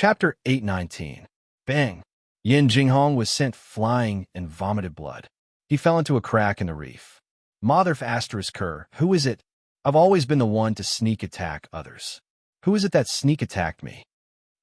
Chapter 819. Bang! Yin Jinghong was sent flying and vomited blood. He fell into a crack in the reef. Mother asterisk Kerr, who is it? I've always been the one to sneak attack others. Who is it that sneak attacked me?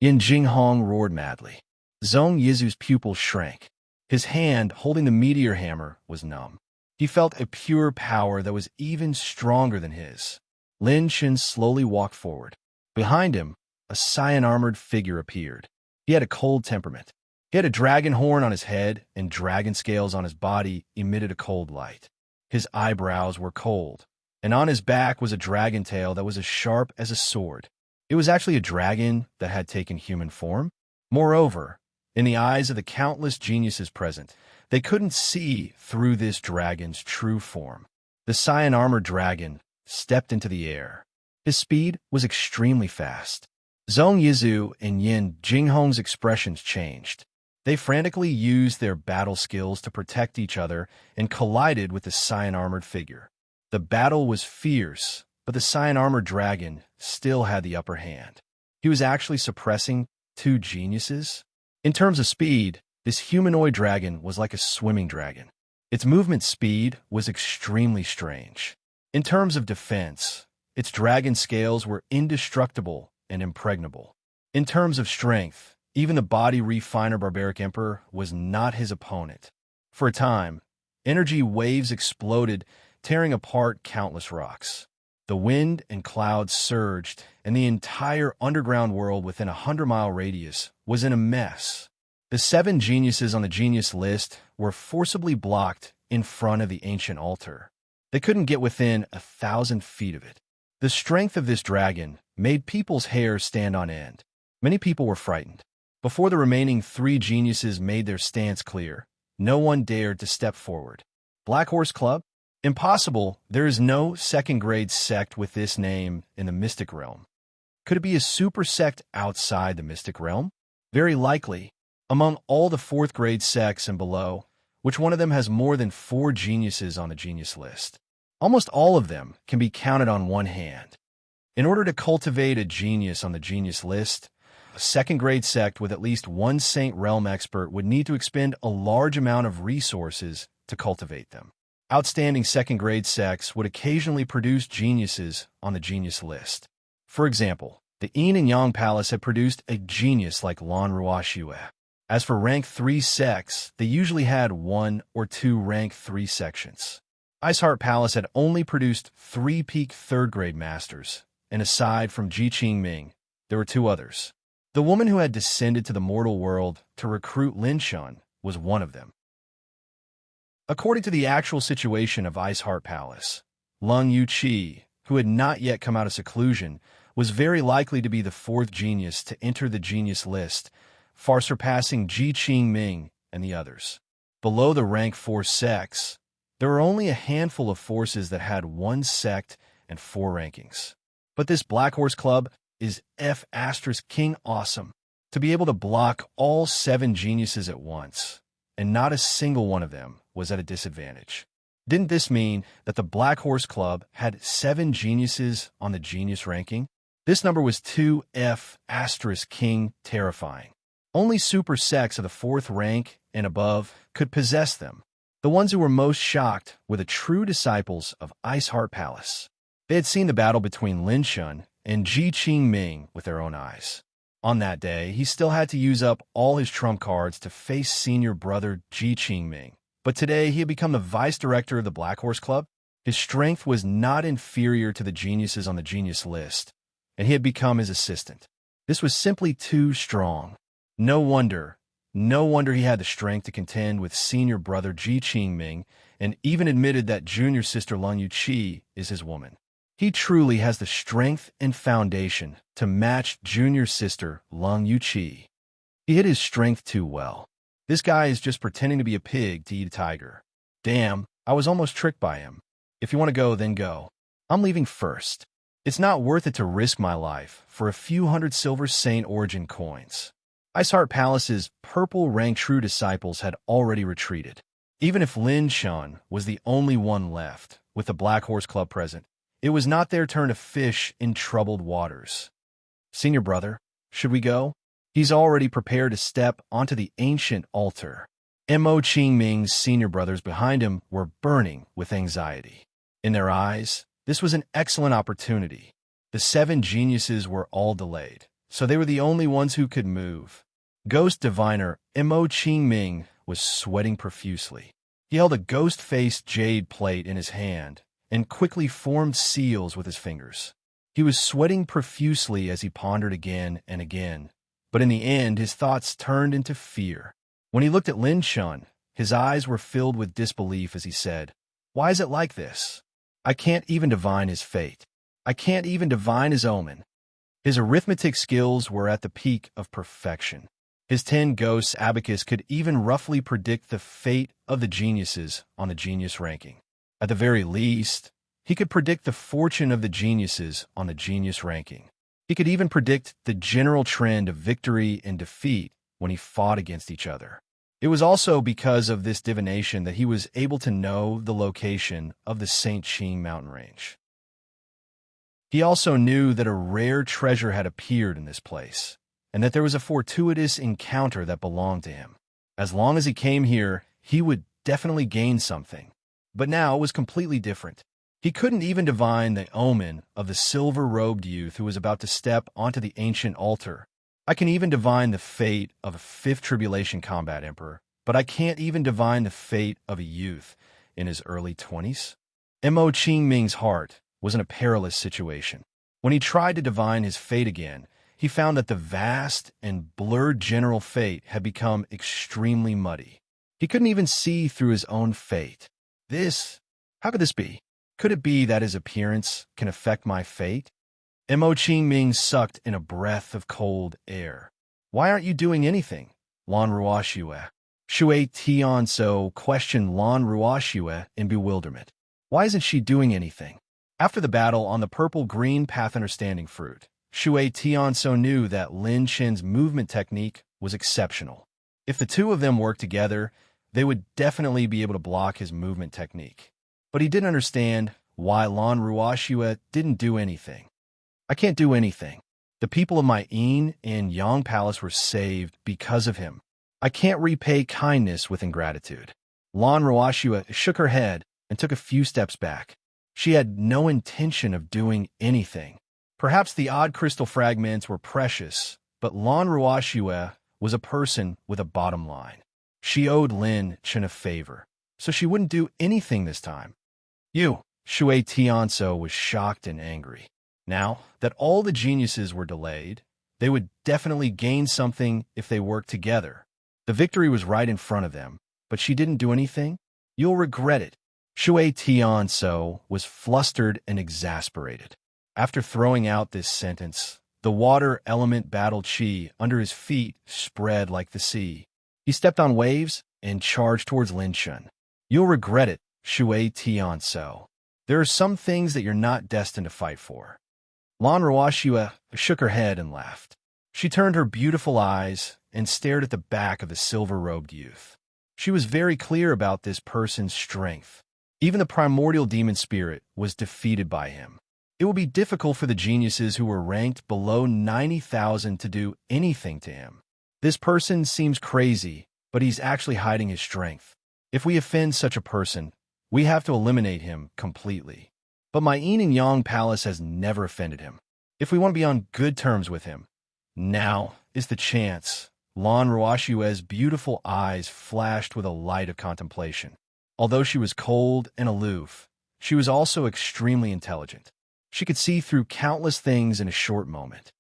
Yin Jinghong roared madly. Zhong Yizu's pupils shrank. His hand, holding the meteor hammer, was numb. He felt a pure power that was even stronger than his. Lin Shen slowly walked forward. Behind him, a cyan-armored figure appeared. He had a cold temperament. He had a dragon horn on his head, and dragon scales on his body emitted a cold light. His eyebrows were cold, and on his back was a dragon tail that was as sharp as a sword. It was actually a dragon that had taken human form. Moreover, in the eyes of the countless geniuses present, they couldn't see through this dragon's true form. The cyan-armored dragon stepped into the air. His speed was extremely fast. Zhong Yizu and Yin Jinghong's expressions changed. They frantically used their battle skills to protect each other and collided with the cyan-armored figure. The battle was fierce, but the cyan-armored dragon still had the upper hand. He was actually suppressing two geniuses. In terms of speed, this humanoid dragon was like a swimming dragon. Its movement speed was extremely strange. In terms of defense, its dragon scales were indestructible and impregnable. In terms of strength, even the body refiner barbaric emperor was not his opponent. For a time, energy waves exploded, tearing apart countless rocks. The wind and clouds surged, and the entire underground world within a 100-mile radius was in a mess. The 7 geniuses on the genius list were forcibly blocked in front of the ancient altar. They couldn't get within 1,000 feet of it. The strength of this dragon made people's hair stand on end. Many people were frightened. Before the remaining 3 geniuses made their stance clear, no one dared to step forward. Black Horse Club? Impossible. There is no second-grade sect with this name in the mystic realm. Could it be a super sect outside the mystic realm? Very likely. Among all the 4th-grade sects and below, which one of them has more than 4 geniuses on the genius list? Almost all of them can be counted on one hand. In order to cultivate a genius on the genius list, a 2nd-grade sect with at least 1 Saint Realm expert would need to expend a large amount of resources to cultivate them. Outstanding 2nd-grade sects would occasionally produce geniuses on the genius list. For example, the Yin and Yang Palace had produced a genius like Lan Ruoxue. As for rank 3 sects, they usually had 1 or 2 rank 3 sections. Iceheart Palace had only produced 3 peak 3rd-grade masters, and aside from Ji Qingming, there were 2 others. The woman who had descended to the mortal world to recruit Lin Shen was one of them. According to the actual situation of Iceheart Palace, Lung Yuqi, who had not yet come out of seclusion, was very likely to be the 4th genius to enter the genius list, far surpassing Ji Qingming and the others. Below the rank 4 sects, there were only a handful of forces that had 1 sect and 4 rankings. But this Black Horse Club is F** King awesome. To be able to block all 7 geniuses at once, and not a single one of them was at a disadvantage. Didn't this mean that the Black Horse Club had 7 geniuses on the genius ranking? This number was 2 F** King terrifying. Only super sects of the 4th rank and above could possess them. The ones who were most shocked were the true disciples of Iceheart Palace. They had seen the battle between Lin Shen and Ji Qingming with their own eyes. On that day, he still had to use up all his trump cards to face senior brother Ji Qingming. But today, he had become the vice director of the Black Horse Club. His strength was not inferior to the geniuses on the genius list, and he had become his assistant. This was simply too strong. No wonder he had the strength to contend with senior brother Ji Qingming, and even admitted that junior sister Lung Yuqi is his woman. He truly has the strength and foundation to match junior sister Lung Yuqi. He hid his strength too well. This guy is just pretending to be a pig to eat a tiger. Damn, I was almost tricked by him. If you want to go, then go. I'm leaving first. It's not worth it to risk my life for a few hundred silver Saint Origin coins. Iceheart Palace's purple rank true disciples had already retreated. Even if Lin Shen was the only one left, with the Black Horse Club present, it was not their turn to fish in troubled waters. Senior brother, should we go? He's already prepared to step onto the ancient altar. Mo Qingming's senior brothers behind him were burning with anxiety. In their eyes, this was an excellent opportunity. The 7 geniuses were all delayed, so they were the only ones who could move. Ghost diviner Mo Qingming was sweating profusely. He held a ghost-faced jade plate in his hand and quickly formed seals with his fingers. He was sweating profusely as he pondered again and again, but in the end his thoughts turned into fear. When he looked at Lin Shun, his eyes were filled with disbelief as he said, "Why is it like this? I can't even divine his fate. I can't even divine his omen." His arithmetic skills were at the peak of perfection. His 10 ghosts abacus could even roughly predict the fate of the geniuses on the genius ranking. At the very least, he could predict the fortune of the geniuses on the genius ranking. He could even predict the general trend of victory and defeat when he fought against each other. It was also because of this divination that he was able to know the location of the St. Qing mountain range. He also knew that a rare treasure had appeared in this place, and that there was a fortuitous encounter that belonged to him. As long as he came here, he would definitely gain something. But now it was completely different. He couldn't even divine the omen of the silver-robed youth who was about to step onto the ancient altar. I can even divine the fate of a 5th Tribulation Combat Emperor, but I can't even divine the fate of a youth in his early 20s. Mo Qingming's heart was in a perilous situation. When he tried to divine his fate again, he found that the vast and blurred general fate had become extremely muddy. He couldn't even see through his own fate. How could this be? Could it be that his appearance can affect my fate? Mo Qingming sucked in a breath of cold air. "Why aren't you doing anything?" Lan Ruoxue. Shui Tianso questioned Lan Ruoxue in bewilderment. Why isn't she doing anything? After the battle on the purple-green path understanding fruit, Shui Tianso knew that Lin Chen's movement technique was exceptional. If the two of them worked together, they would definitely be able to block his movement technique. But he didn't understand why Lan Ruoxue didn't do anything. "I can't do anything. The people of my Yin and Yang Palace were saved because of him. I can't repay kindness with ingratitude." Lan Ruoxue shook her head and took a few steps back. She had no intention of doing anything. Perhaps the odd crystal fragments were precious, but Lan Ruoxue was a person with a bottom line. She owed Lin Chen a favor, so she wouldn't do anything this time. Shui Tianso was shocked and angry. Now that all the geniuses were delayed, they would definitely gain something if they worked together. The victory was right in front of them, but she didn't do anything? "You'll regret it." Shui Tianso was flustered and exasperated. After throwing out this sentence, the water element battle chi under his feet spread like the sea. He stepped on waves and charged towards Lin Chen. "You'll regret it, Shui Tianso. There are some things that you're not destined to fight for." Lan Ruoxue shook her head and laughed. She turned her beautiful eyes and stared at the back of the silver-robed youth. She was very clear about this person's strength. Even the primordial demon spirit was defeated by him. It would be difficult for the geniuses who were ranked below 90,000 to do anything to him. This person seems crazy, but he's actually hiding his strength. If we offend such a person, we have to eliminate him completely. But my Yin and Yang Palace has never offended him. If we want to be on good terms with him, now is the chance. Lan Ruoxue's beautiful eyes flashed with a light of contemplation. Although she was cold and aloof, she was also extremely intelligent. She could see through countless things in a short moment.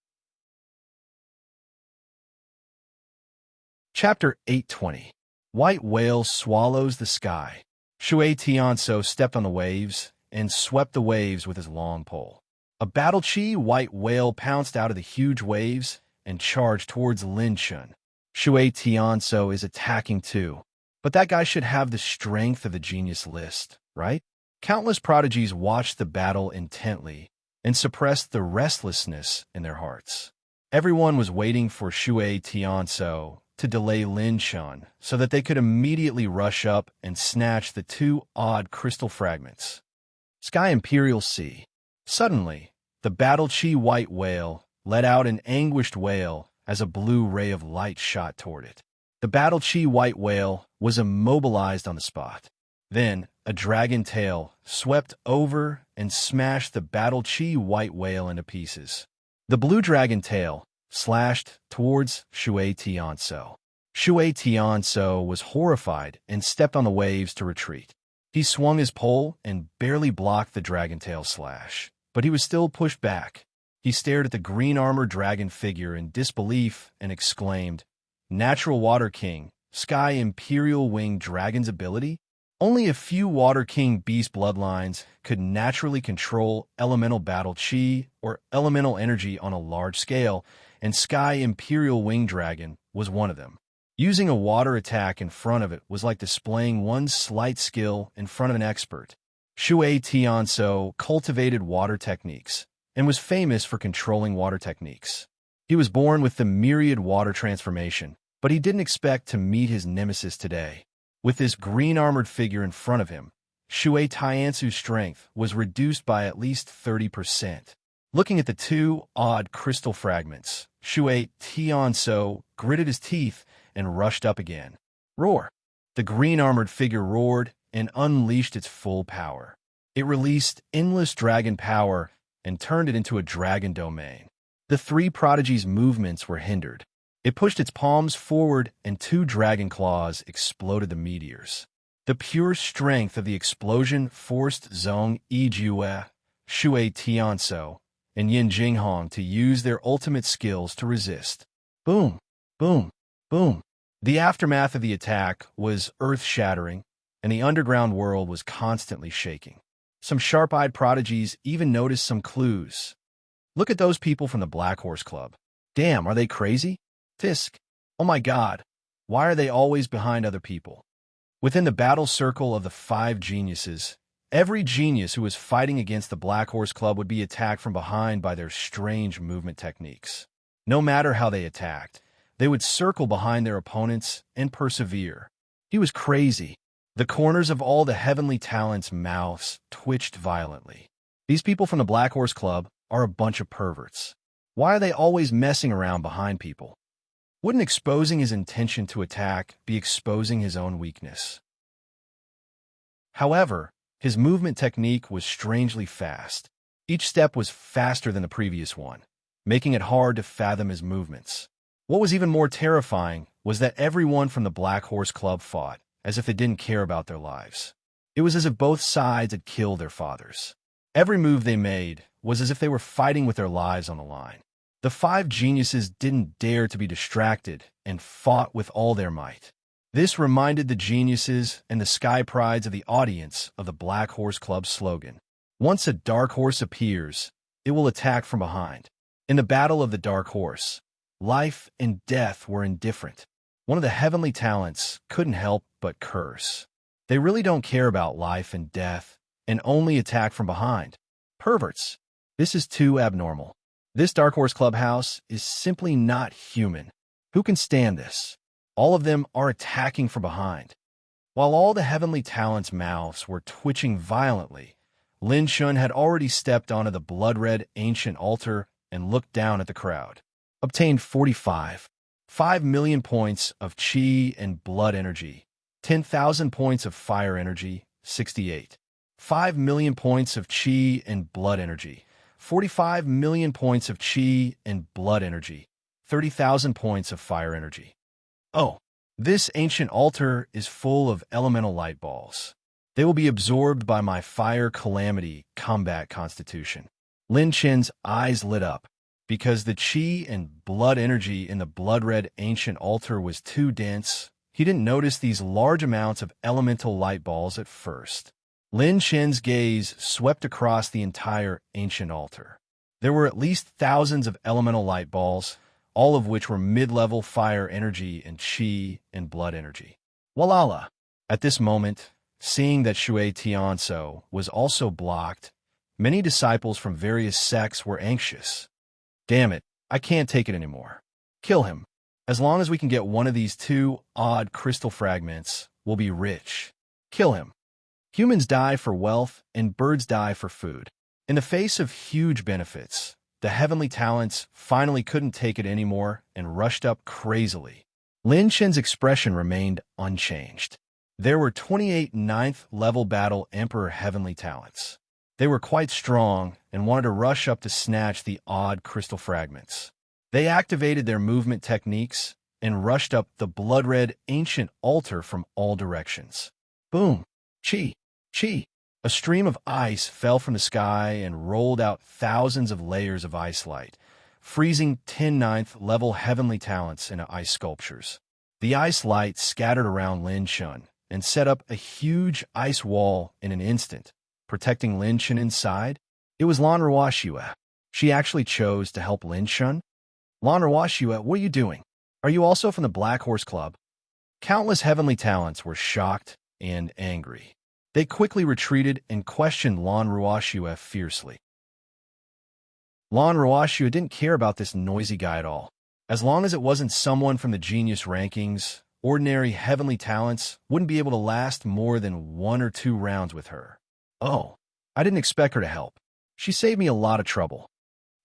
Chapter 820. White Whale Swallows the Sky. Shui Tianso stepped on the waves and swept the waves with his long pole. A battle chi white whale pounced out of the huge waves and charged towards Lin Chen. Shui Tianso is attacking too, but that guy should have the strength of the genius list, right? Countless prodigies watched the battle intently and suppressed the restlessness in their hearts. Everyone was waiting for Shui Tianso to delay Lin Chen so that they could immediately rush up and snatch the 2 odd crystal fragments. Sky Imperial Sea. Suddenly, the battle chi white whale let out an anguished wail as a blue ray of light shot toward it. The battle chi white whale was immobilized on the spot. Then, a dragon tail swept over and smashed the battle chi white whale into pieces. The blue dragon tail slashed towards Shui Tianso. Shui Tianso was horrified and stepped on the waves to retreat. He swung his pole and barely blocked the dragon tail slash, but he was still pushed back. He stared at the green-armored dragon figure in disbelief and exclaimed, "Natural Water King, Sky Imperial Winged Dragon's ability? Only a few Water King beast bloodlines could naturally control elemental battle chi or elemental energy on a large scale, and Sky Imperial Winged Dragon was one of them. Using a water attack in front of it was like displaying one's slight skill in front of an expert. Shui Tianso cultivated water techniques and was famous for controlling water techniques. He was born with the myriad water transformation, but he didn't expect to meet his nemesis today. With this green-armored figure in front of him, Shui Tiansu's strength was reduced by at least 30%. Looking at the two odd crystal fragments, Shui Tianso gritted his teeth and rushed up again. Roar! The green-armored figure roared and unleashed its full power. It released endless dragon power and turned it into a dragon domain. The three prodigies' movements were hindered. It pushed its palms forward and two dragon claws exploded the meteors. The pure strength of the explosion forced Zhong Yijue, Shui Tianso, and Yin Jinghong to use their ultimate skills to resist. Boom! Boom! Boom! The aftermath of the attack was earth-shattering, and the underground world was constantly shaking. Some sharp-eyed prodigies even noticed some clues. Look at those people from the Black Horse Club. Damn, are they crazy? Tisk. Oh my god. Why are they always behind other people? Within the battle circle of the 5 geniuses, every genius who was fighting against the Black Horse Club would be attacked from behind by their strange movement techniques. No matter how they attacked, they would circle behind their opponents and persevere. He was crazy. The corners of all the heavenly talents' mouths twitched violently. These people from the Black Horse Club are a bunch of perverts. Why are they always messing around behind people? Wouldn't exposing his intention to attack be exposing his own weakness? However, his movement technique was strangely fast. Each step was faster than the previous one, making it hard to fathom his movements. What was even more terrifying was that everyone from the Black Horse Club fought as if they didn't care about their lives. It was as if both sides had killed their fathers. Every move they made was as if they were fighting with their lives on the line. The 5 geniuses didn't dare to be distracted and fought with all their might. This reminded the geniuses and the sky prides of the audience of the Black Horse Club's slogan. Once a dark horse appears, it will attack from behind. In the battle of the dark horse, life and death were indifferent. One of the heavenly talents couldn't help but curse. They really don't care about life and death and only attack from behind. Perverts. This is too abnormal. This Dark Horse Clubhouse is simply not human. Who can stand this? All of them are attacking from behind. While all the heavenly talents' mouths were twitching violently, Lin Shun had already stepped onto the blood-red ancient altar and looked down at the crowd. Obtained 5 million points of chi and blood energy, 10,000 points of fire energy, 68. 5 million points of chi and blood energy, 45 million points of chi and blood energy, 30,000 points of fire energy. Oh, this ancient altar is full of elemental light balls. They will be absorbed by my fire calamity combat constitution. Lin Chen's eyes lit up. Because the chi and blood energy in the blood-red ancient altar was too dense, he didn't notice these large amounts of elemental light balls at first. Lin Chen's gaze swept across the entire ancient altar. There were at least thousands of elemental light balls, all of which were mid-level fire energy and chi and blood energy. Walala! At this moment, seeing that Shui Tianso was also blocked, many disciples from various sects were anxious. Damn it, I can't take it anymore. Kill him. As long as we can get one of these 2 odd crystal fragments, we'll be rich. Kill him. Humans die for wealth and birds die for food. In the face of huge benefits, the heavenly talents finally couldn't take it anymore and rushed up crazily. Lin Shen's expression remained unchanged. There were 28 ninth-level battle Emperor heavenly talents. They were quite strong and wanted to rush up to snatch the odd crystal fragments. They activated their movement techniques and rushed up the blood-red ancient altar from all directions. Boom! Chi! Chi! A stream of ice fell from the sky and rolled out thousands of layers of ice light, freezing 10 ninth-level heavenly talents into ice sculptures. The ice light scattered around Lin Shun and set up a huge ice wall in an instant, protecting Lin Shun inside. It was Lan Ruoxue. She actually chose to help Lin Shun. Lan Ruoxue, what are you doing? Are you also from the Black Horse Club? Countless heavenly talents were shocked and angry. They quickly retreated and questioned Lan Ruoxue fiercely. Lan Ruoxue didn't care about this noisy guy at all. As long as it wasn't someone from the genius rankings, ordinary heavenly talents wouldn't be able to last more than 1 or 2 rounds with her. Oh, I didn't expect her to help. She saved me a lot of trouble.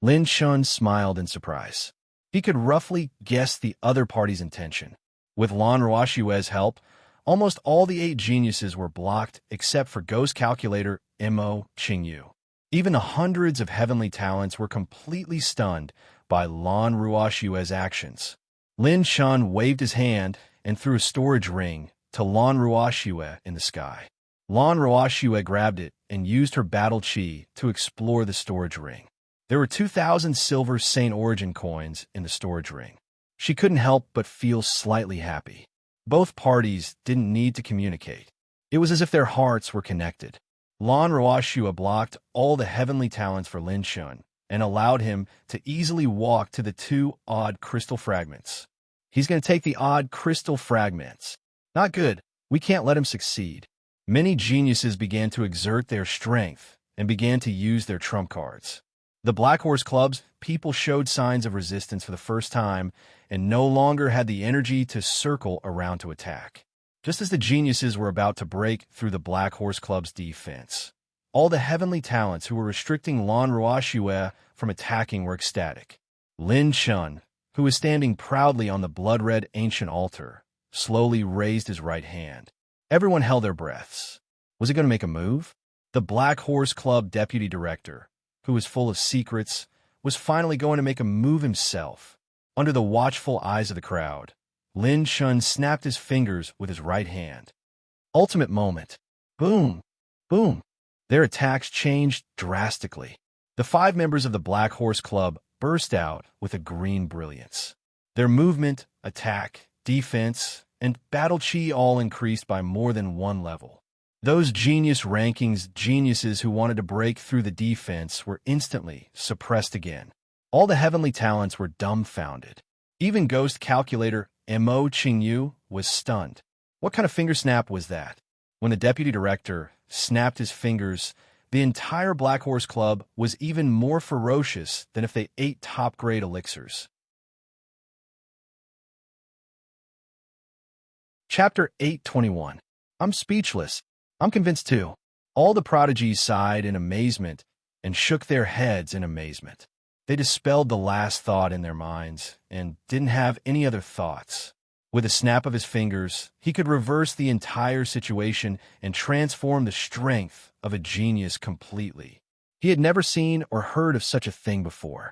Lin Shun smiled in surprise. He could roughly guess the other party's intention. With Lan Ruoxue's help, almost all the 8 geniuses were blocked except for Ghost Calculator Mo Qingyu. Even the hundreds of heavenly talents were completely stunned by Lan Ruoxue's actions. Lin Shun waved his hand and threw a storage ring to Lan Ruoxue in the sky. Lan Ruoxue grabbed it and used her battle chi to explore the storage ring. There were 2,000 silver Saint Origin coins in the storage ring. She couldn't help but feel slightly happy. Both parties didn't need to communicate. It was as if their hearts were connected. Lan Ruoxue blocked all the heavenly talents for Lin Shun and allowed him to easily walk to the 2 odd crystal fragments. He's going to take the odd crystal fragments. Not good. We can't let him succeed. Many geniuses began to exert their strength and began to use their trump cards. The Black Horse Club's people showed signs of resistance for the first time and no longer had the energy to circle around to attack. Just as the geniuses were about to break through the Black Horse Club's defense, all the heavenly talents who were restricting Lan Ruoxue from attacking were ecstatic. Lin Shun, who was standing proudly on the blood-red ancient altar, slowly raised his right hand. Everyone held their breaths. Was he going to make a move? The Black Horse Club deputy director, who was full of secrets, was finally going to make a move himself. Under the watchful eyes of the crowd, Lin Shun snapped his fingers with his right hand. Ultimate moment. Boom! Boom! Their attacks changed drastically. The 5 members of the Black Horse Club burst out with a green brilliance. Their movement, attack, defense, and battle chi all increased by more than 1 level. Those genius rankings geniuses who wanted to break through the defense were instantly suppressed again. All the heavenly talents were dumbfounded. Even Ghost Calculator Mo Qingyu was stunned. What kind of finger snap was that? When the deputy director snapped his fingers, the entire Black Horse Club was even more ferocious than if they ate top-grade elixirs. Chapter 821. I'm speechless. I'm convinced too. All the prodigies sighed in amazement and shook their heads in amazement. They dispelled the last thought in their minds and didn't have any other thoughts. With a snap of his fingers, he could reverse the entire situation and transform the strength of a genius completely. He had never seen or heard of such a thing before.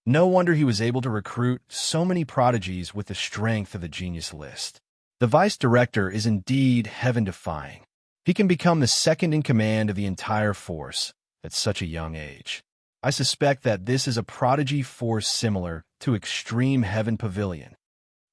No wonder he was able to recruit so many prodigies with the strength of the genius list. The vice director is indeed heaven-defying. He can become the second in command of the entire force at such a young age. I suspect that this is a prodigy force similar to Extreme Heaven Pavilion.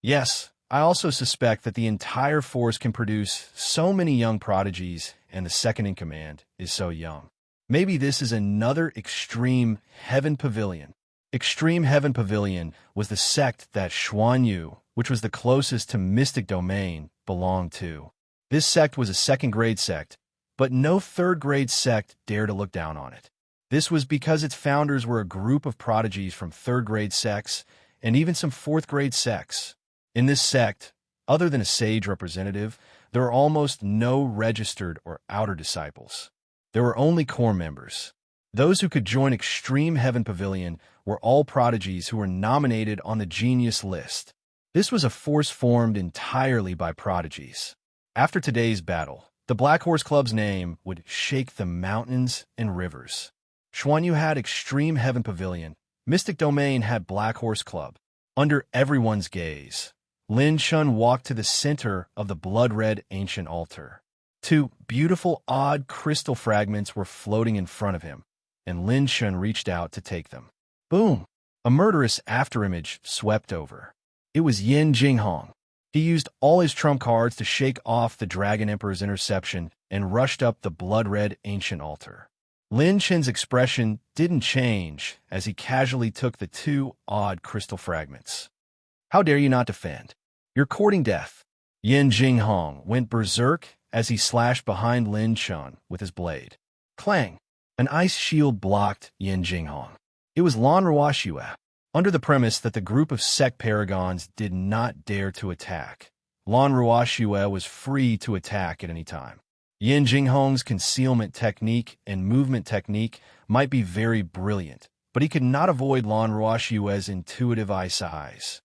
Yes, I also suspect that the entire force can produce so many young prodigies and the second in command is so young. Maybe this is another Extreme Heaven Pavilion. Extreme Heaven Pavilion was the sect that Xuan Yu, which was the closest to Mystic Domain, belonged to. This sect was a second-grade sect, but no third-grade sect dared to look down on it. This was because its founders were a group of prodigies from third-grade sects and even some fourth-grade sects. In this sect, other than a sage representative, there are almost no registered or outer disciples. There were only core members. Those who could join Extreme Heaven Pavilion were all prodigies who were nominated on the genius list. This was a force formed entirely by prodigies. After today's battle, the Black Horse Club's name would shake the mountains and rivers. Xuanyu had Extreme Heaven Pavilion. Mystic Domain had Black Horse Club. Under everyone's gaze, Lin Shun walked to the center of the blood-red ancient altar. Two beautiful, odd crystal fragments were floating in front of him, and Lin Shun reached out to take them. Boom! A murderous afterimage swept over. It was Yin Jinghong. He used all his trump cards to shake off the Dragon Emperor's interception and rushed up the blood-red ancient altar. Lin Chen's expression didn't change as he casually took the two odd crystal fragments. How dare you not defend? You're courting death. Yin Jinghong went berserk as he slashed behind Lin Chen with his blade. Clang! An ice shield blocked Yin Jinghong. It was Lan Ruoxue. Under the premise that the group of sect paragons did not dare to attack, Lan Ruoxue was free to attack at any time. Yin Jinghong's concealment technique and movement technique might be very brilliant, but he could not avoid Lan Ruoxue's intuitive ice eyes.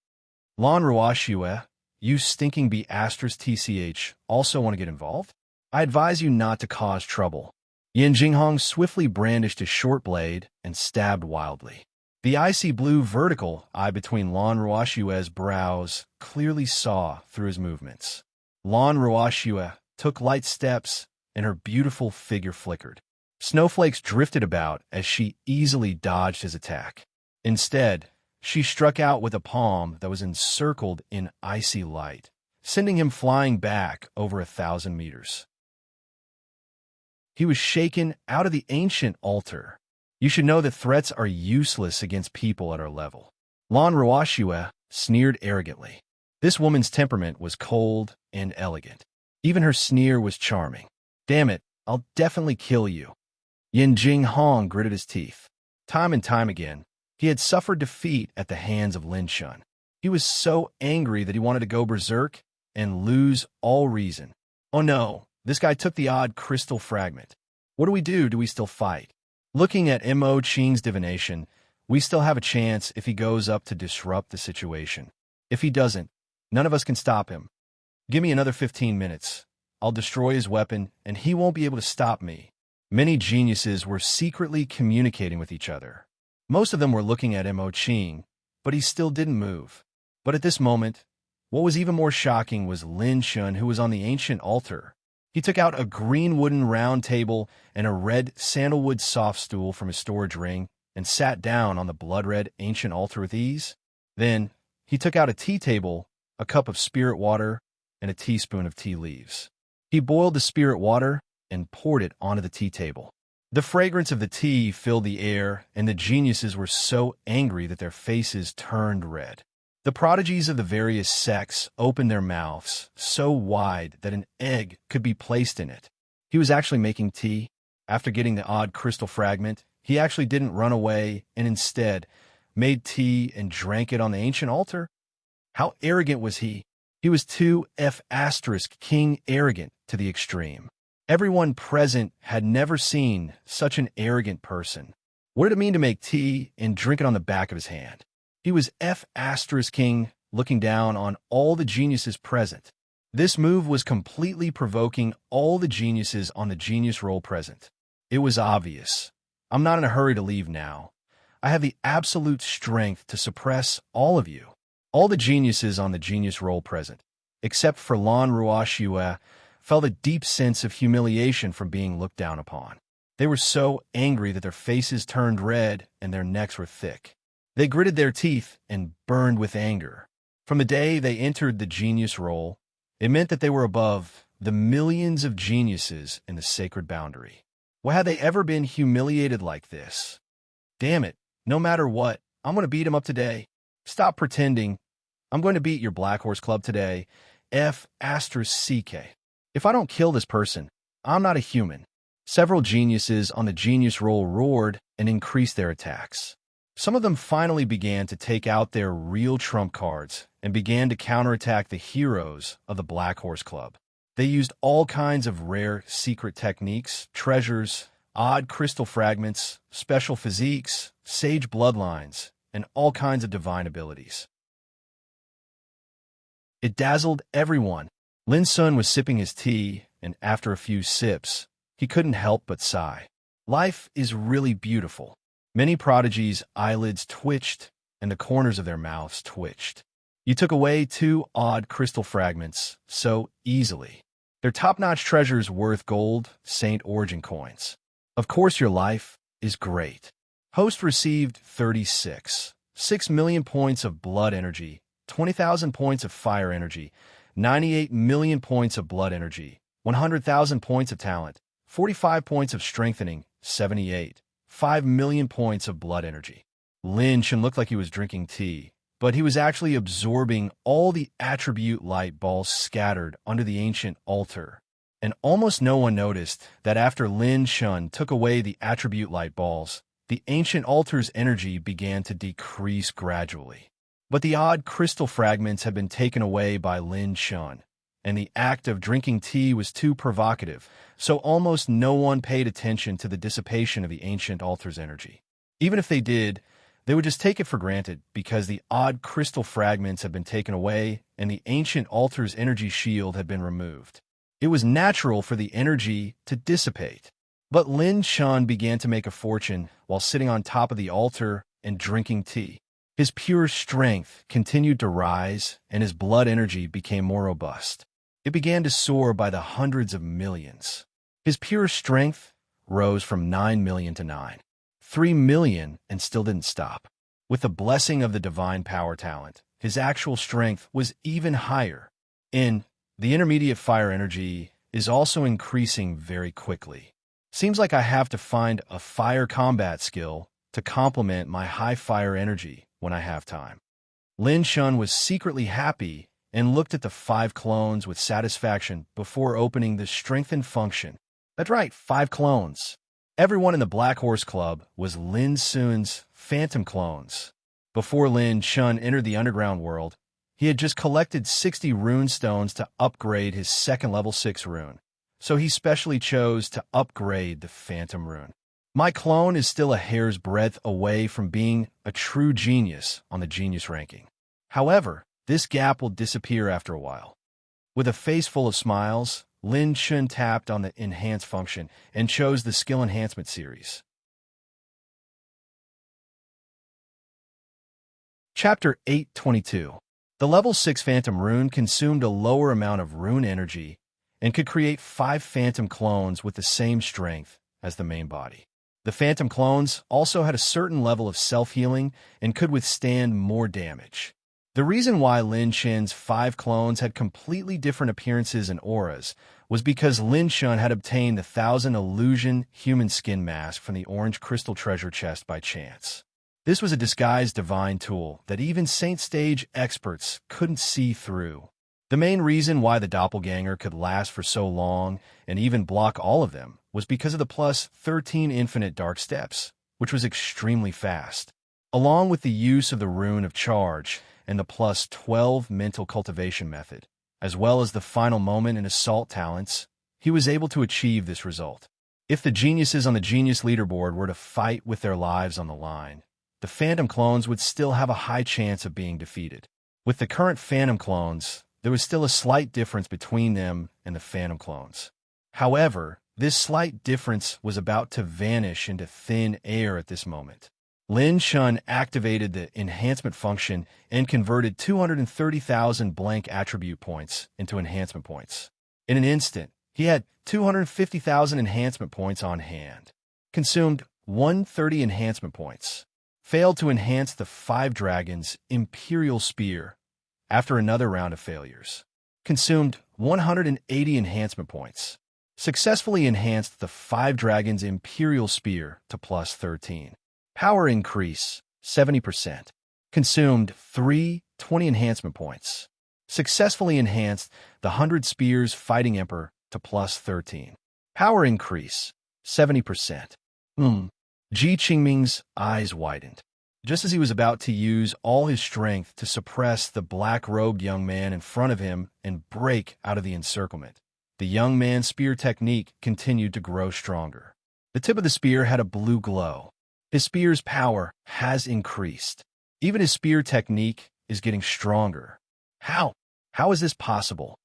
Lan Ruoxue, you stinking B*TCH, also want to get involved? I advise you not to cause trouble. Yin Jinghong swiftly brandished his short blade and stabbed wildly. The icy blue vertical eye between Lan Ruoxue's brows clearly saw through his movements. Lan Ruoxue took light steps, and her beautiful figure flickered. Snowflakes drifted about as she easily dodged his attack. Instead, she struck out with a palm that was encircled in icy light, sending him flying back over 1,000 meters. He was shaken out of the ancient altar. You should know that threats are useless against people at our level. Lan Ruoxue sneered arrogantly. This woman's temperament was cold and elegant. Even her sneer was charming. Damn it, I'll definitely kill you. Yin Jinghong gritted his teeth. Time and time again, he had suffered defeat at the hands of Lin Shun. He was so angry that he wanted to go berserk and lose all reason. Oh no, this guy took the odd crystal fragment. What do we do? Do we still fight? Looking at Mo Qing's divination, we still have a chance if he goes up to disrupt the situation. If he doesn't, none of us can stop him. Give me another 15 minutes. I'll destroy his weapon, and he won't be able to stop me. Many geniuses were secretly communicating with each other. Most of them were looking at Mo Qing, but he still didn't move. But at this moment, what was even more shocking was Lin Shun, who was on the ancient altar. He took out a green wooden round table and a red sandalwood soft stool from his storage ring and sat down on the blood-red ancient altar with ease. Then, he took out a tea table, a cup of spirit water, and a teaspoon of tea leaves. He boiled the spirit water and poured it onto the tea table. The fragrance of the tea filled the air, and the geniuses were so angry that their faces turned red. The prodigies of the various sects opened their mouths so wide that an egg could be placed in it. He was actually making tea. After getting the odd crystal fragment, he actually didn't run away and instead made tea and drank it on the ancient altar. How arrogant was he? He was too King arrogant to the extreme. Everyone present had never seen such an arrogant person. What did it mean to make tea and drink it on the back of his hand? He was King, looking down on all the geniuses present. This move was completely provoking all the geniuses on the genius roll present. It was obvious. I'm not in a hurry to leave now. I have the absolute strength to suppress all of you. All the geniuses on the genius roll present, except for Lan Ruoxue, felt a deep sense of humiliation from being looked down upon. They were so angry that their faces turned red and their necks were thick. They gritted their teeth and burned with anger. From the day they entered the genius role, it meant that they were above the millions of geniuses in the sacred boundary. Why had they ever been humiliated like this? Damn it, no matter what, I'm going to beat him up today. Stop pretending. I'm going to beat your Black Horse Club today. F***CK. If I don't kill this person, I'm not a human. Several geniuses on the genius roll roared and increased their attacks. Some of them finally began to take out their real trump cards and began to counterattack the heroes of the Black Horse Club. They used all kinds of rare secret techniques, treasures, odd crystal fragments, special physiques, sage bloodlines, and all kinds of divine abilities. It dazzled everyone. Lin Sun was sipping his tea, and after a few sips, he couldn't help but sigh. Life is really beautiful. Many prodigies' eyelids twitched, and the corners of their mouths twitched. You took away 2 odd crystal fragments so easily. They're top-notch treasures worth gold, Saint Origin coins. Of course your life is great. Host received 6 million points of blood energy, 20,000 points of fire energy, 98 million points of blood energy, 100,000 points of talent, 45 points of strengthening, 5 million points of blood energy. Lin Shan looked like he was drinking tea, but he was actually absorbing all the attribute light balls scattered under the ancient altar. And almost no one noticed that after Lin Shan took away the attribute light balls, the ancient altar's energy began to decrease gradually. But the odd crystal fragments had been taken away by Lin Shan, and the act of drinking tea was too provocative, so almost no one paid attention to the dissipation of the ancient altar's energy. Even if they did, they would just take it for granted because the odd crystal fragments had been taken away and the ancient altar's energy shield had been removed. It was natural for the energy to dissipate. But Lin Shan began to make a fortune while sitting on top of the altar and drinking tea. His pure strength continued to rise, and his blood energy became more robust. It began to soar by the hundreds of millions. His pure strength rose from 9 million to 3 million, and still didn't stop. With the blessing of the divine power talent, his actual strength was even higher. The intermediate fire energy is also increasing very quickly. Seems like I have to find a fire combat skill to complement my high fire energy when I have time. Lin Shan was secretly happy and looked at the 5 clones with satisfaction before opening the strengthened function. That's right, 5 clones. Everyone in the Black Horse Club was Lin Sun's phantom clones. Before Lin Shan entered the underground world, he had just collected 60 rune stones to upgrade his second level 6 rune, so he specially chose to upgrade the phantom rune. My clone is still a hair's breadth away from being a true genius on the genius ranking. However, this gap will disappear after a while. With a face full of smiles, Lin Shan tapped on the Enhance function and chose the Skill Enhancement series. Chapter 822. The level 6 Phantom Rune consumed a lower amount of rune energy and could create 5 Phantom clones with the same strength as the main body. The Phantom clones also had a certain level of self-healing and could withstand more damage. The reason why Lin Shan's 5 clones had completely different appearances and auras was because Lin Shan had obtained the 1,000 illusion human skin mask from the orange crystal treasure chest by chance. This was a disguised divine tool that even Saint Stage experts couldn't see through. The main reason why the doppelganger could last for so long and even block all of them was because of the plus 13 infinite dark steps, which was extremely fast. Along with the use of the rune of charge and the plus 12 mental cultivation method, as well as the final moment and assault talents, he was able to achieve this result. If the geniuses on the genius leaderboard were to fight with their lives on the line, the Phantom clones would still have a high chance of being defeated. With the current Phantom clones, there was still a slight difference between them and the Phantom clones. However, this slight difference was about to vanish into thin air at this moment. Lin Shan activated the enhancement function and converted 230,000 blank attribute points into enhancement points. In an instant, he had 250,000 enhancement points on hand. Consumed 130 enhancement points. Failed to enhance the 5 Dragons' Imperial Spear after another round of failures. Consumed 180 enhancement points. Successfully enhanced the 5 Dragons' Imperial Spear to plus 13. Power increase, 70%. Consumed 320 enhancement points. Successfully enhanced the 100 Spears Fighting Emperor to plus 13. Power increase, 70%. Ji Qingming's eyes widened. Just as he was about to use all his strength to suppress the black-robed young man in front of him and break out of the encirclement, the young man's spear technique continued to grow stronger. The tip of the spear had a blue glow. His spear's power has increased. Even his spear technique is getting stronger. How? How is this possible?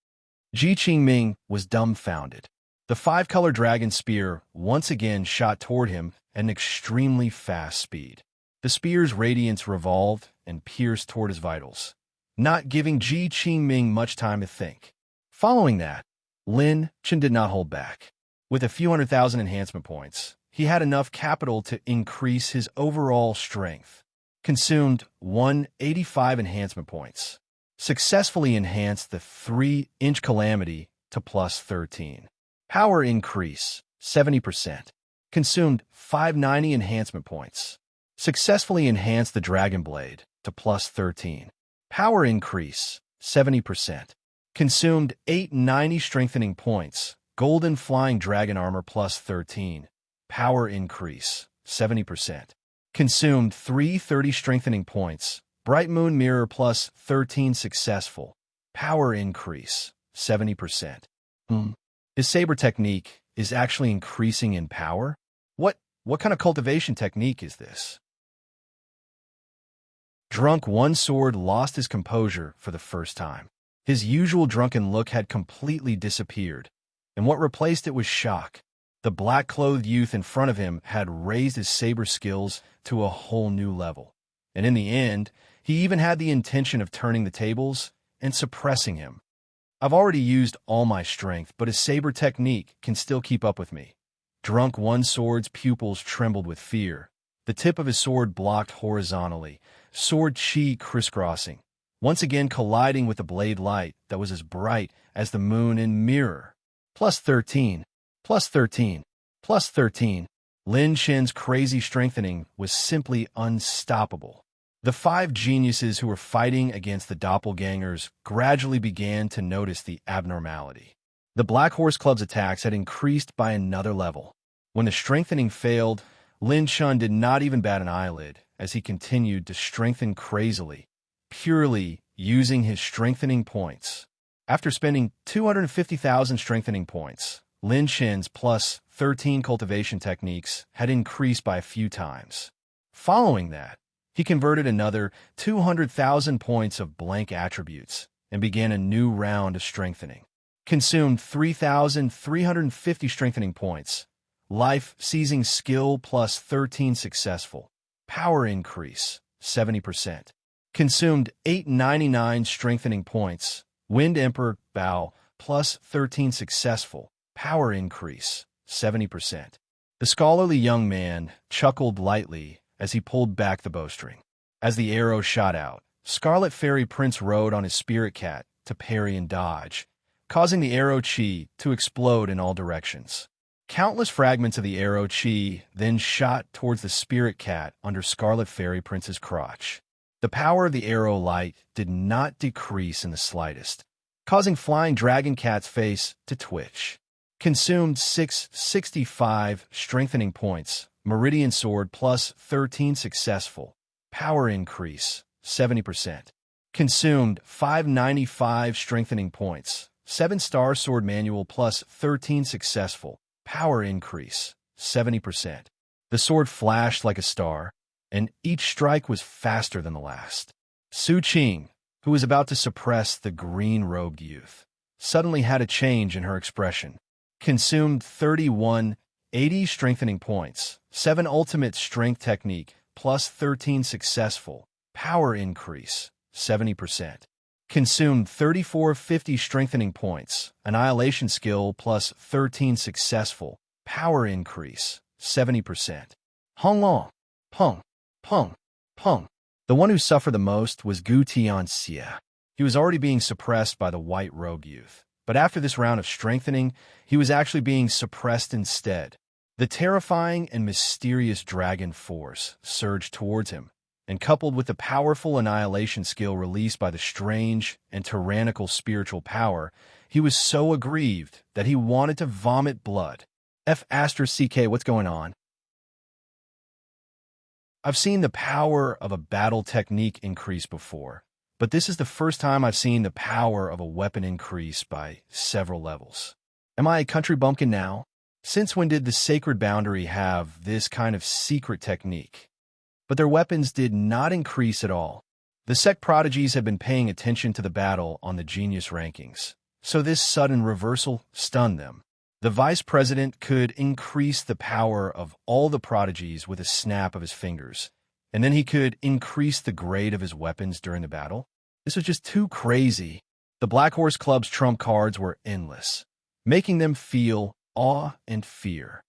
Ji Qingming was dumbfounded. The five-color dragon spear once again shot toward him at an extremely fast speed. The spear's radiance revolved and pierced toward his vitals, not giving Ji Qingming much time to think. Following that, Lin Chen did not hold back. With a few 100,000 enhancement points, he had enough capital to increase his overall strength. Consumed 185 enhancement points. Successfully enhanced the 3-inch calamity to plus 13. Power increase, 70%. Consumed 590 enhancement points. Successfully enhanced the Dragon Blade to plus 13. Power increase, 70%. Consumed 890 strengthening points. Golden Flying Dragon Armor plus 13. Power increase, 70%. Consumed 330 strengthening points. Bright Moon Mirror plus 13 successful. Power increase, 70%. His saber technique is actually increasing in power? What kind of cultivation technique is this? Drunk One Sword lost his composure for the first time. His usual drunken look had completely disappeared, and what replaced it was shock. The black-clothed youth in front of him had raised his saber skills to a whole new level, and in the end, he even had the intention of turning the tables and suppressing him. I've already used all my strength, but his saber technique can still keep up with me. Drunk One Sword's pupils trembled with fear. The tip of his sword blocked horizontally, sword chi crisscrossing, once again colliding with the blade light that was as bright as the moon in Mirror. Plus 13, plus 13, plus 13. Lin Chen's crazy strengthening was simply unstoppable. The five geniuses who were fighting against the doppelgangers gradually began to notice the abnormality. The Black Horse Club's attacks had increased by another level. When the strengthening failed, Lin Chen did not even bat an eyelid as he continued to strengthen crazily, purely using his strengthening points. After spending 250,000 strengthening points, Lin Chen's plus 13 cultivation techniques had increased by a few times. Following that, he converted another 200,000 points of blank attributes and began a new round of strengthening. Consumed 3,350 strengthening points. Life-seizing skill plus 13 successful. Power increase, 70%. Consumed 899 strengthening points. Wind Emperor Bow plus 13 successful. Power increase, 70%. The scholarly young man chuckled lightly as he pulled back the bowstring. As the arrow shot out, Scarlet Fairy Prince rode on his spirit cat to parry and dodge, causing the arrow chi to explode in all directions. Countless fragments of the arrow chi then shot towards the spirit cat under Scarlet Fairy Prince's crotch. The power of the arrow light did not decrease in the slightest, causing Flying Dragon Cat's face to twitch. Consumed 665 strengthening points. Meridian Sword plus 13 successful. Power increase, 70%. Consumed 595 strengthening points. 7-star Sword Manual plus 13 successful. Power increase, 70%. The sword flashed like a star, and each strike was faster than the last. Su Qing, who was about to suppress the green-robed youth, suddenly had a change in her expression. Consumed 3180 strengthening points. 7 ultimate strength technique plus 13 successful. Power increase, 70%. Consumed 3450 strengthening points. Annihilation skill plus 13 successful. Power increase, 70%. Hong Long, Peng, Peng, Peng. The one who suffered the most was Gu Tianxia. He was already being suppressed by the white-robed youth, but after this round of strengthening, he was actually being suppressed instead. The terrifying and mysterious dragon force surged towards him, and coupled with the powerful annihilation skill released by the strange and tyrannical spiritual power, he was so aggrieved that he wanted to vomit blood. F***CK, what's going on? I've seen the power of a battle technique increase before, but this is the first time I've seen the power of a weapon increase by several levels. Am I a country bumpkin now? Since when did the sacred boundary have this kind of secret technique? But their weapons did not increase at all. The sect prodigies had been paying attention to the battle on the genius rankings, so this sudden reversal stunned them. The vice president could increase the power of all the prodigies with a snap of his fingers, and then he could increase the grade of his weapons during the battle. This was just too crazy. The Black Horse Club's trump cards were endless, making them feel awe and fear.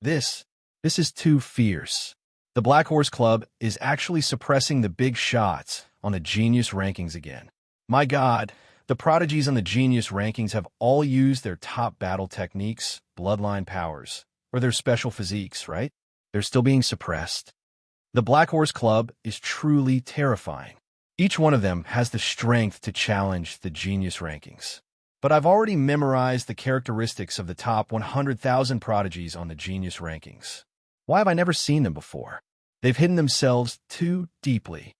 This is too fierce. The Black Horse Club is actually suppressing the big shots on the genius rankings again. My God, the prodigies on the genius rankings have all used their top battle techniques, bloodline powers, or their special physiques, right? They're still being suppressed. The Black Horse Club is truly terrifying. Each one of them has the strength to challenge the genius rankings. But I've already memorized the characteristics of the top 100,000 prodigies on the genius rankings. Why have I never seen them before? They've hidden themselves too deeply.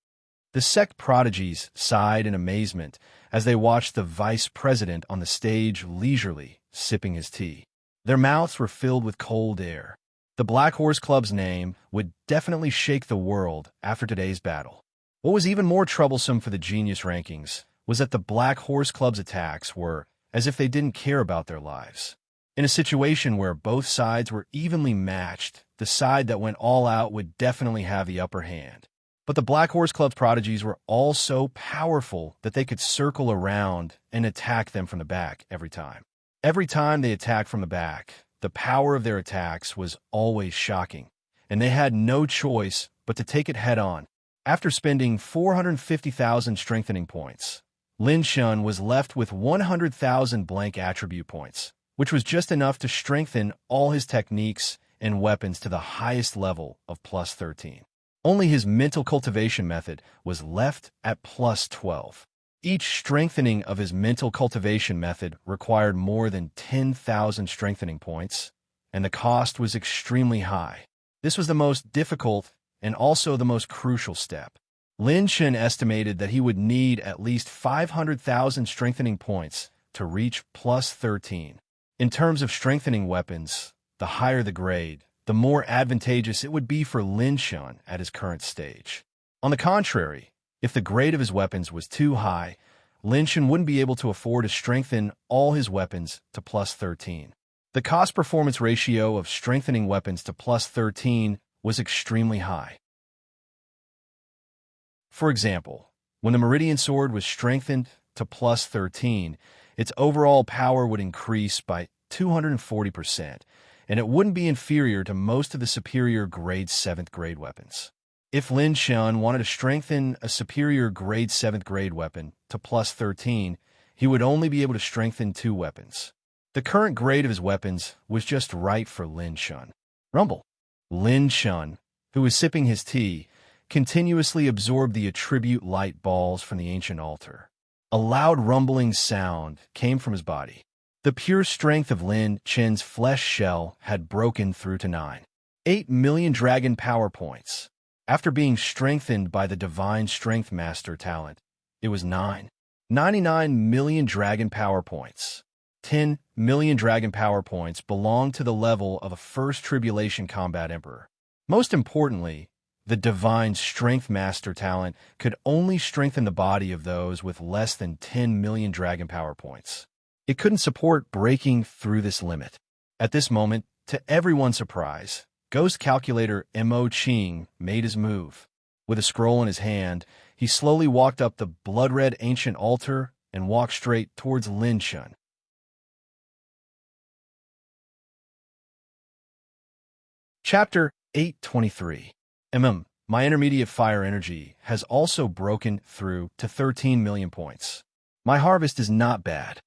The sect prodigies sighed in amazement as they watched the vice president on the stage leisurely sipping his tea. Their mouths were filled with cold air. The Black Horse Club's name would definitely shake the world after today's battle. What was even more troublesome for the genius rankings was that the Black Horse Club's attacks were as if they didn't care about their lives. In a situation where both sides were evenly matched, the side that went all out would definitely have the upper hand. But the Black Horse Club's prodigies were all so powerful that they could circle around and attack them from the back every time. Every time they attacked from the back, the power of their attacks was always shocking, and they had no choice but to take it head-on. After spending 450,000 strengthening points, Lin Shun was left with 100,000 blank attribute points, which was just enough to strengthen all his techniques and weapons to the highest level of plus 13. Only his mental cultivation method was left at plus 12. Each strengthening of his mental cultivation method required more than 10,000 strengthening points, and the cost was extremely high. This was the most difficult and also the most crucial step. Lin Shun estimated that he would need at least 500,000 strengthening points to reach plus 13. In terms of strengthening weapons, the higher the grade, the more advantageous it would be for Lin Shun at his current stage. On the contrary, if the grade of his weapons was too high, Lin Shun wouldn't be able to afford to strengthen all his weapons to plus 13. The cost-performance ratio of strengthening weapons to plus 13 was extremely high. For example, when the Meridian Sword was strengthened to plus 13, its overall power would increase by 240%, and it wouldn't be inferior to most of the superior grade 7th grade weapons. If Lin Shun wanted to strengthen a superior grade 7th grade weapon to plus 13, he would only be able to strengthen 2 weapons. The current grade of his weapons was just right for Lin Shun. Rumble. Lin Shun, who was sipping his tea, continuously absorbed the attribute light balls from the ancient altar. A loud rumbling sound came from his body. The pure strength of Lin Chen's flesh shell had broken through to 8 million dragon power points. After being strengthened by the Divine Strength Master talent, it was 99 million dragon power points. 10 million dragon power points belonged to the level of a First Tribulation Combat Emperor. Most importantly, the Divine Strength Master talent could only strengthen the body of those with less than 10 million dragon power points. It couldn't support breaking through this limit. At this moment, to everyone's surprise, Ghost Calculator Mo Qing made his move. With a scroll in his hand, he slowly walked up the blood-red ancient altar and walked straight towards Lin Shun. Chapter 823. My intermediate fire energy has also broken through to 13 million points. My harvest is not bad.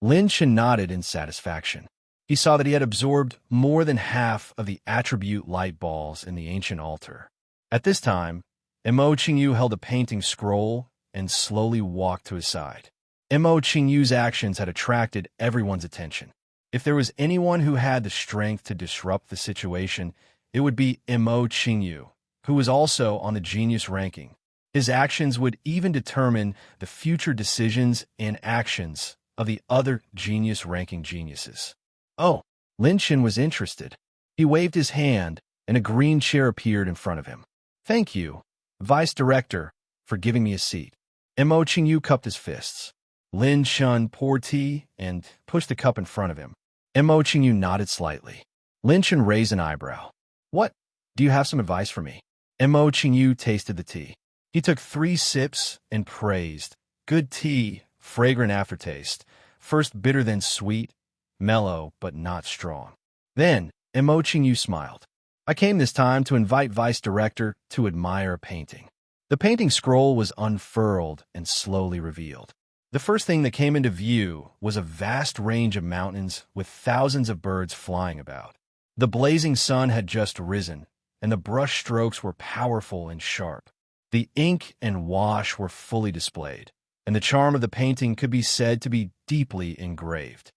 Lin Shun nodded in satisfaction. He saw that he had absorbed more than half of the attribute light balls in the ancient altar. At this time, Mo Qingyu held a painting scroll and slowly walked to his side. Mo Qingyu's actions had attracted everyone's attention. If there was anyone who had the strength to disrupt the situation, it would be Mo Qingyu, who was also on the genius ranking. His actions would even determine the future decisions and actions of the other genius ranking geniuses. Oh, Lin Chen was interested. He waved his hand, and a green chair appeared in front of him. "Thank you, Vice Director, for giving me a seat." Mo Qingyu cupped his fists. Lin Chen poured tea and pushed the cup in front of him. Mo Qingyu nodded slightly. Lin Chen raised an eyebrow. "What? Do you have some advice for me?" Mo Qingyu tasted the tea. He took 3 sips and praised. "Good tea, fragrant aftertaste. First bitter, then sweet, mellow, but not strong." Then, Mo Qingyu smiled. "I came this time to invite Vice Director to admire a painting." The painting scroll was unfurled and slowly revealed. The first thing that came into view was a vast range of mountains with thousands of birds flying about. The blazing sun had just risen, and the brush strokes were powerful and sharp. The ink and wash were fully displayed, and the charm of the painting could be said to be deeply engraved.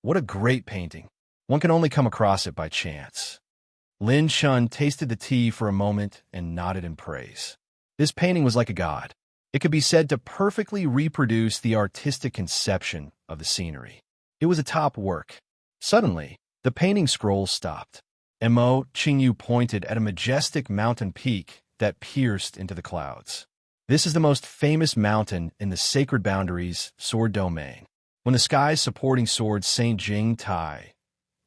What a great painting. One can only come across it by chance." Lin Chen tasted the tea for a moment and nodded in praise. This painting was like a god. It could be said to perfectly reproduce the artistic conception of the scenery. It was a top work. Suddenly, the painting scroll stopped. Mo Qingyu pointed at a majestic mountain peak that pierced into the clouds. "This is the most famous mountain in the sacred boundaries sword domain. When the sky's supporting sword Saint Jing Tai,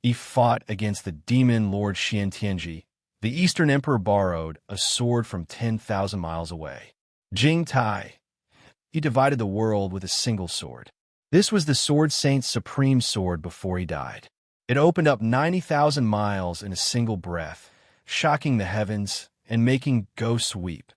he fought against the demon Lord Xian Tianji, the Eastern Emperor borrowed a sword from 10,000 miles away. Jing Tai, he divided the world with a single sword. This was the Sword Saint's supreme sword before he died. It opened up 90,000 miles in a single breath, shocking the heavens and making ghosts weep.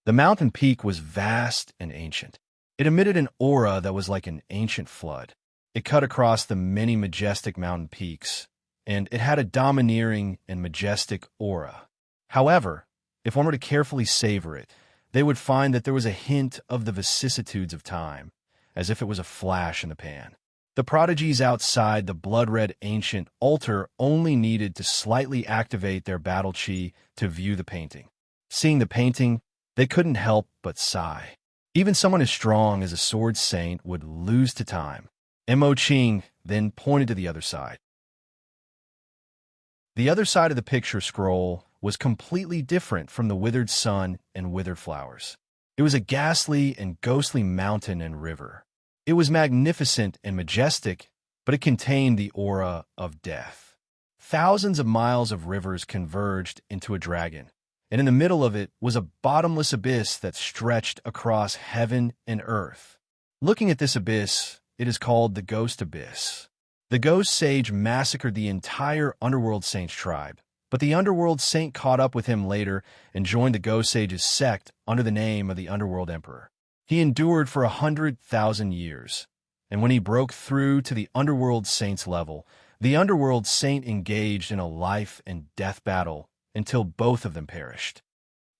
The mountain peak was vast and ancient. It emitted an aura that was like an ancient flood. It cut across the many majestic mountain peaks, and it had a domineering and majestic aura. However, if one were to carefully savor it, they would find that there was a hint of the vicissitudes of time, as if it was a flash in the pan. The prodigies outside the blood-red ancient altar only needed to slightly activate their battle chi to view the painting. Seeing the painting, they couldn't help but sigh. Even someone as strong as a sword saint would lose to time. Mo Qing then pointed to the other side. The other side of the picture scroll was completely different from the withered sun and withered flowers. It was a ghastly and ghostly mountain and river. It was magnificent and majestic, but it contained the aura of death. Thousands of miles of rivers converged into a dragon, and in the middle of it was a bottomless abyss that stretched across heaven and earth. Looking at this abyss, it is called the Ghost Abyss. The Ghost Sage massacred the entire Underworld Saints tribe, but the Underworld Saint caught up with him later and joined the Ghost Sage's sect under the name of the Underworld Emperor. He endured for 100,000 years, and when he broke through to the Underworld Saint's level, the Underworld Saint engaged in a life and death battle until both of them perished.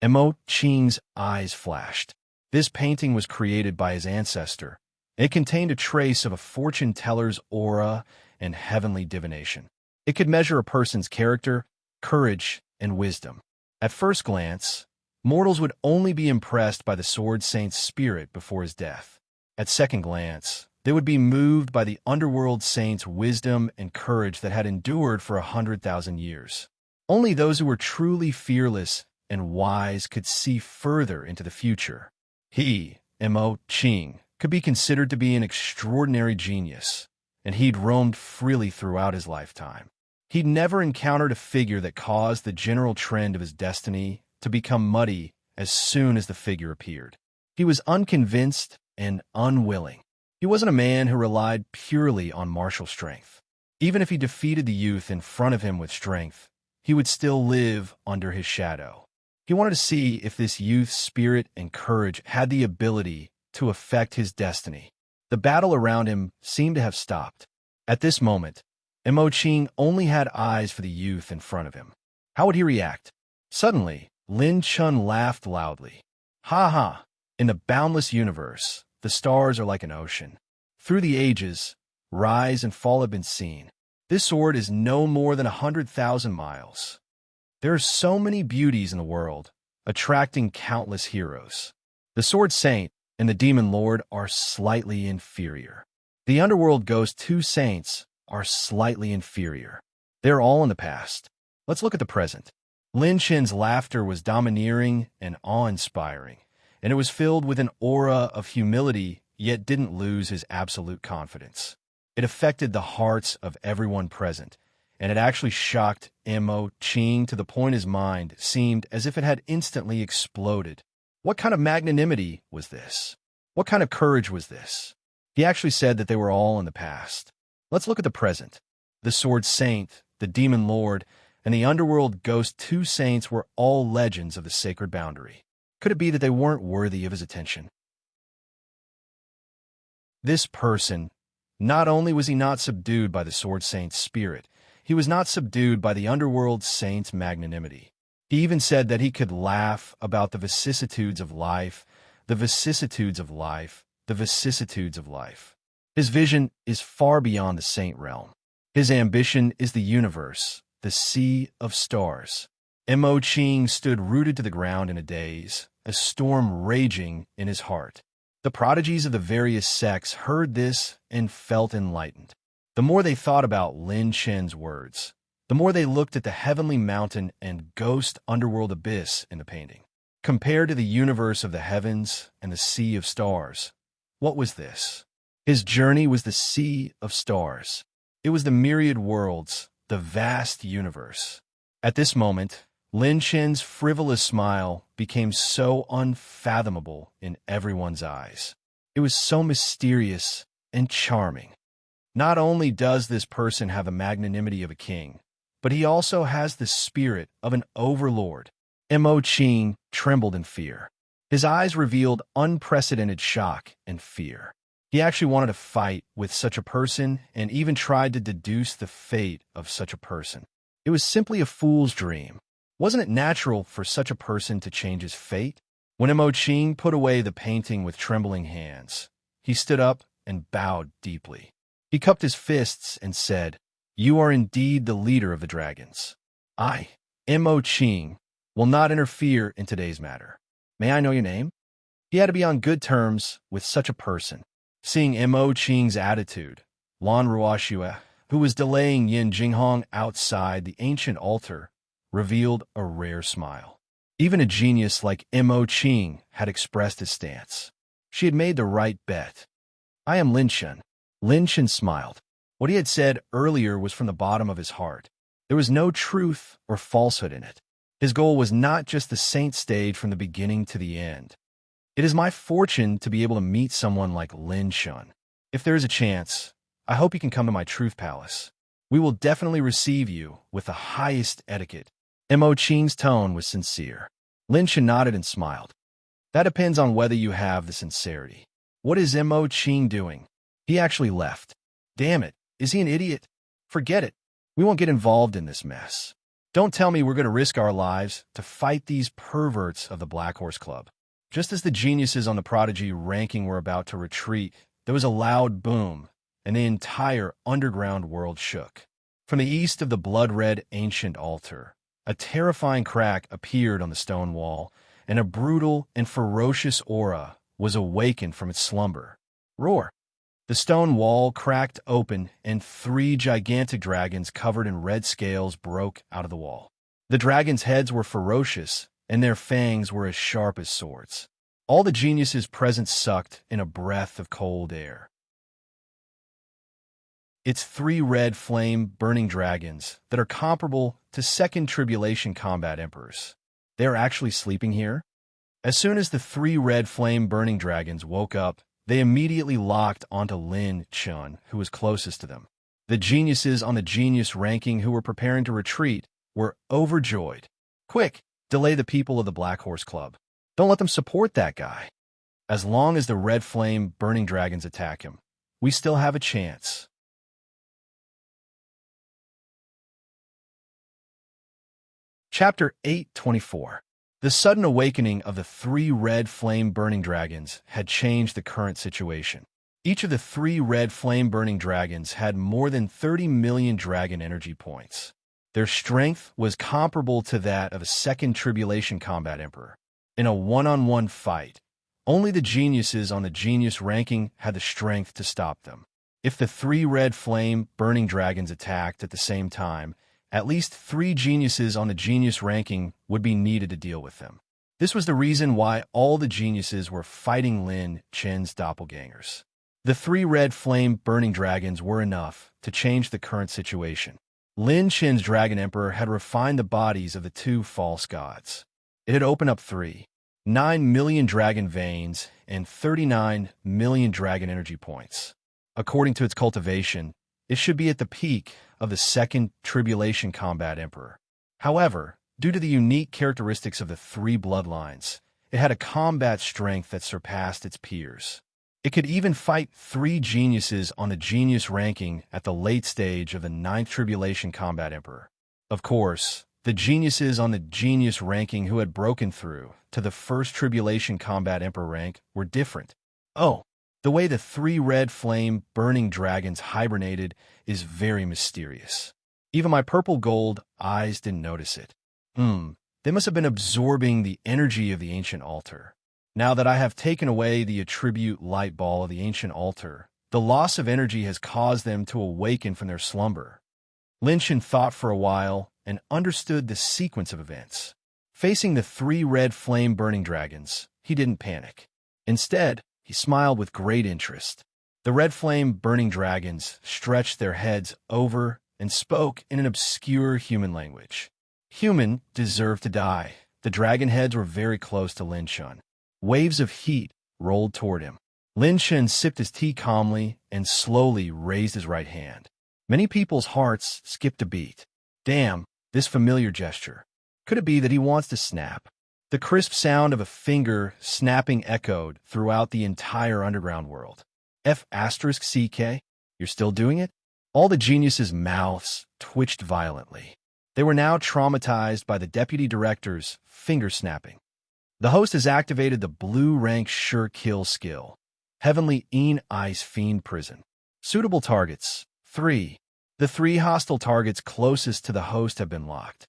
Mo Qing's eyes flashed. This painting was created by his ancestor. It contained a trace of a fortune teller's aura and heavenly divination. It could measure a person's character, courage, and wisdom. At first glance, mortals would only be impressed by the Sword Saint's spirit before his death. At second glance, they would be moved by the Underworld Saint's wisdom and courage that had endured for 100,000 years. Only those who were truly fearless and wise could see further into the future. He, Mo Qing, could be considered to be an extraordinary genius, and he'd roamed freely throughout his lifetime. He'd never encountered a figure that caused the general trend of his destiny to become muddy as soon as the figure appeared. He was unconvinced and unwilling. He wasn't a man who relied purely on martial strength. Even if he defeated the youth in front of him with strength, he would still live under his shadow. He wanted to see if this youth's spirit and courage had the ability to affect his destiny. The battle around him seemed to have stopped. At this moment, Mo Qing only had eyes for the youth in front of him. How would he react? Suddenly, Lin Chen laughed loudly. "Ha ha! In the boundless universe, the stars are like an ocean. Through the ages, rise and fall have been seen. This sword is no more than 100,000 miles. There are so many beauties in the world, attracting countless heroes. The Sword Saint and the Demon Lord are slightly inferior. The underworld ghost two saints are slightly inferior. They're all in the past. Let's look at the present. Lin Chen's laughter was domineering and awe-inspiring, and it was filled with an aura of humility, yet didn't lose his absolute confidence. It affected the hearts of everyone present, and it actually shocked Mo Qing to the point his mind seemed as if it had instantly exploded. What kind of magnanimity was this? What kind of courage was this? He actually said that they were all in the past. Let's look at the present. The Sword Saint, the Demon Lord, and the Underworld Ghost, two saints, were all legends of the sacred boundary. Could it be that they weren't worthy of his attention? This person, not only was he not subdued by the Sword Saint's spirit, he was not subdued by the Underworld Saint's magnanimity. He even said that he could laugh about the vicissitudes of life, the vicissitudes of life, the vicissitudes of life. His vision is far beyond the saint realm. His ambition is the universe, the sea of stars. Mo Qing stood rooted to the ground in a daze, a storm raging in his heart. The prodigies of the various sects heard this and felt enlightened. The more they thought about Lin Chen's words, the more they looked at the heavenly mountain and ghost underworld abyss in the painting. Compared to the universe of the heavens and the sea of stars, what was this? His journey was the sea of stars. It was the myriad worlds, the vast universe. At this moment, Lin Chen's frivolous smile became so unfathomable in everyone's eyes. It was so mysterious and charming. Not only does this person have the magnanimity of a king, but he also has the spirit of an overlord. Mo Qing trembled in fear. His eyes revealed unprecedented shock and fear. He actually wanted to fight with such a person and even tried to deduce the fate of such a person. It was simply a fool's dream. Wasn't it natural for such a person to change his fate? When Mo Qing put away the painting with trembling hands, he stood up and bowed deeply. He cupped his fists and said, "You are indeed the leader of the dragons. I, Mo Qing, will not interfere in today's matter. May I know your name?" He had to be on good terms with such a person. Seeing Mo Qing's attitude, Lan Ruoxue, who was delaying Yin Jinghong outside the ancient altar, revealed a rare smile. Even a genius like Mo Qing had expressed his stance. She had made the right bet. "I am Lin Chen." Lin Chen smiled. What he had said earlier was from the bottom of his heart. There was no truth or falsehood in it. His goal was not just the saint stage from the beginning to the end. It is my fortune to be able to meet someone like Lin Chen. If there is a chance, I hope you can come to my truth palace. We will definitely receive you with the highest etiquette. Mo Qing's tone was sincere. Lin Chen nodded and smiled. That depends on whether you have the sincerity. What is Mo Qing doing? He actually left. Damn it, is he an idiot? Forget it. We won't get involved in this mess. Don't tell me we're going to risk our lives to fight these perverts of the Black Horse Club. Just as the geniuses on the prodigy ranking were about to retreat, there was a loud boom, and the entire underground world shook. From the east of the blood-red ancient altar, a terrifying crack appeared on the stone wall, and a brutal and ferocious aura was awakened from its slumber. Roar! The stone wall cracked open, and 3 gigantic dragons covered in red scales broke out of the wall. The dragons' heads were ferocious, and their fangs were as sharp as swords. All the geniuses present sucked in a breath of cold air. It's 3 red flame-burning dragons that are comparable to Second Tribulation combat emperors. They're actually sleeping here? As soon as the 3 red flame-burning dragons woke up, they immediately locked onto Lin Chen, who was closest to them. The geniuses on the genius ranking who were preparing to retreat were overjoyed. Quick, delay the people of the Black Horse Club. Don't let them support that guy. As long as the red flame-burning dragons attack him, we still have a chance. Chapter 8:24. The sudden awakening of the 3 red flame-burning dragons had changed the current situation. Each of the 3 red flame-burning dragons had more than 30 million dragon energy points. Their strength was comparable to that of a Second Tribulation combat emperor. In a one-on-one fight, only the geniuses on the genius ranking had the strength to stop them. If the three red flame burning dragons attacked at the same time, at least 3 geniuses on the genius ranking would be needed to deal with them. This was the reason why all the geniuses were fighting Lin Chen's doppelgangers. The 3 red flame burning dragons were enough to change the current situation. Lin Chen's Dragon Emperor had refined the bodies of the 2 false gods. It had opened up 9 million dragon veins and 39 million dragon energy points. According to its cultivation, it should be at the peak of the second Tribulation Combat Emperor. However, due to the unique characteristics of the 3 bloodlines, it had a combat strength that surpassed its peers. It could even fight 3 geniuses on the genius ranking at the late stage of the 9th Tribulation Combat Emperor. Of course, the geniuses on the genius ranking who had broken through to the 1st Tribulation Combat Emperor rank were different. Oh, the way the 3 red flame burning dragons hibernated is very mysterious. Even my purple gold eyes didn't notice it. They must have been absorbing the energy of the ancient altar. Now that I have taken away the attribute light ball of the ancient altar, the loss of energy has caused them to awaken from their slumber. Lin Chen thought for a while and understood the sequence of events. Facing the 3 red flame burning dragons, he didn't panic. Instead, he smiled with great interest. The red flame burning dragons stretched their heads over and spoke in an obscure human language. Human deserved to die. The dragon heads were very close to Lin Chen. Waves of heat rolled toward him. Lin Chen sipped his tea calmly and slowly raised his right hand. Many people's hearts skipped a beat. Damn, this familiar gesture. Could it be that he wants to snap? The crisp sound of a finger snapping echoed throughout the entire underground world. F***CK? You're still doing it? All the geniuses' mouths twitched violently. They were now traumatized by the deputy director's finger snapping. The host has activated the blue rank sure kill skill. Heavenly Ice Fiend Prison. Suitable targets. 3. The 3 hostile targets closest to the host have been locked.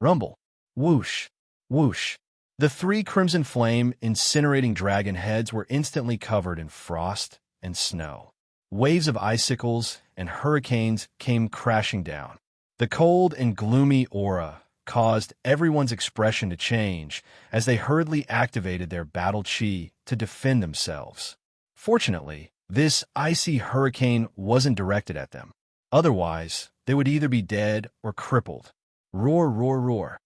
Rumble. Whoosh. Whoosh. The 3 crimson flame incinerating dragon heads were instantly covered in frost and snow. Waves of icicles and hurricanes came crashing down. The cold and gloomy aura caused everyone's expression to change as they hurriedly activated their battle chi to defend themselves. Fortunately, this icy hurricane wasn't directed at them. Otherwise, they would either be dead or crippled. Roar, roar, roar.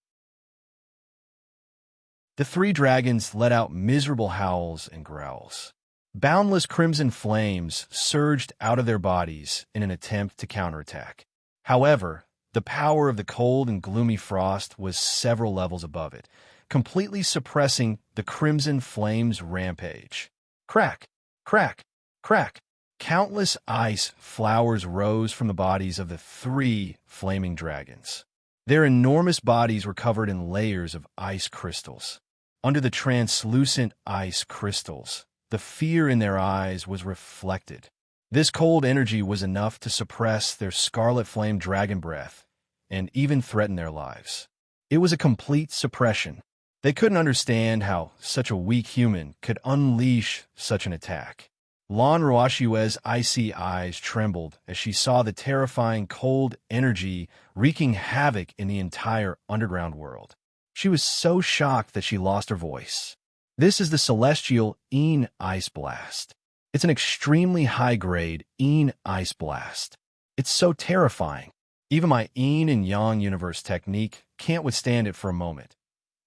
The 3 dragons let out miserable howls and growls. Boundless crimson flames surged out of their bodies in an attempt to counterattack. However, the power of the cold and gloomy frost was several levels above it, completely suppressing the crimson flames' rampage. Crack, crack, crack. Countless ice flowers rose from the bodies of the 3 flaming dragons. Their enormous bodies were covered in layers of ice crystals. Under the translucent ice crystals, the fear in their eyes was reflected. This cold energy was enough to suppress their scarlet flame dragon breath and even threaten their lives. It was a complete suppression. They couldn't understand how such a weak human could unleash such an attack. Lan Ruoshue's icy eyes trembled as she saw the terrifying cold energy wreaking havoc in the entire underground world. She was so shocked that she lost her voice. This is the celestial Ice Blast. It's an extremely high-grade Ice Blast. It's so terrifying. Even my Yin and Yang universe technique can't withstand it for a moment.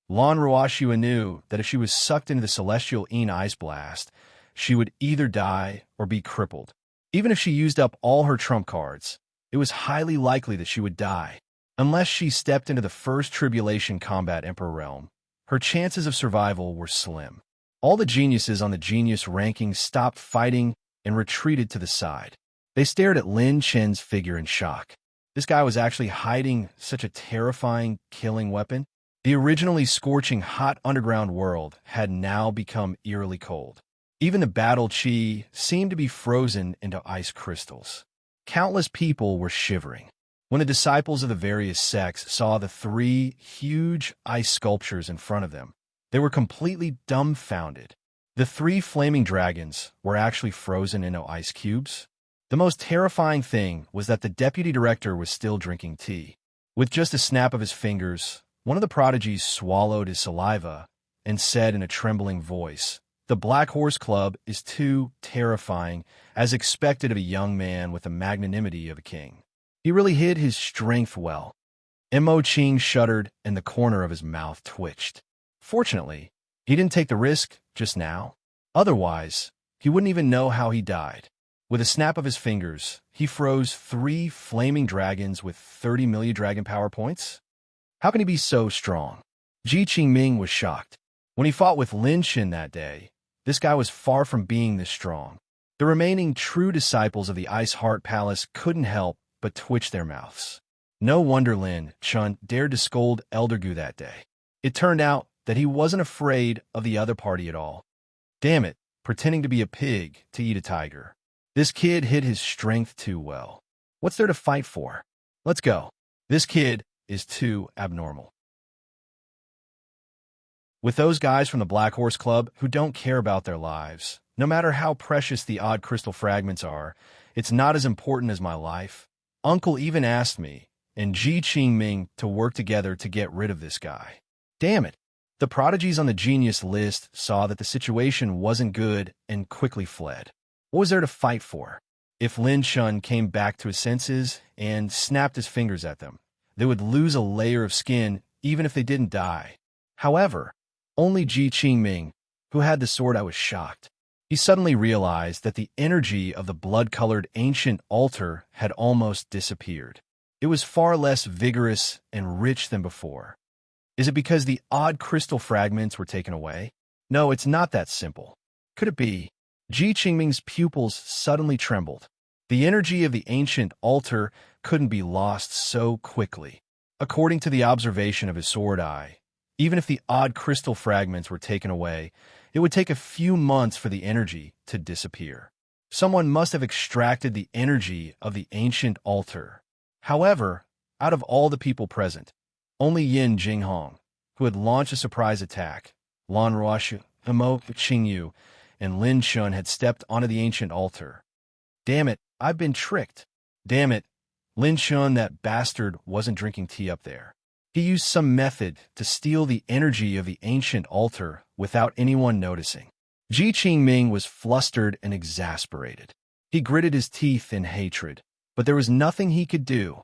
Lan Ruoshua knew that if she was sucked into the celestial Ice Blast, she would either die or be crippled. Even if she used up all her trump cards, it was highly likely that she would die. Unless she stepped into the 1st Tribulation Combat Emperor realm, her chances of survival were slim. All the geniuses on the genius ranking stopped fighting and retreated to the side. They stared at Lin Chen's figure in shock. This guy was actually hiding such a terrifying, killing weapon. The originally scorching hot underground world had now become eerily cold. Even the battle chi seemed to be frozen into ice crystals. Countless people were shivering. When the disciples of the various sects saw the 3 huge ice sculptures in front of them, they were completely dumbfounded. The 3 flaming dragons were actually frozen into ice cubes. The most terrifying thing was that the deputy director was still drinking tea. With just a snap of his fingers, one of the prodigies swallowed his saliva and said in a trembling voice, "The Black Horse Club is too terrifying, as expected of a young man with the magnanimity of a king." He really hid his strength well. Mo Ching shuddered and the corner of his mouth twitched. Fortunately, he didn't take the risk just now. Otherwise, he wouldn't even know how he died. With a snap of his fingers, he froze 3 flaming dragons with 30 million dragon power points. How can he be so strong? Ji Qingming was shocked. When he fought with Lin Xin that day, this guy was far from being this strong. The remaining true disciples of the Ice Heart Palace couldn't help but twitch their mouths. No wonder Lin Chun dared to scold Elder Gu that day. It turned out that he wasn't afraid of the other party at all. Damn it, pretending to be a pig to eat a tiger. This kid hid his strength too well. What's there to fight for? Let's go. This kid is too abnormal. With those guys from the Black Horse Club who don't care about their lives, no matter how precious the odd crystal fragments are, it's not as important as my life. Uncle even asked me and Ji Qingming to work together to get rid of this guy. Damn it. The prodigies on the genius list saw that the situation wasn't good and quickly fled. What was there to fight for? If Lin Chun came back to his senses and snapped his fingers at them, they would lose a layer of skin even if they didn't die. However, only Ji Qingming, who had the sword, was shocked. He suddenly realized that the energy of the blood-colored ancient altar had almost disappeared. It was far less vigorous and rich than before. Is it because the odd crystal fragments were taken away? No, it's not that simple. Could it be? Ji Qingming's pupils suddenly trembled. The energy of the ancient altar couldn't be lost so quickly. According to the observation of his sword eye, even if the odd crystal fragments were taken away, it would take a few months for the energy to disappear. Someone must have extracted the energy of the ancient altar. However, out of all the people present, only Yin Jinghong, who had launched a surprise attack, Lan Ruoshu, Mo Qingyu, and Lin Chun had stepped onto the ancient altar. Damn it, I've been tricked. Damn it, Lin Chun, that bastard, wasn't drinking tea up there. He used some method to steal the energy of the ancient altar without anyone noticing. Ji Qingming was flustered and exasperated. He gritted his teeth in hatred, but there was nothing he could do.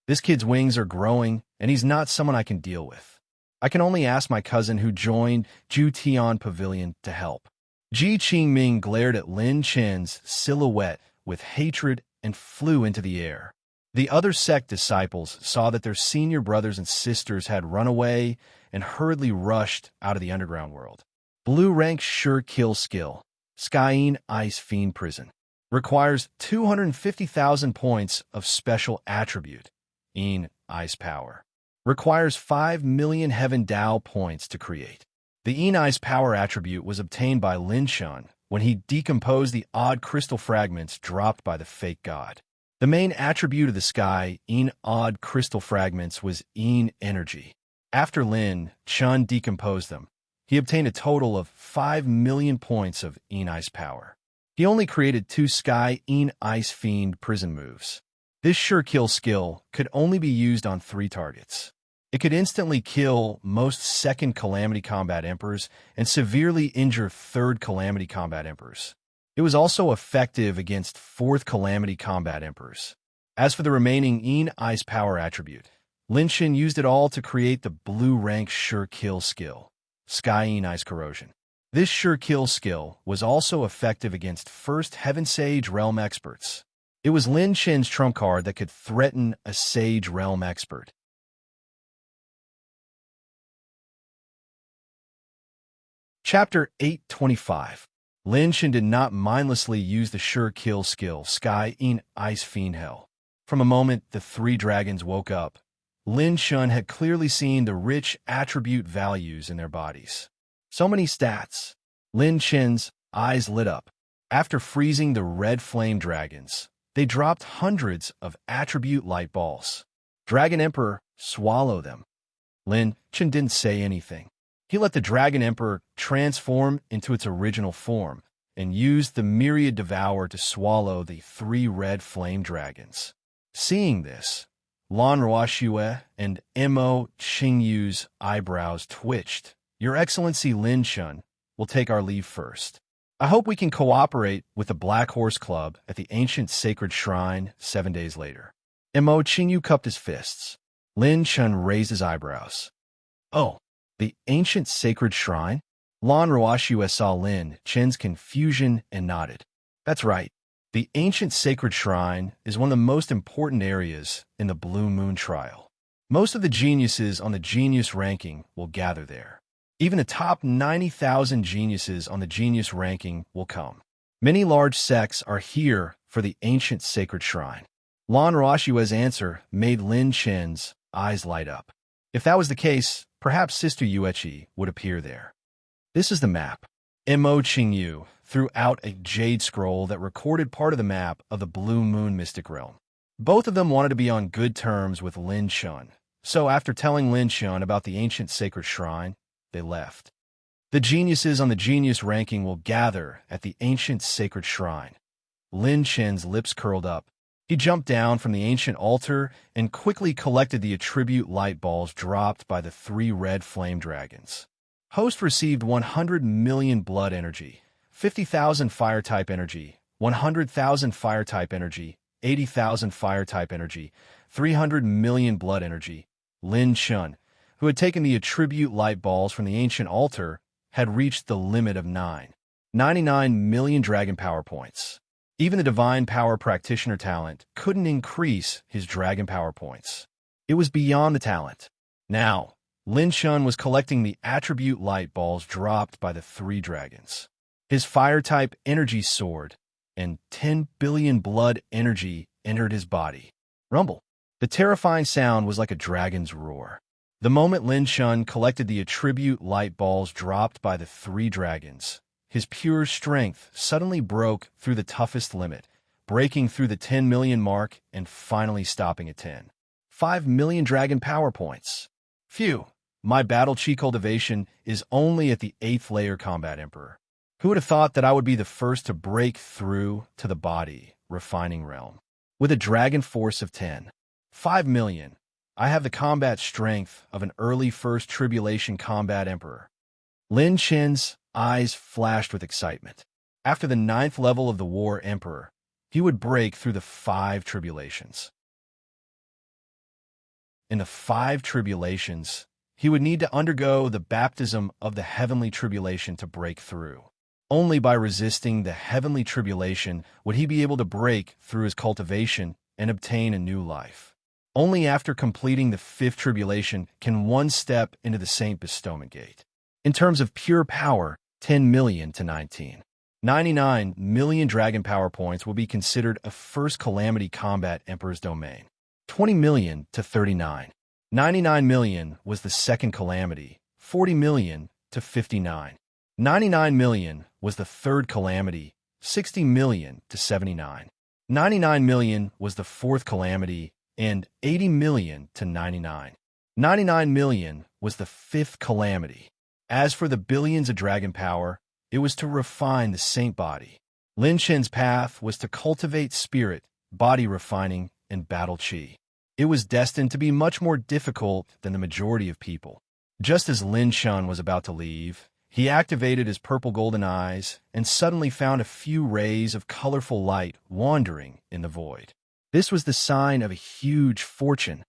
This kid's wings are growing, and he's not someone I can deal with. I can only ask my cousin who joined Ju Tian Pavilion to help. Ji Qingming glared at Lin Chen's silhouette with hatred and flew into the air. The other sect disciples saw that their senior brothers and sisters had run away and hurriedly rushed out of the underground world. Blue rank sure kill skill. Skyene Ice Fiend Prison. Requires 250,000 points of special attribute. In Ice Power. Requires 5 million Heaven Dao points to create. The In Ice Power attribute was obtained by Lin Chun when he decomposed the odd crystal fragments dropped by the fake god. The main attribute of the sky in odd crystal fragments was in energy. After Lin Chun decomposed them, he obtained a total of 5 million points of in Ice Power. He only created 2 Sky in Ice Fiend prison moves. This sure kill skill could only be used on 3 targets. It could instantly kill most 2nd Calamity Combat Emperors and severely injure 3rd Calamity Combat Emperors. It was also effective against 4th Calamity Combat Emperors. As for the remaining in Ice Power attribute, Lin Xin used it all to create the blue rank sure kill skill, Sky in Ice Corrosion. This sure kill skill was also effective against 1st Heaven Sage Realm Experts. It was Lin Chen's trump card that could threaten a Sage Realm Expert. Chapter 825. Lin Chen did not mindlessly use the sure kill skill Sky in Ice Fiend Hell. From a moment the 3 dragons woke up, Lin Chen had clearly seen the rich attribute values in their bodies. So many stats. Lin Chen's eyes lit up. After freezing the red flame dragons, they dropped hundreds of attribute light balls. Dragon Emperor, swallow them. Lin Chen didn't say anything. He let the Dragon Emperor transform into its original form and used the myriad devour to swallow the 3 red flame dragons. Seeing this, Lan Ruoxue and Mo Qingyu's eyebrows twitched. "Your Excellency Lin Chun will take our leave first. I hope we can cooperate with the Black Horse Club at the ancient sacred shrine 7 days later." Mo Qingyu cupped his fists. Lin Chun raised his eyebrows. "Oh, the ancient sacred shrine?" Lan Ruoxue saw Lin Chen's confusion and nodded. "That's right. The ancient sacred shrine is one of the most important areas in the Blue Moon trial. Most of the geniuses on the genius ranking will gather there. Even the top 90,000 geniuses on the genius ranking will come. Many large sects are here for the ancient sacred shrine." Lan Ruoxue's answer made Lin Chen's eyes light up. If that was the case, perhaps Sister Yueqi would appear there. "This is the map." Mo Qingyu threw out a jade scroll that recorded part of the map of the Blue Moon mystic realm. Both of them wanted to be on good terms with Lin Chun, so after telling Lin Chun about the ancient sacred shrine, they left. "The geniuses on the genius ranking will gather at the ancient sacred shrine." Lin Chen's lips curled up. He jumped down from the ancient altar and quickly collected the attribute light balls dropped by the 3 red flame dragons. Host received 100 million blood energy, 50,000 fire-type energy, 100,000 fire-type energy, 80,000 fire-type energy, 300 million blood energy. Lin Chun, who had taken the attribute light balls from the ancient altar, had reached the limit of 99 million dragon power points. Even the divine power practitioner talent couldn't increase his dragon power points. It was beyond the talent. Now, Lin Chun was collecting the attribute light balls dropped by the 3 dragons. His fire-type energy soared, and 10 billion blood energy entered his body. Rumble. The terrifying sound was like a dragon's roar. The moment Lin Chun collected the attribute light balls dropped by the 3 dragons, his pure strength suddenly broke through the toughest limit, breaking through the 10 million mark and finally stopping at 5 million dragon power points. Phew, my battle chi cultivation is only at the 8th layer combat emperor. Who would have thought that I would be the first to break through to the body refining realm? With a dragon force of 5 million, I have the combat strength of an early first tribulation combat emperor. Lin Chen's eyes flashed with excitement. After the 9th level of the war emperor, he would break through the 5 tribulations. In the 5 tribulations, he would need to undergo the baptism of the heavenly tribulation to break through. Only by resisting the heavenly tribulation would he be able to break through his cultivation and obtain a new life. Only after completing the 5th tribulation can one step into the Saint Bestowment Gate. In terms of pure power, 10 million to 99 million dragon power points will be considered a first calamity combat emperor's domain. 20 million to 99 million was the second calamity, 40 million to 59. 99 million was the third calamity, 60 million to 79. 99 million was the fourth calamity, and 80 million to 99. 99 million was the 5th calamity. As for the billions of dragon power, it was to refine the saint body. Lin Chen's path was to cultivate spirit, body refining, and battle chi. It was destined to be much more difficult than the majority of people. Just as Lin Chun was about to leave, he activated his purple golden eyes and suddenly found a few rays of colorful light wandering in the void. This was the sign of a huge fortune.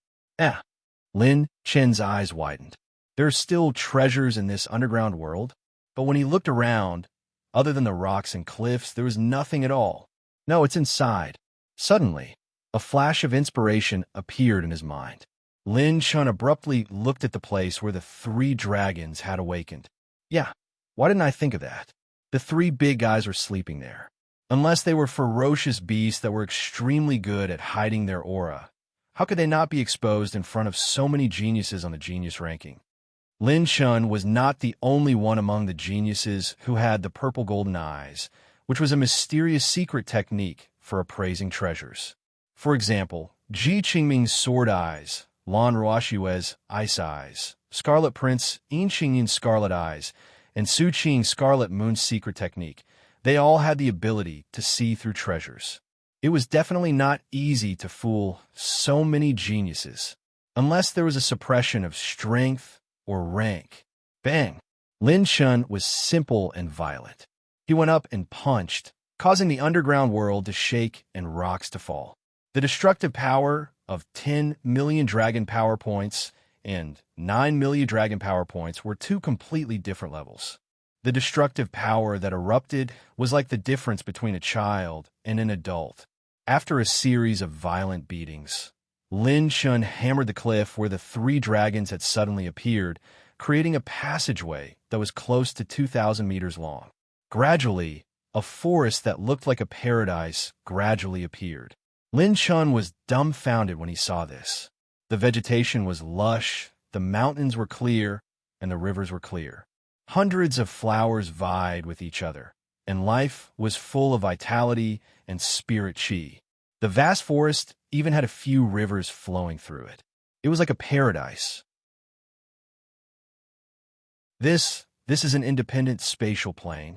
Lin Chen's eyes widened. There are still treasures in this underground world, but when he looked around, other than the rocks and cliffs, there was nothing at all. No, it's inside. Suddenly, a flash of inspiration appeared in his mind. Lin Chun abruptly looked at the place where the 3 dragons had awakened. Yeah, why didn't I think of that? The 3 big guys were sleeping there. Unless they were ferocious beasts that were extremely good at hiding their aura, how could they not be exposed in front of so many geniuses on the genius ranking? Lin Chun was not the only one among the geniuses who had the purple golden eyes, which was a mysterious secret technique for appraising treasures. For example, Ji Qingming's sword eyes, Lan Ruoxue's ice eyes, Scarlet Prince Yin Qingyin's scarlet eyes, and Su Qing's scarlet moon secret technique They all had the ability to see through treasures. It was definitely not easy to fool so many geniuses, unless there was a suppression of strength or rank. Bang! Lin Shun was simple and violent. He went up and punched, causing the underground world to shake and rocks to fall. The destructive power of 10 million dragon power points and 9 million dragon power points were two completely different levels. The destructive power that erupted was like the difference between a child and an adult. After a series of violent beatings, Lin Shun hammered the cliff where the three dragons had suddenly appeared, creating a passageway that was close to 2,000 meters long. Gradually, a forest that looked like a paradise gradually appeared. Lin Shun was dumbfounded when he saw this. The vegetation was lush, the mountains were clear, and the rivers were clear. Hundreds of flowers vied with each other, and life was full of vitality and spirit chi. The vast forest even had a few rivers flowing through it. It was like a paradise. This is an independent spatial plane.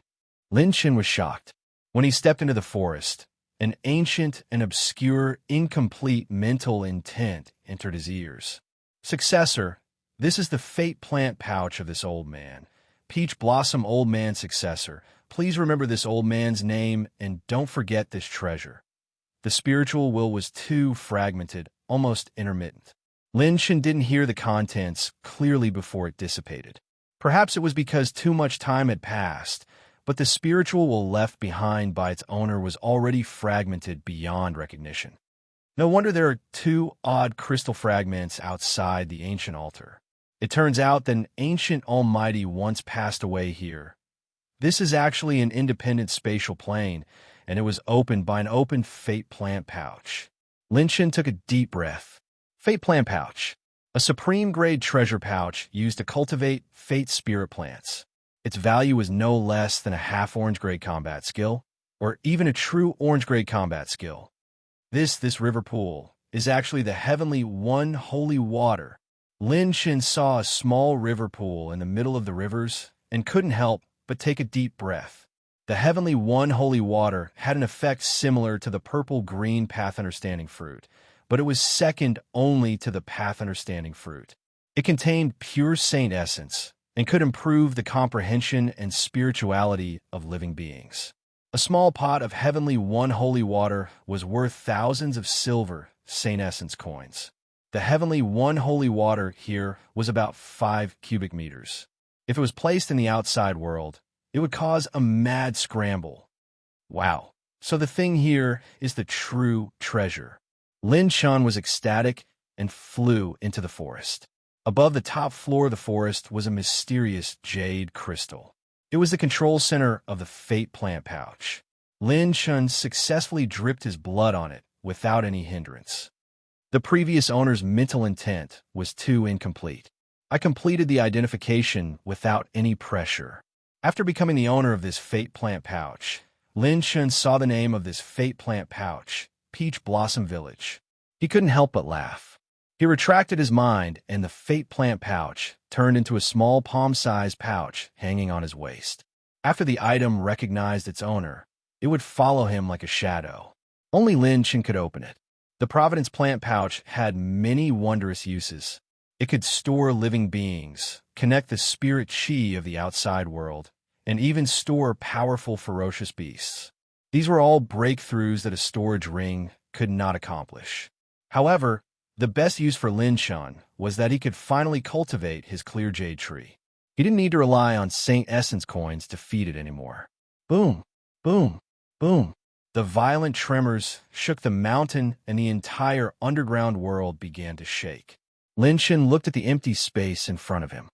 Lin Shun was shocked. When he stepped into the forest, an ancient and obscure, incomplete mental intent entered his ears. Successor, this is the fate plant pouch of this old man. Peach Blossom Old Man Successor. Please remember this old man's name and don't forget this treasure. The spiritual will was too fragmented, almost intermittent. Lin Shun didn't hear the contents clearly before it dissipated. Perhaps it was because too much time had passed, but the spiritual will left behind by its owner was already fragmented beyond recognition. No wonder there are two odd crystal fragments outside the ancient altar. It turns out that an ancient almighty once passed away here. This is actually an independent spatial plane, and it was opened by an open fate plant pouch. Lin Shun took a deep breath. Fate plant pouch, a supreme-grade treasure pouch used to cultivate fate spirit plants. Its value is no less than a half-orange-grade combat skill, or even a true orange-grade combat skill. This river pool is actually the heavenly one holy water. Lin Shun saw a small river pool in the middle of the rivers and couldn't help but take a deep breath. The heavenly one holy water had an effect similar to the purple-green path understanding fruit, but it was second only to the path understanding fruit. It contained pure saint essence and could improve the comprehension and spirituality of living beings. A small pot of heavenly one holy water was worth thousands of silver saint essence coins. The heavenly one holy water here was about 5 cubic meters. If it was placed in the outside world, it would cause a mad scramble. Wow. So the thing here is the true treasure. Lin Shun was ecstatic and flew into the forest. Above the top floor of the forest was a mysterious jade crystal. It was the control center of the fate plant pouch. Lin Shun successfully dripped his blood on it without any hindrance. The previous owner's mental intent was too incomplete. I completed the identification without any pressure. After becoming the owner of this fate plant pouch, Lin Shun saw the name of this fate plant pouch, Peach Blossom Village. He couldn't help but laugh. He retracted his mind, and the fate plant pouch turned into a small palm-sized pouch hanging on his waist. After the item recognized its owner, it would follow him like a shadow. Only Lin Shun could open it. The Providence plant pouch had many wondrous uses. It could store living beings, connect the spirit chi of the outside world, and even store powerful ferocious beasts. These were all breakthroughs that a storage ring could not accomplish. However, the best use for Lin Shun was that he could finally cultivate his clear jade tree. He didn't need to rely on Saint Essence coins to feed it anymore. Boom, boom, boom. The violent tremors shook the mountain and the entire underground world began to shake. Lin Shun looked at the empty space in front of him.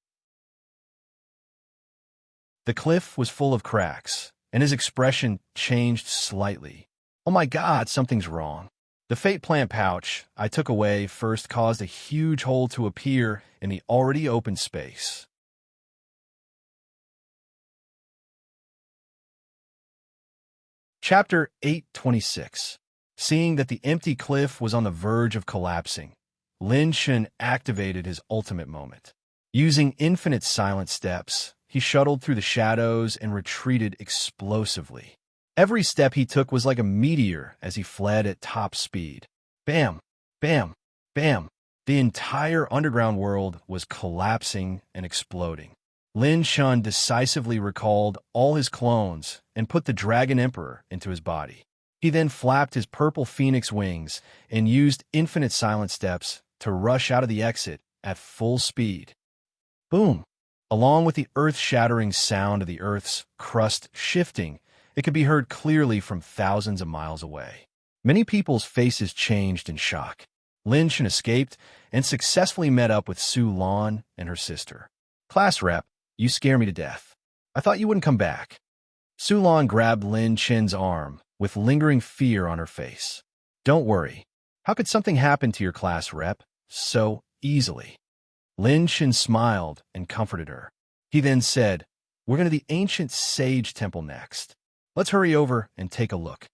The cliff was full of cracks, and his expression changed slightly. Oh my God, something's wrong. The fate plant pouch I took away first caused a huge hole to appear in the already open space. Chapter 826. Seeing that the empty cliff was on the verge of collapsing, Lin Shun activated his ultimate moment. Using infinite silent steps, he shuttled through the shadows and retreated explosively. Every step he took was like a meteor as he fled at top speed. Bam, bam, bam. The entire underground world was collapsing and exploding. Lin Shun decisively recalled all his clones and put the Dragon Emperor into his body. He then flapped his purple phoenix wings and used infinite silent steps to rush out of the exit at full speed. Boom! Along with the earth-shattering sound of the Earth's crust shifting, it could be heard clearly from thousands of miles away. Many people's faces changed in shock. Lin Shun escaped and successfully met up with Su Lan and her sister. "Class rep, you scare me to death. I thought you wouldn't come back." Su Lan grabbed Lin Chen's arm with lingering fear on her face. "Don't worry. How could something happen to your class rep so easily?" Lin Chen smiled and comforted her. He then said, "We're going to the ancient sage temple next. Let's hurry over and take a look."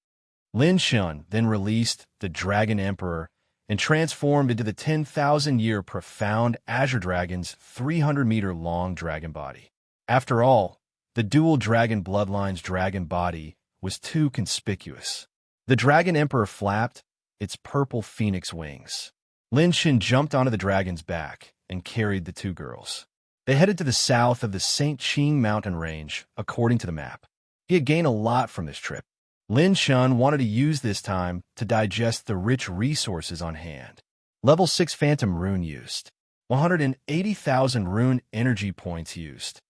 Lin Shun then released the Dragon Emperor and transformed into the 10,000-year profound Azure Dragon's 300-meter-long dragon body. After all, the dual dragon bloodline's dragon body was too conspicuous. The Dragon Emperor flapped its purple phoenix wings. Lin Shun jumped onto the dragon's back and carried the two girls. They headed to the south of the St. Qing mountain range, according to the map. He had gained a lot from this trip. Lin Shun wanted to use this time to digest the rich resources on hand. Level 6 Phantom Rune used. 180,000 rune energy points used.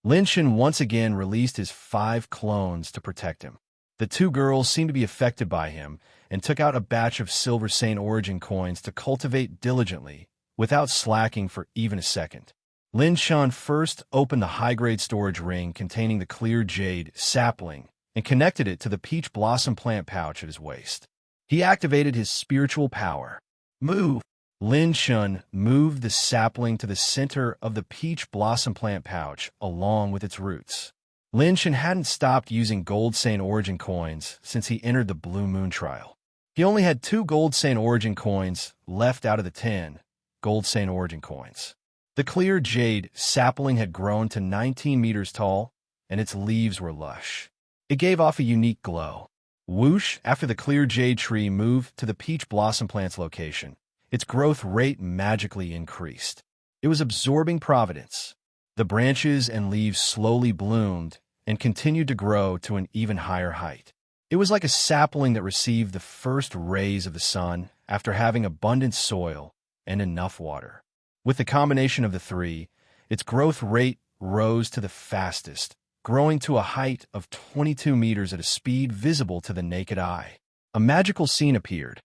Lin Shun once again released his 5 clones to protect him. The two girls seemed to be affected by him and took out a batch of Silver Saint Origin coins to cultivate diligently, without slacking for even a second. Lin Shun first opened the high-grade storage ring containing the clear jade sapling and connected it to the peach blossom plant pouch at his waist. He activated his spiritual power. Move! Lin Shun moved the sapling to the center of the peach blossom plant pouch along with its roots. Lin Shun hadn't stopped using Gold Saint Origin coins since he entered the Blue Moon trial. He only had 2 Gold Saint Origin coins left out of the 10 Gold Saint Origin coins. The clear jade sapling had grown to 19 meters tall, and its leaves were lush. It gave off a unique glow. Whoosh! After the clear jade tree moved to the peach blossom plant's location, its growth rate magically increased. It was absorbing providence. The branches and leaves slowly bloomed and continued to grow to an even higher height. It was like a sapling that received the first rays of the sun after having abundant soil and enough water. With the combination of the 3, its growth rate rose to the fastest, growing to a height of 22 meters at a speed visible to the naked eye. A magical scene appeared.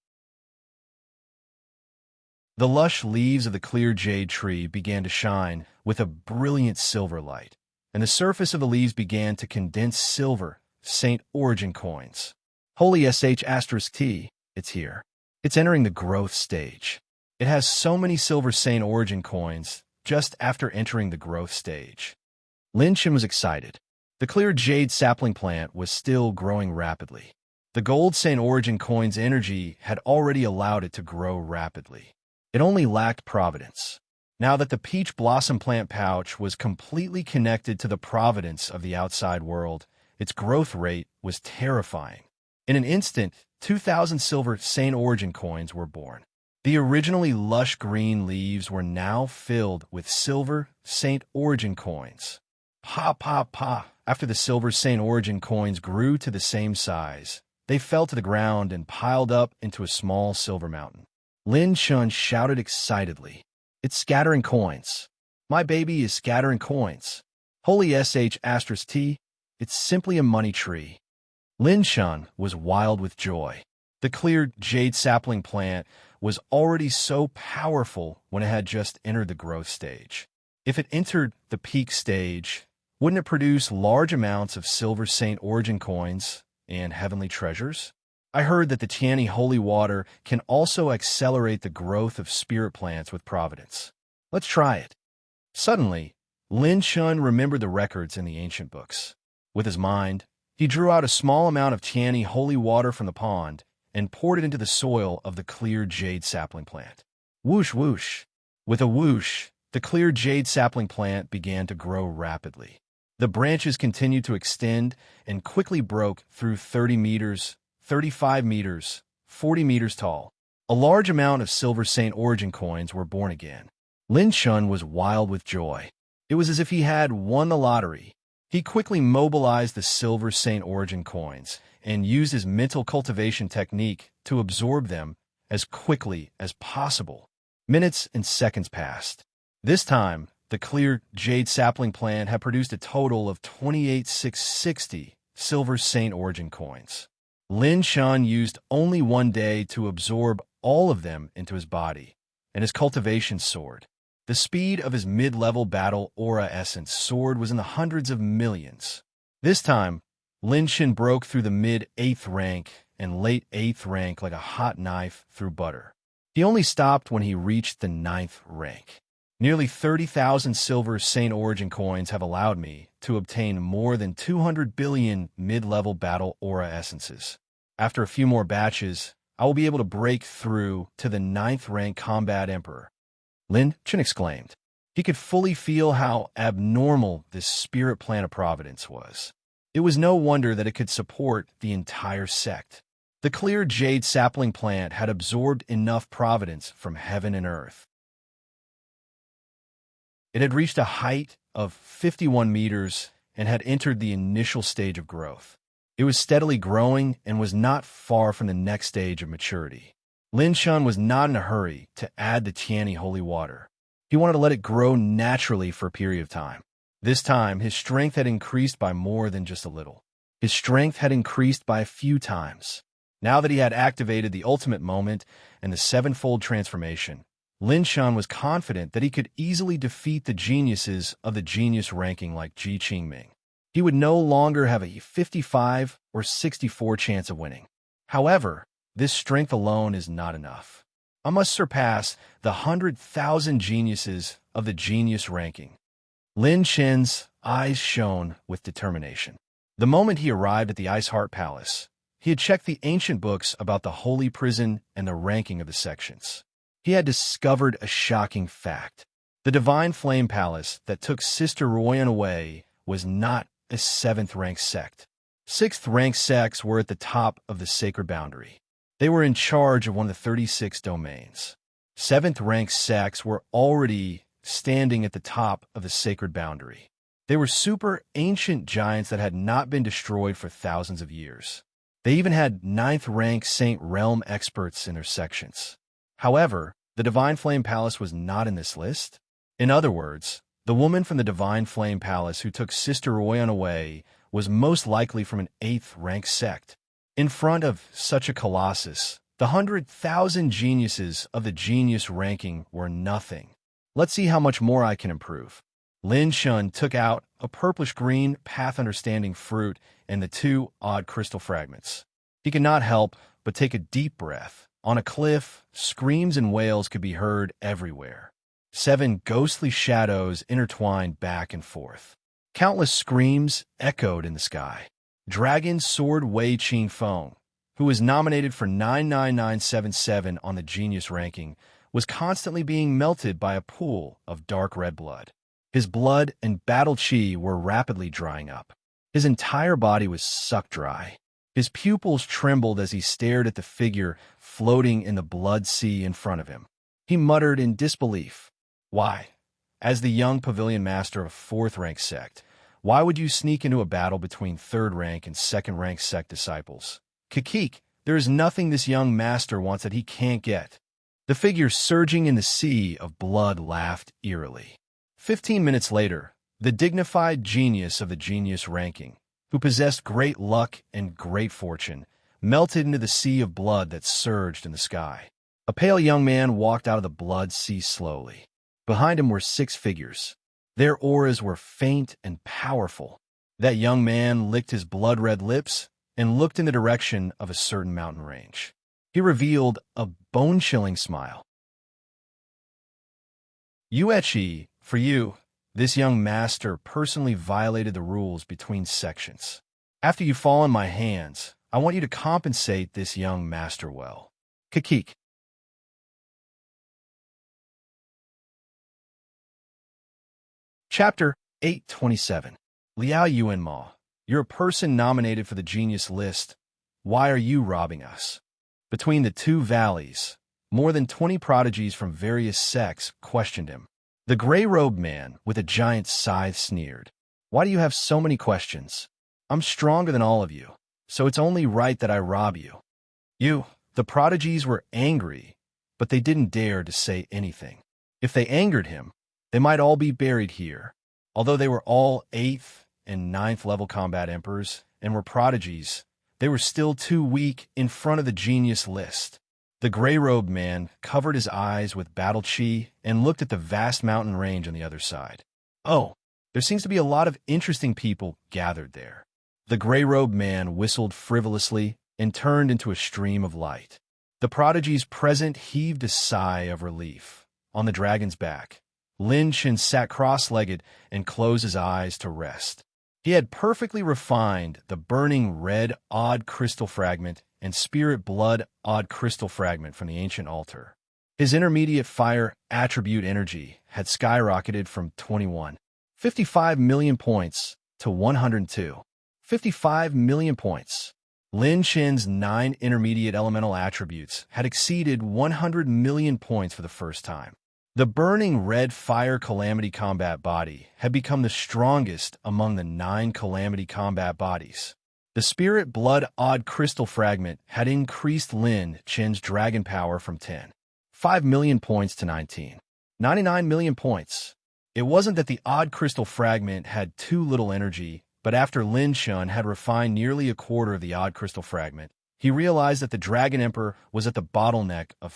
The lush leaves of the clear jade tree began to shine with a brilliant silver light, and the surface of the leaves began to condense Silver Saint Origin coins. Holy *T, it's here. It's entering the growth stage. It has so many Silver Saint Origin coins just after entering the growth stage. Lin Shun was excited. The clear jade sapling plant was still growing rapidly. The Gold Saint Origin coin's energy had already allowed it to grow rapidly. It only lacked providence. Now that the peach blossom plant pouch was completely connected to the providence of the outside world, its growth rate was terrifying. In an instant, 2,000 Silver Saint Origin coins were born. The originally lush green leaves were now filled with Silver Saint Origin coins. Pa, pa, pa. After the Silver Saint Origin coins grew to the same size, they fell to the ground and piled up into a small silver mountain. Lin Shun shouted excitedly, "It's scattering coins. My baby is scattering coins. Holy *T, it's simply a money tree." Lin Shun was wild with joy. The clear jade sapling plant was already so powerful when it had just entered the growth stage. If it entered the peak stage, wouldn't it produce large amounts of Silver Saint Origin coins and heavenly treasures? I heard that the Tiani holy water can also accelerate the growth of spirit plants with providence. Let's try it. Suddenly, Lin Shun remembered the records in the ancient books. With his mind, he drew out a small amount of Tiani holy water from the pond and poured it into the soil of the clear jade sapling plant. Whoosh, whoosh. With a whoosh, the clear jade sapling plant began to grow rapidly. The branches continued to extend and quickly broke through 30 meters, 35 meters, 40 meters tall. A large amount of silver Saint Origin coins were born again. Lin Shun was wild with joy. It was as if he had won the lottery. He quickly mobilized the silver Saint Origin coins and used his mental cultivation technique to absorb them as quickly as possible. Minutes and seconds passed. This time, the clear jade sapling plant had produced a total of 28,660 silver Saint Origin coins. Lin Shun used only one day to absorb all of them into his body, and his cultivation soared. The speed of his mid-level battle aura essence sword was in the hundreds of millions. This time, Lin Shun broke through the mid-8th rank and late 8th rank like a hot knife through butter. He only stopped when he reached the 9th rank. Nearly 30,000 silver Saint Origin coins have allowed me to obtain more than 200 billion mid-level battle aura essences. After a few more batches, I will be able to break through to the 9th rank combat emperor. Lin Shun exclaimed. He could fully feel how abnormal this spirit plan of providence was. It was no wonder that it could support the entire sect. The clear jade sapling plant had absorbed enough providence from heaven and earth. It had reached a height of 51 meters and had entered the initial stage of growth. It was steadily growing and was not far from the next stage of maturity. Lin Shun was not in a hurry to add the Tiani holy water. He wanted to let it grow naturally for a period of time. This time, his strength had increased by more than just a little. His strength had increased by a few times. Now that he had activated the ultimate moment and the sevenfold transformation, Lin Shun was confident that he could easily defeat the geniuses of the genius ranking like Ji Qingming. He would no longer have a 55 or 64 chance of winning. However, this strength alone is not enough. I must surpass the 100,000 geniuses of the genius ranking. Lin Shun's eyes shone with determination. The moment he arrived at the Ice Heart Palace, he had checked the ancient books about the holy prison and the ranking of the sections. He had discovered a shocking fact. The Divine Flame Palace that took Sister Royan away was not a 7th-rank sect. 6th-rank sects were at the top of the sacred boundary. They were in charge of one of the 36 domains. 7th-rank sects were already standing at the top of the sacred boundary. They were super ancient giants that had not been destroyed for thousands of years. They even had 9th-rank Saint Realm experts in their sections. However, the Divine Flame Palace was not in this list. In other words, the woman from the Divine Flame Palace who took Sister Royan away was most likely from an 8th-rank sect. In front of such a colossus, the 100,000 geniuses of the genius ranking were nothing. Let's see how much more I can improve. Lin Shun took out a purplish-green path understanding fruit and the 2 odd crystal fragments. He could not help but take a deep breath. On a cliff, screams and wails could be heard everywhere. 7 ghostly shadows intertwined back and forth. Countless screams echoed in the sky. Dragon Sword Wei Qing Feng, who was nominated for 99977 on the Genius ranking, was constantly being melted by a pool of dark red blood. His blood and battle chi were rapidly drying up. His entire body was sucked dry. His pupils trembled as he stared at the figure floating in the blood sea in front of him. He muttered in disbelief. Why? As the young pavilion master of a 4th-rank sect, why would you sneak into a battle between 3rd-rank and 2nd-rank sect disciples? Kikik, there is nothing this young master wants that he can't get. The figure surging in the sea of blood laughed eerily. 15 minutes later, the dignified genius of the genius ranking, who possessed great luck and great fortune, melted into the sea of blood that surged in the sky. A pale young man walked out of the blood sea slowly. Behind him were 6 figures. Their auras were faint and powerful. That young man licked his blood-red lips and looked in the direction of a certain mountain range. He revealed a bone-chilling smile. Yuechi, for you, this young master personally violated the rules between sections. After you fall in my hands, I want you to compensate this young master well. Kikik. Chapter 827. Liao Yuanma, you're a person nominated for the genius list. Why are you robbing us? Between the two valleys, more than 20 prodigies from various sects questioned him. The gray-robed man with a giant scythe sneered. Why do you have so many questions? I'm stronger than all of you, so it's only right that I rob you. The prodigies were angry, but they didn't dare to say anything. If they angered him, they might all be buried here. Although they were all 8th and 9th level combat emperors and were prodigies, they were still too weak in front of the genius list. The gray-robed man covered his eyes with battle chi and looked at the vast mountain range on the other side. Oh, there seems to be a lot of interesting people gathered there. The gray-robed man whistled frivolously and turned into a stream of light. The prodigies present heaved a sigh of relief. On the dragon's back, Lin Chen sat cross-legged and closed his eyes to rest. He had perfectly refined the burning red odd crystal fragment and spirit blood odd crystal fragment from the ancient altar. His intermediate fire attribute energy had skyrocketed from 55 million points to 55 million points. Lin Chen's 9 intermediate elemental attributes had exceeded 100 million points for the first time. The burning red fire calamity combat body had become the strongest among the 9 calamity combat bodies. The spirit blood odd crystal fragment had increased Lin Chen's dragon power from 5 million points to 99 million points. It wasn't that the odd crystal fragment had too little energy, but after Lin Chen had refined nearly a quarter of the odd crystal fragment, he realized that the Dragon Emperor was at the bottleneck of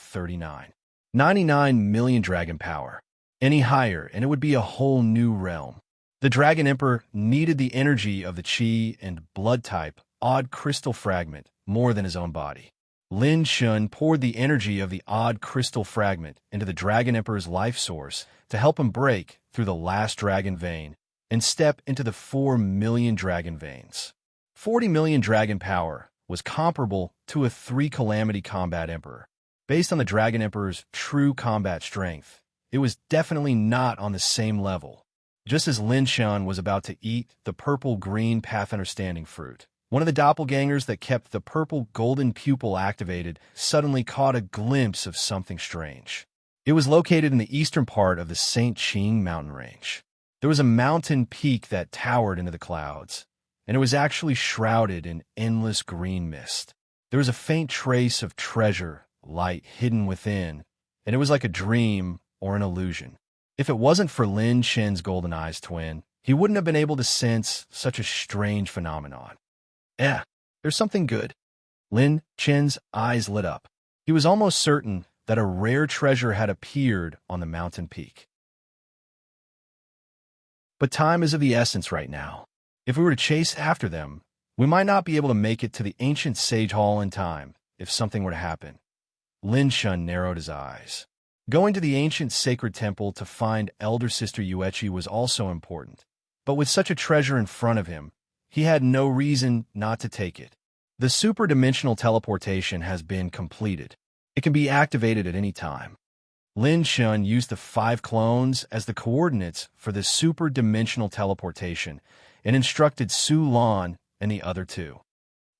99 million dragon power. Any higher, and it would be a whole new realm. The Dragon Emperor needed the energy of the Qi and blood type odd crystal fragment more than his own body. Lin Chen poured the energy of the odd crystal fragment into the Dragon Emperor's life source to help him break through the last dragon vein and step into the 4 million dragon veins. 40 million dragon power was comparable to a 3 calamity combat emperor. Based on the Dragon Emperor's true combat strength, it was definitely not on the same level. Just as Lin Chen was about to eat the purple-green path understanding fruit, one of the doppelgangers that kept the purple-golden pupil activated suddenly caught a glimpse of something strange. It was located in the eastern part of the St. Qing mountain range. There was a mountain peak that towered into the clouds, and it was actually shrouded in endless green mist. There was a faint trace of treasure light hidden within, and it was like a dream or an illusion. If it wasn't for Lin Chen's golden eyes twin, he wouldn't have been able to sense such a strange phenomenon. There's something good. Lin Chen's eyes lit up. He was almost certain that a rare treasure had appeared on the mountain peak. But time is of the essence right now. If we were to chase after them, we might not be able to make it to the ancient sage hall in time if something were to happen. Lin Chen narrowed his eyes. Going to the ancient sacred temple to find elder sister Yuechi was also important, but with such a treasure in front of him, he had no reason not to take it. The super-dimensional teleportation has been completed. It can be activated at any time. Lin Chen used the 5 clones as the coordinates for the super-dimensional teleportation and instructed Su Lan and the other 2.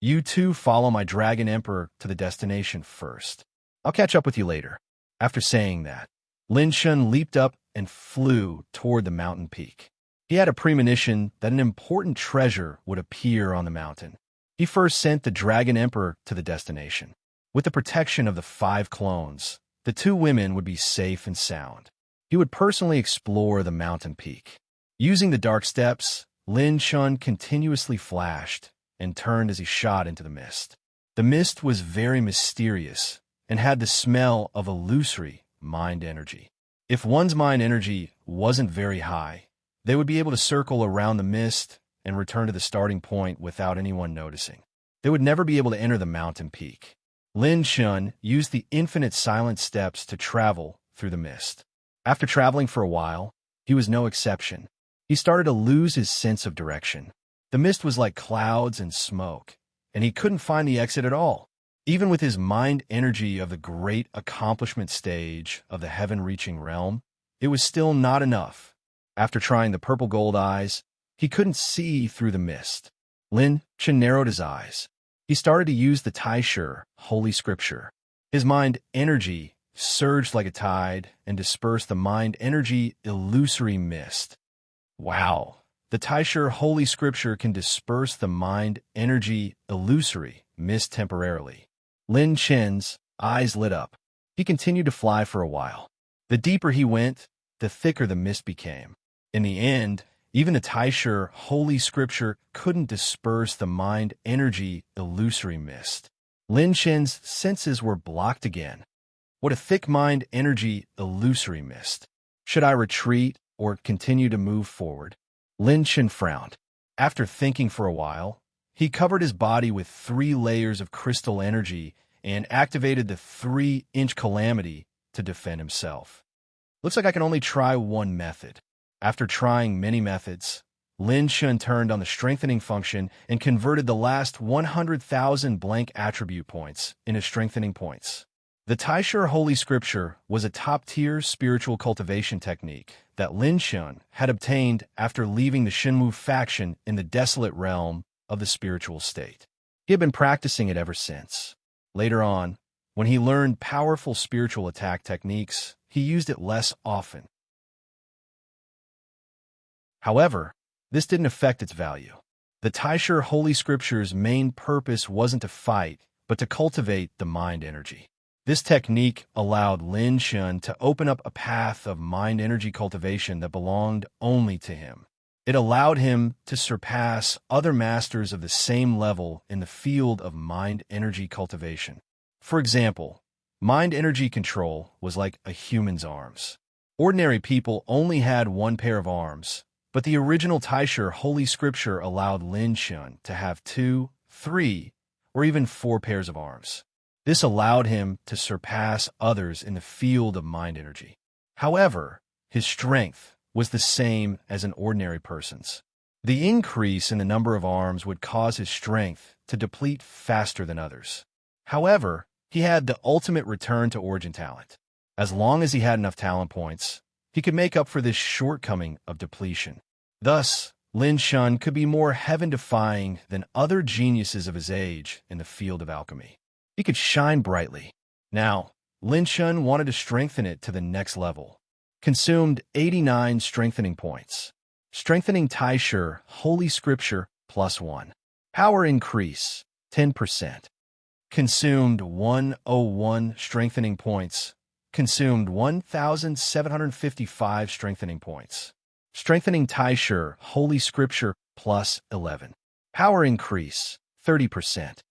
You 2 follow my Dragon Emperor to the destination first. I'll catch up with you later. After saying that, Lin Chen leaped up and flew toward the mountain peak. He had a premonition that an important treasure would appear on the mountain. He first sent the Dragon Emperor to the destination. With the protection of the 5 clones, the 2 women would be safe and sound. He would personally explore the mountain peak. Using the dark steps, Lin Chen continuously flashed and turned as he shot into the mist. The mist was very mysterious and had the smell of illusory mind energy. If one's mind energy wasn't very high, they would be able to circle around the mist and return to the starting point without anyone noticing. They would never be able to enter the mountain peak. Lin Chen used the infinite silent steps to travel through the mist. After traveling for a while, he was no exception. He started to lose his sense of direction. The mist was like clouds and smoke, and he couldn't find the exit at all. Even with his mind energy of the great accomplishment stage of the heaven-reaching realm, it was still not enough. After trying the purple gold eyes, He couldn't see through the mist. Lin Chen narrowed his eyes. He started to use the Taishe, Holy Scripture. His mind energy surged like a tide and dispersed the mind energy illusory mist. Wow! The Taishe Holy Scripture can disperse the mind energy illusory mist temporarily. Lin Chen's eyes lit up. He continued to fly for a while. The deeper he went, the thicker the mist became. In the end, even the Taishe Holy Scripture couldn't disperse the mind energy illusory mist. Lin Chen's senses were blocked again. What a thick mind energy illusory mist. Should I retreat or continue to move forward? Lin Chen frowned. After thinking for a while, he covered his body with 3 layers of crystal energy and activated the 3-inch calamity to defend himself. Looks like I can only try one method. After trying many methods, Lin Chen turned on the strengthening function and converted the last 100,000 blank attribute points into strengthening points. The Taishe Holy Scripture was a top-tier spiritual cultivation technique that Lin Chen had obtained after leaving the Shenwu faction in the desolate realm of the spiritual state. He had been practicing it ever since. Later on, when he learned powerful spiritual attack techniques, he used it less often. However, this didn't affect its value. The Taishe Holy Scripture's main purpose wasn't to fight, but to cultivate the mind energy. This technique allowed Lin Chen to open up a path of mind energy cultivation that belonged only to him. It allowed him to surpass other masters of the same level in the field of mind energy cultivation. For example, mind energy control was like a human's arms. Ordinary people only had 1 pair of arms, but the original Taishe Holy Scripture allowed Lin Chen to have 2, 3, or even 4 pairs of arms. This allowed him to surpass others in the field of mind energy. However, his strength was the same as an ordinary person's. The increase in the number of arms would cause his strength to deplete faster than others. However, he had the ultimate return to origin talent. As long as he had enough talent points, he could make up for this shortcoming of depletion. Thus, Lin Chen could be more heaven-defying than other geniuses of his age in the field of alchemy. He could shine brightly. Now, Lin Chen wanted to strengthen it to the next level. Consumed 89 strengthening points. Strengthening Taishe Holy Scripture +1. Power increase 10%. Consumed 101 strengthening points. Consumed 1,755 strengthening points. Strengthening Taishe Holy Scripture +11. Power increase 30%.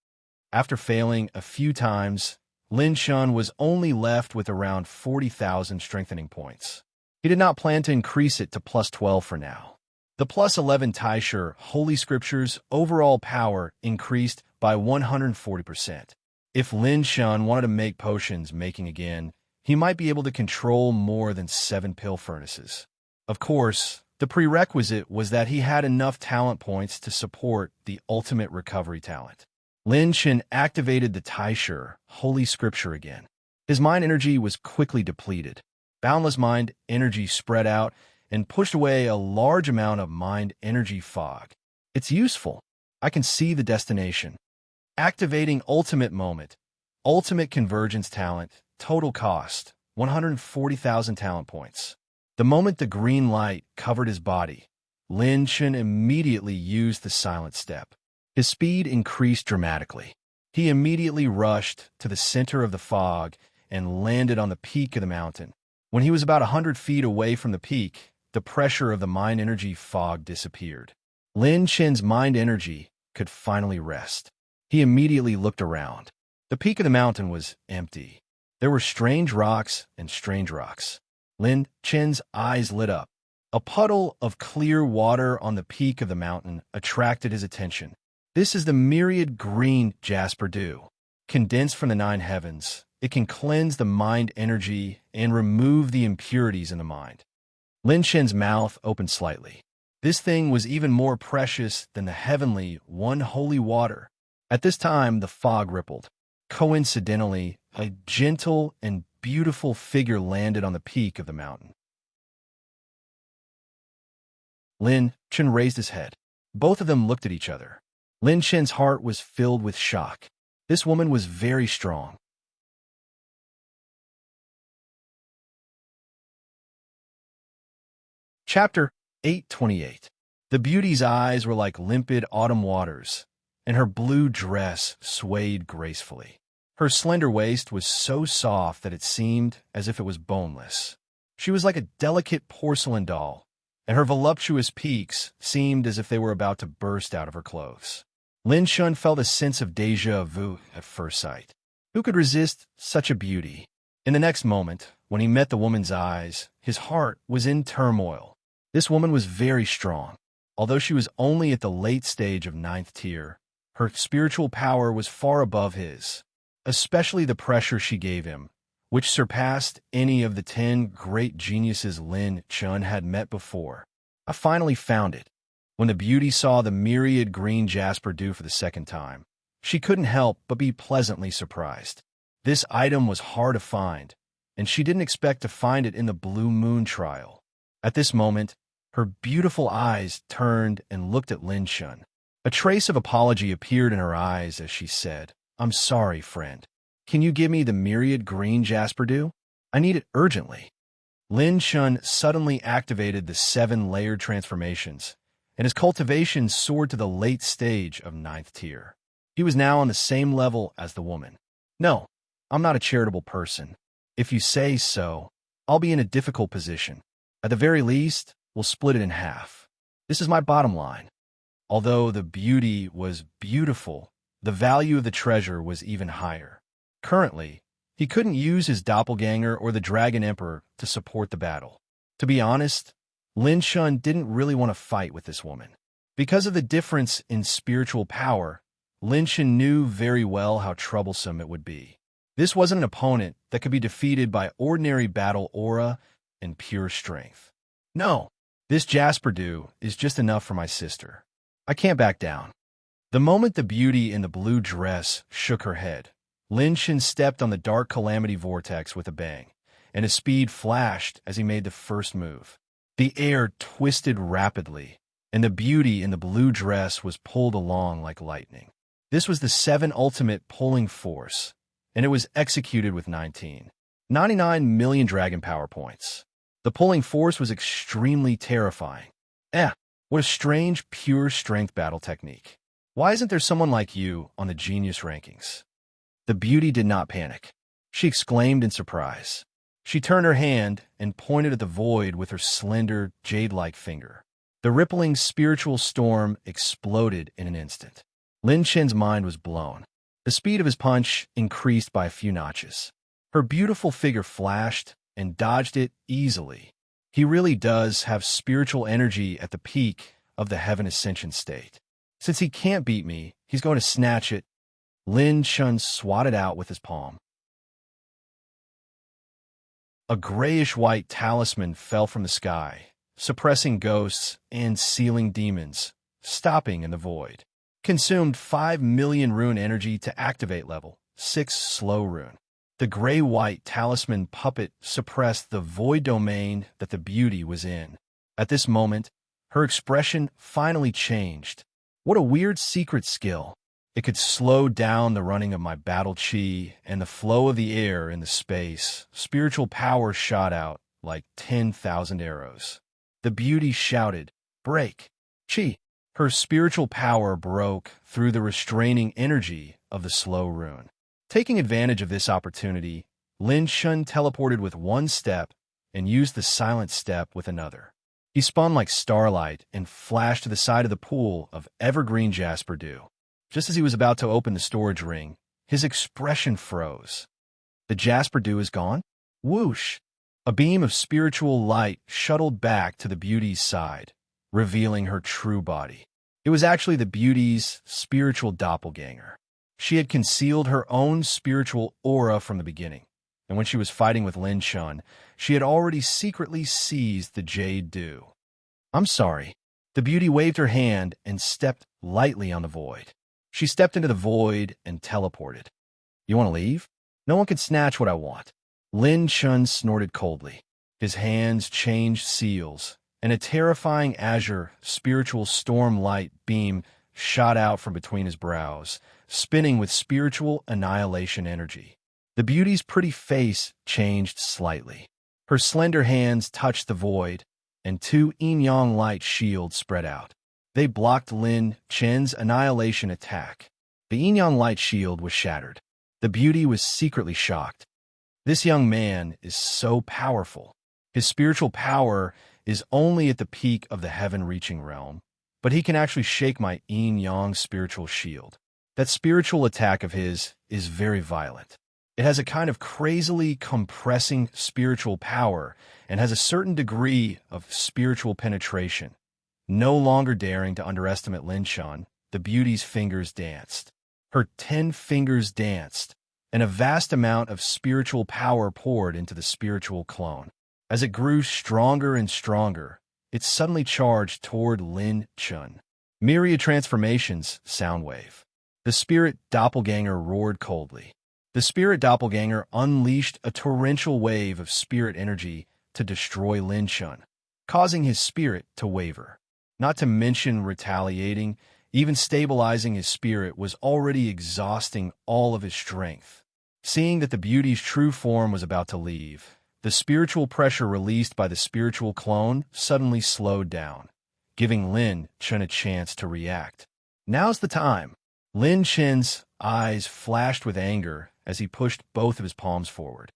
After failing a few times, Lin Chen was only left with around 40,000 strengthening points. He did not plan to increase it to +12 for now. The +11 Taishe Holy Scripture's overall power increased by 140%. If Lin Chen wanted to make potions making again, he might be able to control more than 7 pill furnaces. Of course, the prerequisite was that he had enough talent points to support the ultimate recovery talent. Lin Chen activated the Taishe Holy Scripture again. His mind energy was quickly depleted. Boundless mind energy spread out and pushed away a large amount of mind energy fog. It's useful. I can see the destination. Activating Ultimate Moment. Ultimate Convergence Talent. Total cost, 140,000 talent points. The moment the green light covered his body, Lin Chen immediately used the silent step. His speed increased dramatically. He immediately rushed to the center of the fog and landed on the peak of the mountain. When he was about 100 feet away from the peak, the pressure of the mind energy fog disappeared. Lin Chen's mind energy could finally rest. He immediately looked around. The peak of the mountain was empty. There were strange rocks and strange rocks. Lin Chen's eyes lit up. A puddle of clear water on the peak of the mountain attracted his attention. This is the myriad green jasper dew. Condensed from the 9 heavens, it can cleanse the mind energy and remove the impurities in the mind. Lin Chen's mouth opened slightly. This thing was even more precious than the heavenly, one holy water. At this time, the fog rippled. Coincidentally, a gentle and beautiful figure landed on the peak of the mountain. Lin Chen raised his head. Both of them looked at each other. Lin Chen's heart was filled with shock. This woman was very strong. Chapter 828. The beauty's eyes were like limpid autumn waters, and her blue dress swayed gracefully. Her slender waist was so soft that it seemed as if it was boneless. She was like a delicate porcelain doll, and her voluptuous peaks seemed as if they were about to burst out of her clothes. Lin Shun felt a sense of déjà vu at first sight. Who could resist such a beauty? In the next moment, when he met the woman's eyes, his heart was in turmoil. This woman was very strong. Although she was only at the late stage of ninth tier, her spiritual power was far above his, especially the pressure she gave him, which surpassed any of the 10 great geniuses Lin Chun had met before. I finally found it. When the beauty saw the myriad green jasper dew for the second time, she couldn't help but be pleasantly surprised. This item was hard to find, and she didn't expect to find it in the Blue Moon trial. At this moment, her beautiful eyes turned and looked at Lin Chun. A trace of apology appeared in her eyes as she said, "I'm sorry, friend. Can you give me the myriad green jasper dew? I need it urgently." Lin Chun suddenly activated the 7 layered transformations, and his cultivation soared to the late stage of ninth tier. He was now on the same level as the woman. "No, I'm not a charitable person. If you say so, I'll be in a difficult position. At the very least, we'll split it in half. This is my bottom line." Although the beauty was beautiful, the value of the treasure was even higher. Currently, he couldn't use his doppelganger or the Dragon Emperor to support the battle. To be honest, Lin Shun didn't really want to fight with this woman. Because of the difference in spiritual power, Lin Shun knew very well how troublesome it would be. This wasn't an opponent that could be defeated by ordinary battle aura and pure strength. "No, this jasper dew is just enough for my sister. I can't back down." The moment the beauty in the blue dress shook her head, Lin Shin stepped on the dark calamity vortex with a bang, and his speed flashed as he made the first move. The air twisted rapidly, and the beauty in the blue dress was pulled along like lightning. This was the 7 ultimate pulling force, and it was executed with 99 million dragon power points. The pulling force was extremely terrifying. What a strange, pure strength battle technique. Why isn't there someone like you on the genius rankings? The beauty did not panic. She exclaimed in surprise. She turned her hand and pointed at the void with her slender, jade-like finger. The rippling spiritual storm exploded in an instant. Lin Chen's mind was blown. The speed of his punch increased by a few notches. Her beautiful figure flashed and dodged it easily. He really does have spiritual energy at the peak of the heaven ascension state. Since he can't beat me, he's going to snatch it. Lin Chun swatted out with his palm. A grayish-white talisman fell from the sky, suppressing ghosts and sealing demons, stopping in the void. Consumed 5 million rune energy to activate level 6 slow rune. The gray-white talisman puppet suppressed the void domain that the beauty was in. At this moment, her expression finally changed. What a weird secret skill. It could slow down the running of my battle chi and the flow of the air in the space. Spiritual power shot out like 10,000 arrows. The beauty shouted, "Break! Chi!" Her spiritual power broke through the restraining energy of the slow rune. Taking advantage of this opportunity, Lin Shun teleported with one step and used the silent step with another. He spun like starlight and flashed to the side of the pool of evergreen jasper dew. Just as he was about to open the storage ring, his expression froze. The jasper dew is gone? Whoosh! A beam of spiritual light shuttled back to the beauty's side, revealing her true body. It was actually the beauty's spiritual doppelganger. She had concealed her own spiritual aura from the beginning, and when she was fighting with Lin Chun, she had already secretly seized the jade dew. "I'm sorry." The beauty waved her hand and stepped lightly on the void. She stepped into the void and teleported. "You want to leave? No one can snatch what I want." Lin Chun snorted coldly. His hands changed seals, and a terrifying azure, spiritual storm light beam shot out from between his brows, spinning with spiritual annihilation energy. The beauty's pretty face changed slightly. Her slender hands touched the void, and two yin-yang light shields spread out. They blocked Lin Chen's annihilation attack. The yin-yang light shield was shattered. The beauty was secretly shocked. This young man is so powerful. His spiritual power is only at the peak of the heaven-reaching realm, but he can actually shake my yin-yang spiritual shield. That spiritual attack of his is very violent. It has a kind of crazily compressing spiritual power and has a certain degree of spiritual penetration. No longer daring to underestimate Lin Chun, the beauty's fingers danced. Her 10 fingers danced, and a vast amount of spiritual power poured into the spiritual clone. As it grew stronger and stronger, it suddenly charged toward Lin Chun. Myriad transformations, Soundwave. The spirit doppelganger roared coldly. The spirit doppelganger unleashed a torrential wave of spirit energy to destroy Lin Chun, causing his spirit to waver. Not to mention retaliating, even stabilizing his spirit was already exhausting all of his strength. Seeing that the beauty's true form was about to leave, the spiritual pressure released by the spiritual clone suddenly slowed down, giving Lin Chun a chance to react. Now's the time. Lin Chen's eyes flashed with anger as he pushed both of his palms forward.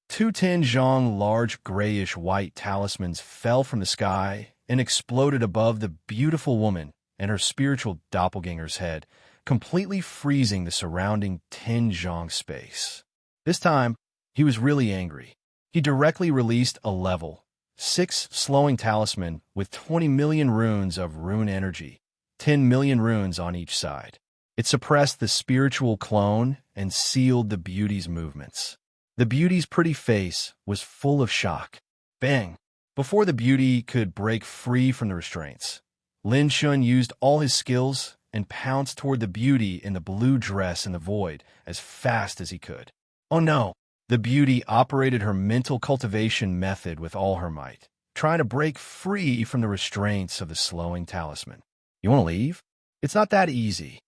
Two Zhang large grayish-white talismans fell from the sky and exploded above the beautiful woman and her spiritual doppelganger's head, completely freezing the surrounding Zhang space. This time, he was really angry. He directly released a level 6 slowing talisman with 20 million runes of rune energy, 10 million runes on each side. It suppressed the spiritual clone and sealed the beauty's movements. The beauty's pretty face was full of shock. Bang! Before the beauty could break free from the restraints, Lin Chun used all his skills and pounced toward the beauty in the blue dress in the void as fast as he could. Oh no! The beauty operated her mental cultivation method with all her might, trying to break free from the restraints of the slowing talisman. You want to leave? It's not that easy.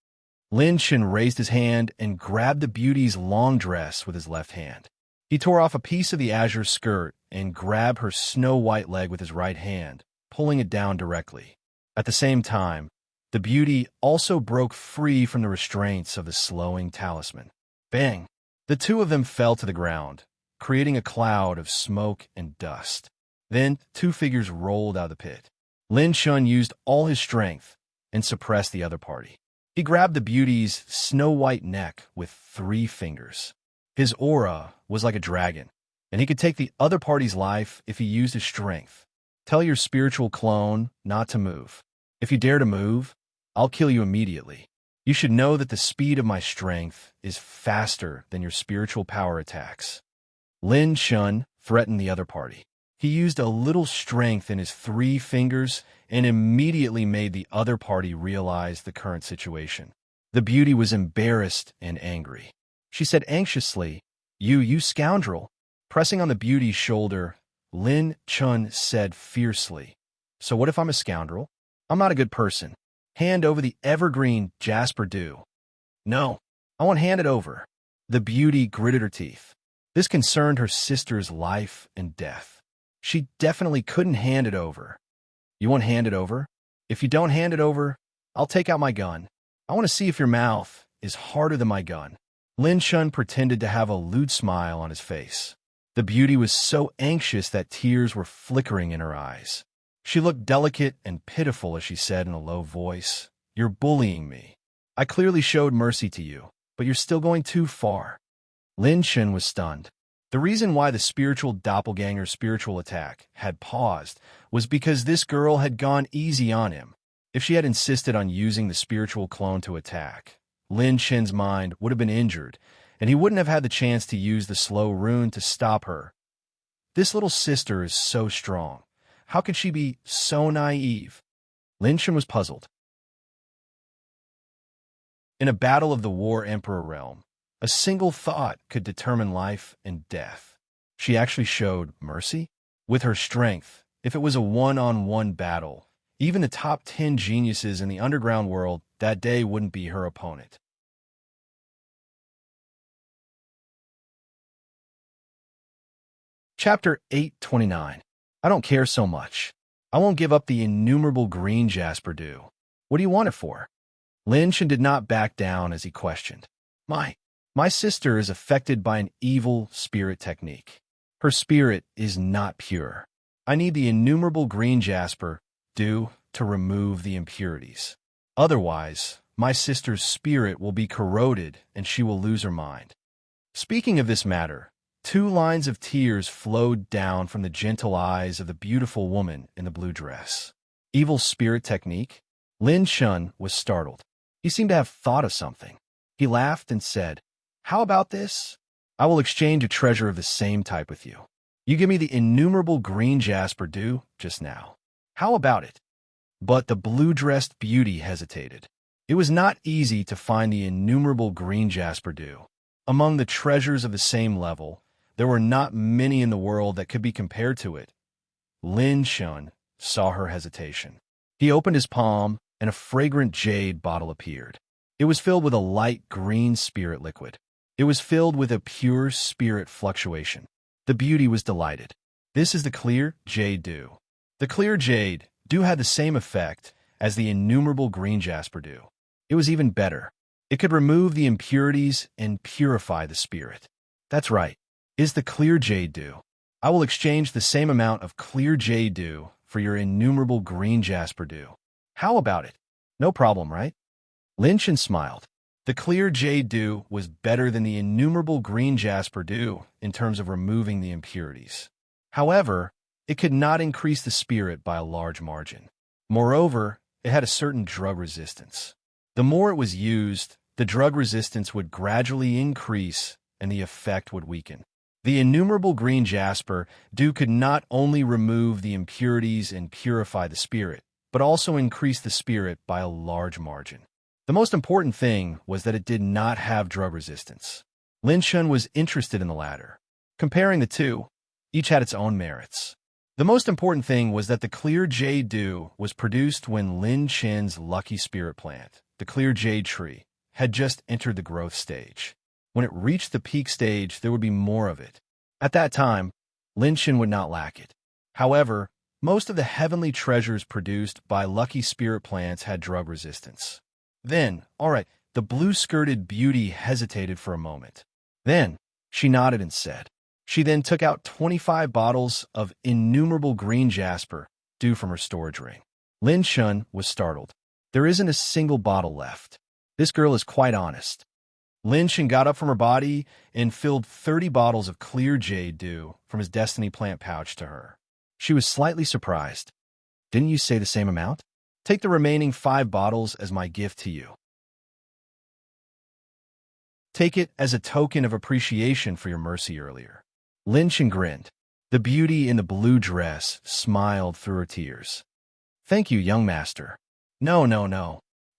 Lin Chun raised his hand and grabbed the beauty's long dress with his left hand. He tore off a piece of the azure skirt and grabbed her snow-white leg with his right hand, pulling it down directly. At the same time, the beauty also broke free from the restraints of the slowing talisman. Bang! The two of them fell to the ground, creating a cloud of smoke and dust. Then, two figures rolled out of the pit. Lin Chun used all his strength and suppressed the other party. He grabbed the beauty's snow-white neck with 3 fingers. His aura was like a dragon, and he could take the other party's life if he used his strength. Tell your spiritual clone not to move. If you dare to move, I'll kill you immediately. You should know that the speed of my strength is faster than your spiritual power attacks. Lin Chun threatened the other party. He used a little strength in his 3 fingers and immediately made the other party realize the current situation. The beauty was embarrassed and angry. She said anxiously, You scoundrel." Pressing on the beauty's shoulder, Lin Chun said fiercely, "So what if I'm a scoundrel? I'm not a good person. Hand over the evergreen jasper dew." "No, I won't hand it over." The beauty gritted her teeth. This concerned her sister's life and death. She definitely couldn't hand it over. "You won't hand it over? If you don't hand it over, I'll take out my gun. I want to see if your mouth is harder than my gun." Lin Chun pretended to have a lewd smile on his face. The beauty was so anxious that tears were flickering in her eyes. She looked delicate and pitiful as she said in a low voice, "You're bullying me. I clearly showed mercy to you, but you're still going too far." Lin Chun was stunned. The reason why the spiritual doppelganger spiritual attack had paused was because this girl had gone easy on him. If she had insisted on using the spiritual clone to attack, Lin Chen's mind would have been injured, and he wouldn't have had the chance to use the slow rune to stop her. This little sister is so strong. How could she be so naive? Lin Chen was puzzled. In a battle of the War Emperor realm, a single thought could determine life and death. She actually showed mercy? With her strength, if it was a one-on-one battle, even the top 10 geniuses in the underground world that day wouldn't be her opponent. Chapter 829. I don't care so much. I won't give up the innumerable green jasper dew. What do you want it for? Lin Shen did not back down as he questioned. My sister is affected by an evil spirit technique. Her spirit is not pure. I need the innumerable green jasper dew to remove the impurities. Otherwise, my sister's spirit will be corroded and she will lose her mind. Speaking of this matter, 2 lines of tears flowed down from the gentle eyes of the beautiful woman in the blue dress. Evil spirit technique? Lin Shen was startled. He seemed to have thought of something. He laughed and said, "How about this? I will exchange a treasure of the same type with you. You give me the innumerable green jasper dew just now. How about it?" But the blue-dressed beauty hesitated. It was not easy to find the innumerable green jasper dew. Among the treasures of the same level, there were not many in the world that could be compared to it. Lin Shen saw her hesitation. He opened his palm, and a fragrant jade bottle appeared. It was filled with a light green spirit liquid. It was filled with a pure spirit fluctuation. The beauty was delighted. This is the clear jade dew. The clear jade dew had the same effect as the innumerable green jasper dew. It was even better. It could remove the impurities and purify the spirit. That's right. Is the clear jade dew. I will exchange the same amount of clear jade dew for your innumerable green jasper dew. How about it? No problem, right? Lin Shen smiled. The clear jade dew was better than the innumerable green jasper dew in terms of removing the impurities. However, it could not increase the spirit by a large margin. Moreover, it had a certain drug resistance. The more it was used, the drug resistance would gradually increase and the effect would weaken. The innumerable green jasper dew could not only remove the impurities and purify the spirit, but also increase the spirit by a large margin. The most important thing was that it did not have drug resistance. Lin Shen was interested in the latter. Comparing the two, each had its own merits. The most important thing was that the clear jade dew was produced when Lin Shen's lucky spirit plant, the clear jade tree, had just entered the growth stage. When it reached the peak stage, there would be more of it. At that time, Lin Shen would not lack it. However, most of the heavenly treasures produced by lucky spirit plants had drug resistance. Then, all right, the blue-skirted beauty hesitated for a moment. Then, she nodded and said. She then took out 25 bottles of innumerable green jasper dew from her storage ring. Lin Shen was startled. There isn't a single bottle left. This girl is quite honest. Lin Shen got up from her body and filled 30 bottles of clear jade dew from his destiny plant pouch to her. She was slightly surprised. Didn't you say the same amount? Take the remaining 5 bottles as my gift to you. Take it as a token of appreciation for your mercy earlier. Lin Shen grinned. The beauty in the blue dress smiled through her tears. Thank you, young master. No.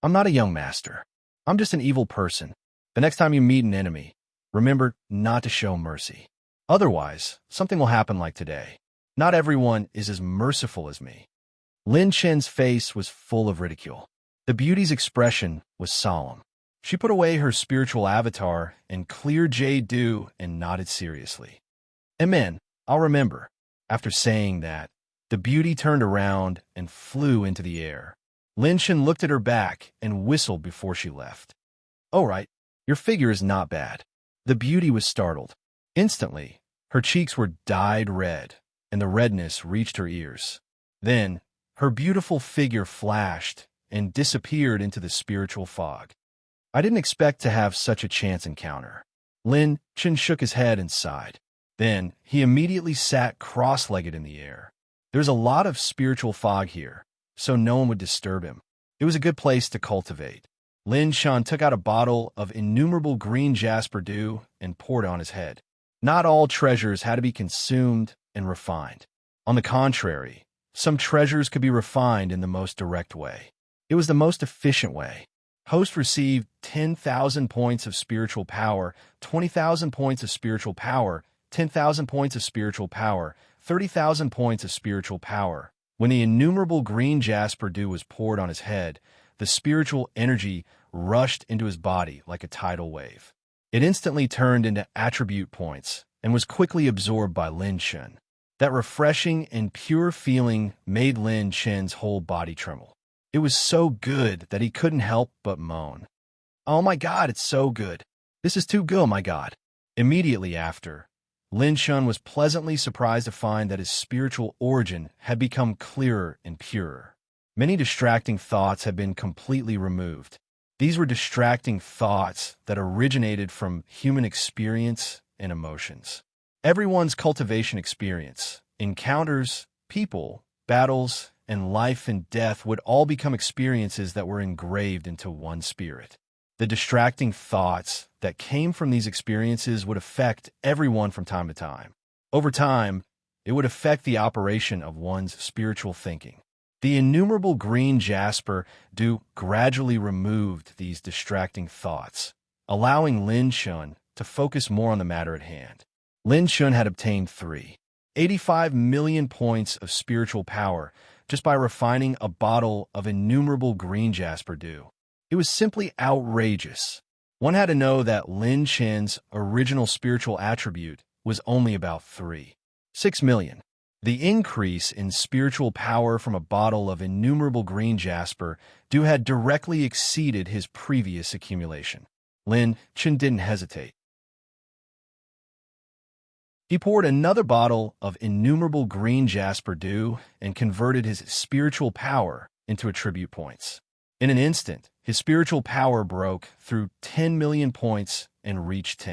I'm not a young master. I'm just an evil person. The next time you meet an enemy, remember not to show mercy. Otherwise, something will happen like today. Not everyone is as merciful as me. Lin Shen's face was full of ridicule. The beauty's expression was solemn. She put away her spiritual avatar and clear jade dew and nodded seriously. Amen, I'll remember. After saying that, the beauty turned around and flew into the air. Lin Shen looked at her back and whistled before she left. All right, your figure is not bad. The beauty was startled. Instantly, her cheeks were dyed red, and the redness reached her ears. Then, her beautiful figure flashed and disappeared into the spiritual fog. I didn't expect to have such a chance encounter. Lin Shen shook his head and sighed. Then, he immediately sat cross-legged in the air. There's a lot of spiritual fog here, so no one would disturb him. It was a good place to cultivate. Lin Shen took out a bottle of innumerable green jasper dew and poured it on his head. Not all treasures had to be consumed and refined. On the contrary, some treasures could be refined in the most direct way. It was the most efficient way. Host received 10,000 points of spiritual power, 20,000 points of spiritual power, 10,000 points of spiritual power, 30,000 points of spiritual power. When the innumerable green jasper dew was poured on his head, the spiritual energy rushed into his body like a tidal wave. It instantly turned into attribute points and was quickly absorbed by Lin Chen. That refreshing and pure feeling made Lin Chen's whole body tremble. It was so good that he couldn't help but moan. "Oh my God, it's so good. This is too good, oh my God." Immediately after, Lin Chen was pleasantly surprised to find that his spiritual origin had become clearer and purer. Many distracting thoughts had been completely removed. These were distracting thoughts that originated from human experience and emotions. Everyone's cultivation experience, encounters, people, battles, and life and death would all become experiences that were engraved into one spirit. The distracting thoughts that came from these experiences would affect everyone from time to time. Over time, it would affect the operation of one's spiritual thinking. The innumerable green jasper dew gradually removed these distracting thoughts, allowing Lin Chen to focus more on the matter at hand. Lin Chen had obtained 385 million points of spiritual power just by refining a bottle of innumerable green jasper dew. It was simply outrageous. One had to know that Lin Chen's original spiritual attribute was only about 6 million. The increase in spiritual power from a bottle of innumerable green jasper dew had directly exceeded his previous accumulation. Lin Chen didn't hesitate. He poured another bottle of innumerable green jasper dew and converted his spiritual power into attribute points. In an instant, his spiritual power broke through 10 million points and reached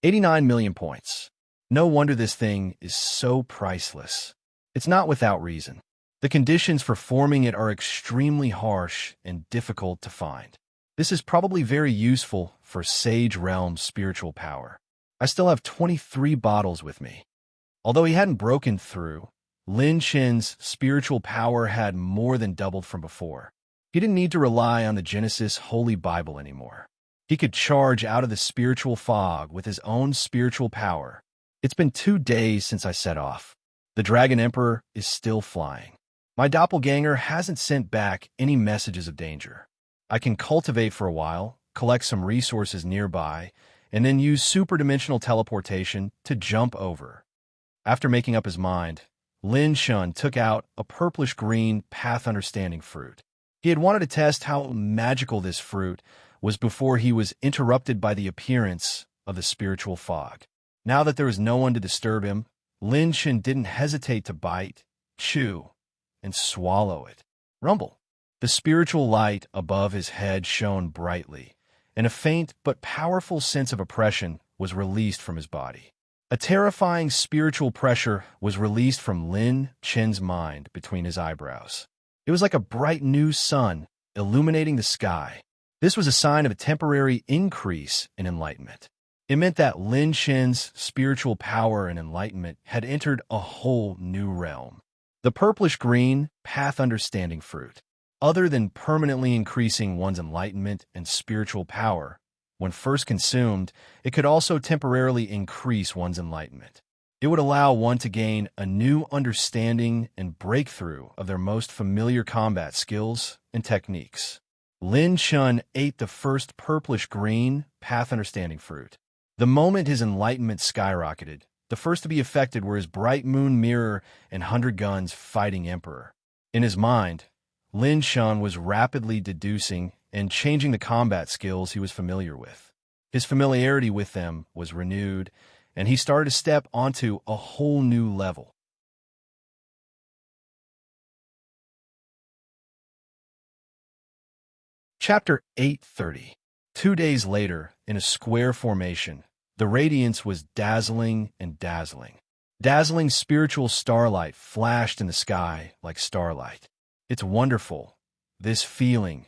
89 million points. No wonder this thing is so priceless. It's not without reason. The conditions for forming it are extremely harsh and difficult to find. This is probably very useful for Sage Realm spiritual power. I still have 23 bottles with me. Although he hadn't broken through, Lin Chen's spiritual power had more than doubled from before. He didn't need to rely on the Genesis Holy Bible anymore. He could charge out of the spiritual fog with his own spiritual power. It's been 2 days since I set off. The Dragon Emperor is still flying. My doppelganger hasn't sent back any messages of danger. I can cultivate for a while, collect some resources nearby, and then use superdimensional teleportation to jump over. After making up his mind, Lin Chen took out a purplish-green path understanding fruit. He had wanted to test how magical this fruit was before he was interrupted by the appearance of the spiritual fog. Now that there was no one to disturb him, Lin Chen didn't hesitate to bite, chew, and swallow it. Rumble. The spiritual light above his head shone brightly, and a faint but powerful sense of oppression was released from his body. A terrifying spiritual pressure was released from Lin Chen's mind between his eyebrows. It was like a bright new sun illuminating the sky. This was a sign of a temporary increase in enlightenment. It meant that Lin Chen's spiritual power and enlightenment had entered a whole new realm. The purplish-green path understanding fruit. Other than permanently increasing one's enlightenment and spiritual power, when first consumed, it could also temporarily increase one's enlightenment. It would allow one to gain a new understanding and breakthrough of their most familiar combat skills and techniques. Lin Chen ate the first purplish-green path understanding fruit. The moment his enlightenment skyrocketed, the first to be affected were his bright moon mirror and 100 guns fighting emperor. In his mind, Lin Chen was rapidly deducing and changing the combat skills he was familiar with. His familiarity with them was renewed, and he started to step onto a whole new level. Chapter 830. 2 days later, in a square formation, the radiance was dazzling and dazzling. Dazzling spiritual starlight flashed in the sky like starlight. It's wonderful, this feeling.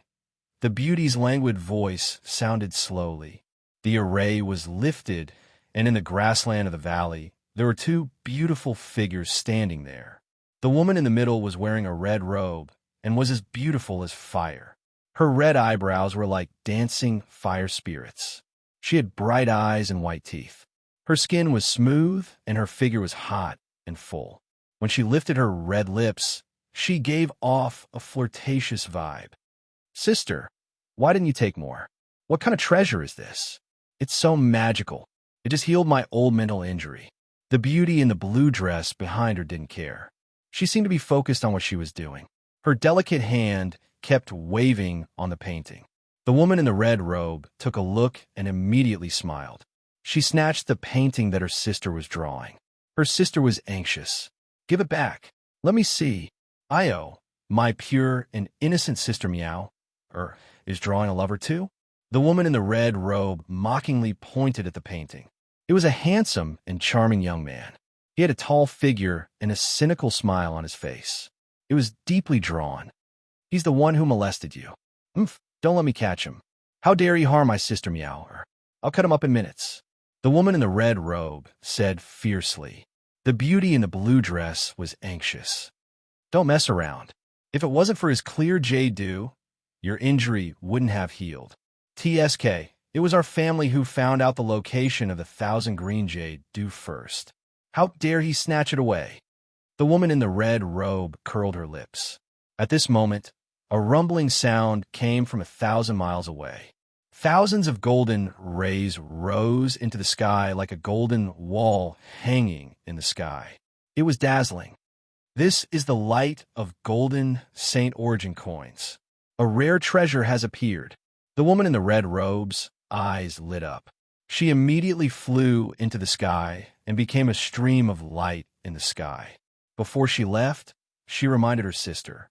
The beauty's languid voice sounded slowly. The array was lifted, and in the grassland of the valley, there were 2 beautiful figures standing there. The woman in the middle was wearing a red robe and was as beautiful as fire. Her red eyebrows were like dancing fire spirits. She had bright eyes and white teeth. Her skin was smooth, and her figure was hot and full. When she lifted her red lips, she gave off a flirtatious vibe. Sister, why didn't you take more? What kind of treasure is this? It's so magical. It just healed my old mental injury. The beauty in the blue dress behind her didn't care. She seemed to be focused on what she was doing. Her delicate hand kept waving on the painting. The woman in the red robe took a look and immediately smiled. She snatched the painting that her sister was drawing. Her sister was anxious. Give it back. Let me see. Io, my pure and innocent sister Meow, is drawing a lover too? The woman in the red robe mockingly pointed at the painting. It was a handsome and charming young man. He had a tall figure and a cynical smile on his face. It was deeply drawn. He's the one who molested you. Don't let me catch him. How dare he harm my sister Meow? I'll cut him up in minutes. The woman in the red robe said fiercely. The beauty in the blue dress was anxious. Don't mess around. If it wasn't for his clear jade dew, your injury wouldn't have healed. TSK, it was our family who found out the location of the 1,000 green jade dew first. How dare he snatch it away? The woman in the red robe curled her lips. At this moment, a rumbling sound came from 1,000 miles away. Thousands of golden rays rose into the sky like a golden wall hanging in the sky. It was dazzling. This is the light of golden Saint Origin coins. A rare treasure has appeared. The woman in the red robe's eyes lit up. She immediately flew into the sky and became a stream of light in the sky. Before she left, she reminded her sister.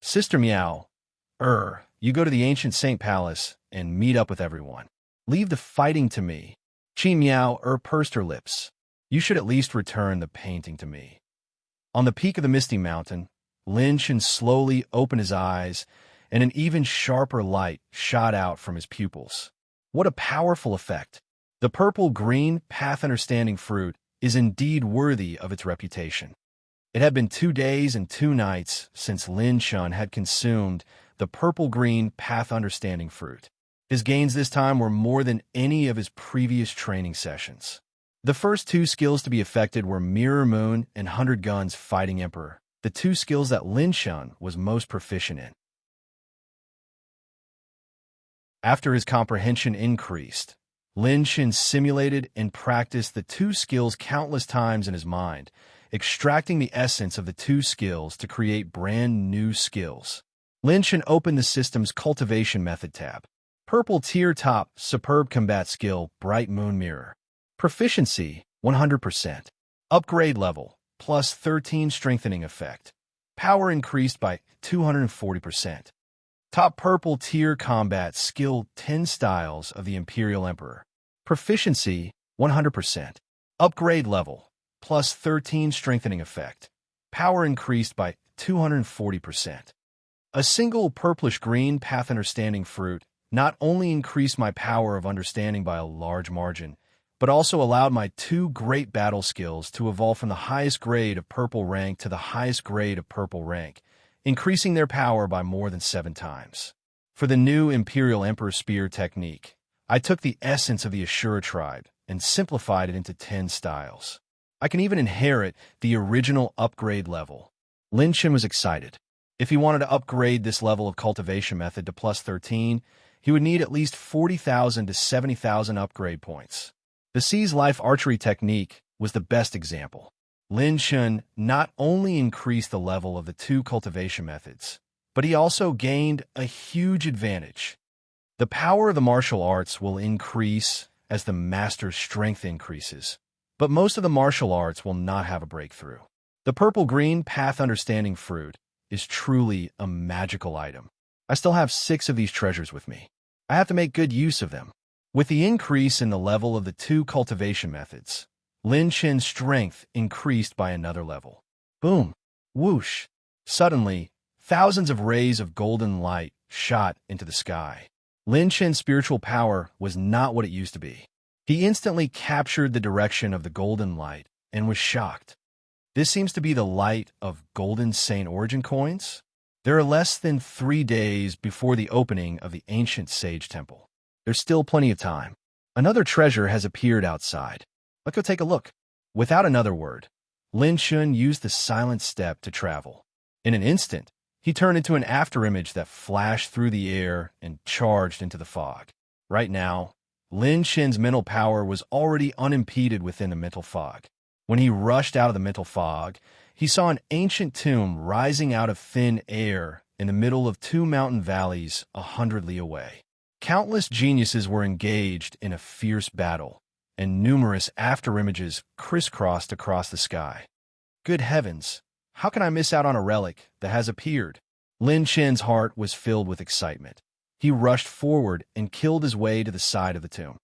Sister Meow, you go to the ancient Saint Palace and meet up with everyone. Leave the fighting to me. Chi Meow pursed her lips. You should at least return the painting to me. On the peak of the Misty Mountain, Lin Shen slowly opened his eyes, and an even sharper light shot out from his pupils. What a powerful effect! The purple-green path-understanding fruit is indeed worthy of its reputation. It had been 2 days and 2 nights since Lin Shen had consumed the purple-green path-understanding fruit. His gains this time were more than any of his previous training sessions. The first 2 skills to be affected were Mirror Moon and 100 Guns Fighting Emperor, the 2 skills that Lin Shen was most proficient in. After his comprehension increased, Lin Shen simulated and practiced the 2 skills countless times in his mind, extracting the essence of the 2 skills to create brand new skills. Lin Shen opened the system's cultivation method tab. Purple tier top, superb combat skill, bright moon mirror. Proficiency, 100%. Upgrade level, plus 13 strengthening effect. Power increased by 240%. Top purple tier combat skill 10 styles of the Imperial Emperor. Proficiency, 100%. Upgrade level, plus 13 strengthening effect. Power increased by 240%. A single purplish-green path understanding fruit not only increased my power of understanding by a large margin, but also allowed my 2 great battle skills to evolve from the highest grade of purple rank to the highest grade of purple rank, increasing their power by more than 7 times. For the new Imperial Emperor Spear technique, I took the essence of the Ashura tribe and simplified it into 10 styles. I can even inherit the original upgrade level. Lin Shen was excited. If he wanted to upgrade this level of cultivation method to plus 13, he would need at least 40,000 to 70,000 upgrade points. The Seize Life archery technique was the best example. Lin Shen not only increased the level of the 2 cultivation methods, but he also gained a huge advantage. The power of the martial arts will increase as the master's strength increases, but most of the martial arts will not have a breakthrough. The purple-green path understanding fruit is truly a magical item. I still have 6 of these treasures with me. I have to make good use of them. With the increase in the level of the 2 cultivation methods, Lin Shen's strength increased by another level. Boom! Whoosh! Suddenly, thousands of rays of golden light shot into the sky. Lin Shen's spiritual power was not what it used to be. He instantly captured the direction of the golden light and was shocked. This seems to be the light of golden Saint Origin coins? There are less than 3 days before the opening of the ancient sage temple. There's still plenty of time. Another treasure has appeared outside. Let's go take a look. Without another word, Lin Shun used the silent step to travel. In an instant, he turned into an afterimage that flashed through the air and charged into the fog. Right now, Lin Shin's mental power was already unimpeded within the mental fog. When he rushed out of the mental fog, he saw an ancient tomb rising out of thin air in the middle of two mountain valleys 100 li away. Countless geniuses were engaged in a fierce battle, and numerous afterimages crisscrossed across the sky. Good heavens, how can I miss out on a relic that has appeared? Lin Shin's heart was filled with excitement. He rushed forward and killed his way to the side of the tomb.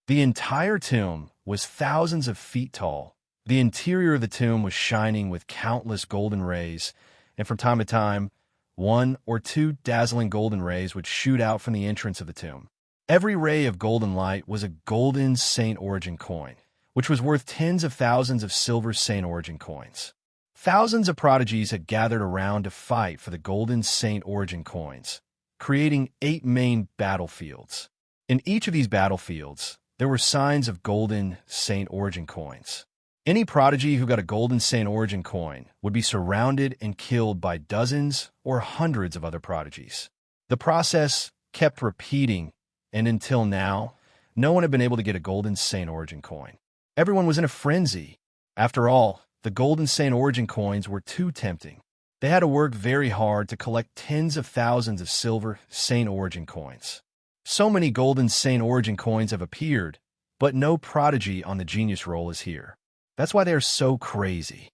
The entire tomb was thousands of feet tall. The interior of the tomb was shining with countless golden rays, and from time to time, one or two dazzling golden rays would shoot out from the entrance of the tomb. Every ray of golden light was a golden Saint Origin coin, which was worth tens of thousands of silver Saint Origin coins. Thousands of prodigies had gathered around to fight for the golden Saint Origin coins, creating 8 main battlefields. In each of these battlefields, there were signs of golden Saint Origin coins. Any prodigy who got a golden Saint Origin coin would be surrounded and killed by dozens or hundreds of other prodigies. The process kept repeating, and until now, no one had been able to get a golden Saint Origin coin. Everyone was in a frenzy. After all, the golden Saint Origin coins were too tempting. They had to work very hard to collect tens of thousands of silver Saint Origin coins. So many golden Saint Origin coins have appeared, but no prodigy on the genius roll is here. That's why they are so crazy.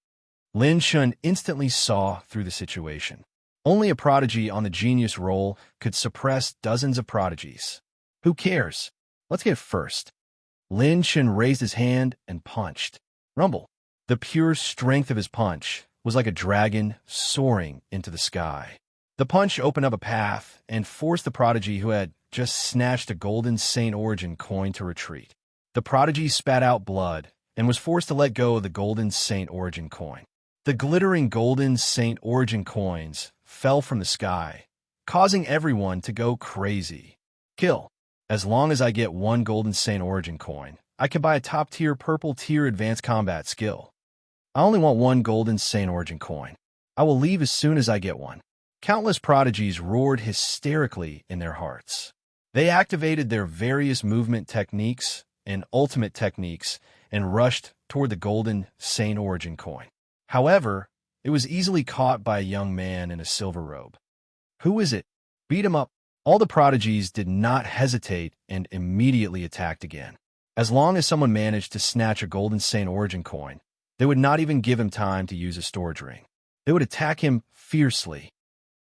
Lin Shun instantly saw through the situation. Only a prodigy on the genius roll could suppress dozens of prodigies. Who cares? Let's get first. Lin Shun raised his hand and punched. Rumble. The pure strength of his punch was like a dragon soaring into the sky. The punch opened up a path and forced the prodigy who had just snatched a golden Saint Origin coin to retreat. The prodigy spat out blood and was forced to let go of the golden Saint Origin coin. The glittering golden Saint Origin coins fell from the sky, causing everyone to go crazy. Kill. As long as I get one golden Saint Origin coin, I can buy a top-tier purple-tier advanced combat skill. I only want one golden Saint Origin coin. I will leave as soon as I get one. Countless prodigies roared hysterically in their hearts. They activated their various movement techniques and ultimate techniques and rushed toward the golden Saint Origin coin. However, it was easily caught by a young man in a silver robe. Who is it? Beat him up. All the prodigies did not hesitate and immediately attacked again. As long as someone managed to snatch a golden Saint Origin coin, they would not even give him time to use a storage ring. They would attack him fiercely.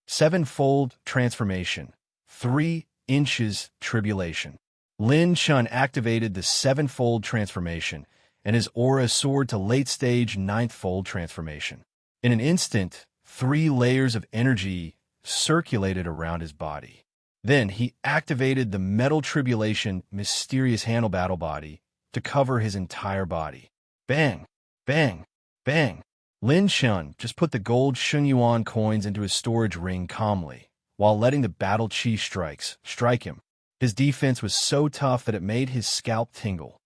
7-fold transformation. 3 inches tribulation. Lin Shun activated the 7-fold transformation, and his aura soared to late-stage 9th-fold transformation. In an instant, 3 layers of energy circulated around his body. Then he activated the Metal Tribulation Mysterious Handle Battle Body to cover his entire body. Bang! Bang! Bang! Lin Shun just put the gold Shunyuan coins into his storage ring calmly, while letting the Battle Chi strikes strike him. His defense was so tough that it made his scalp tingle.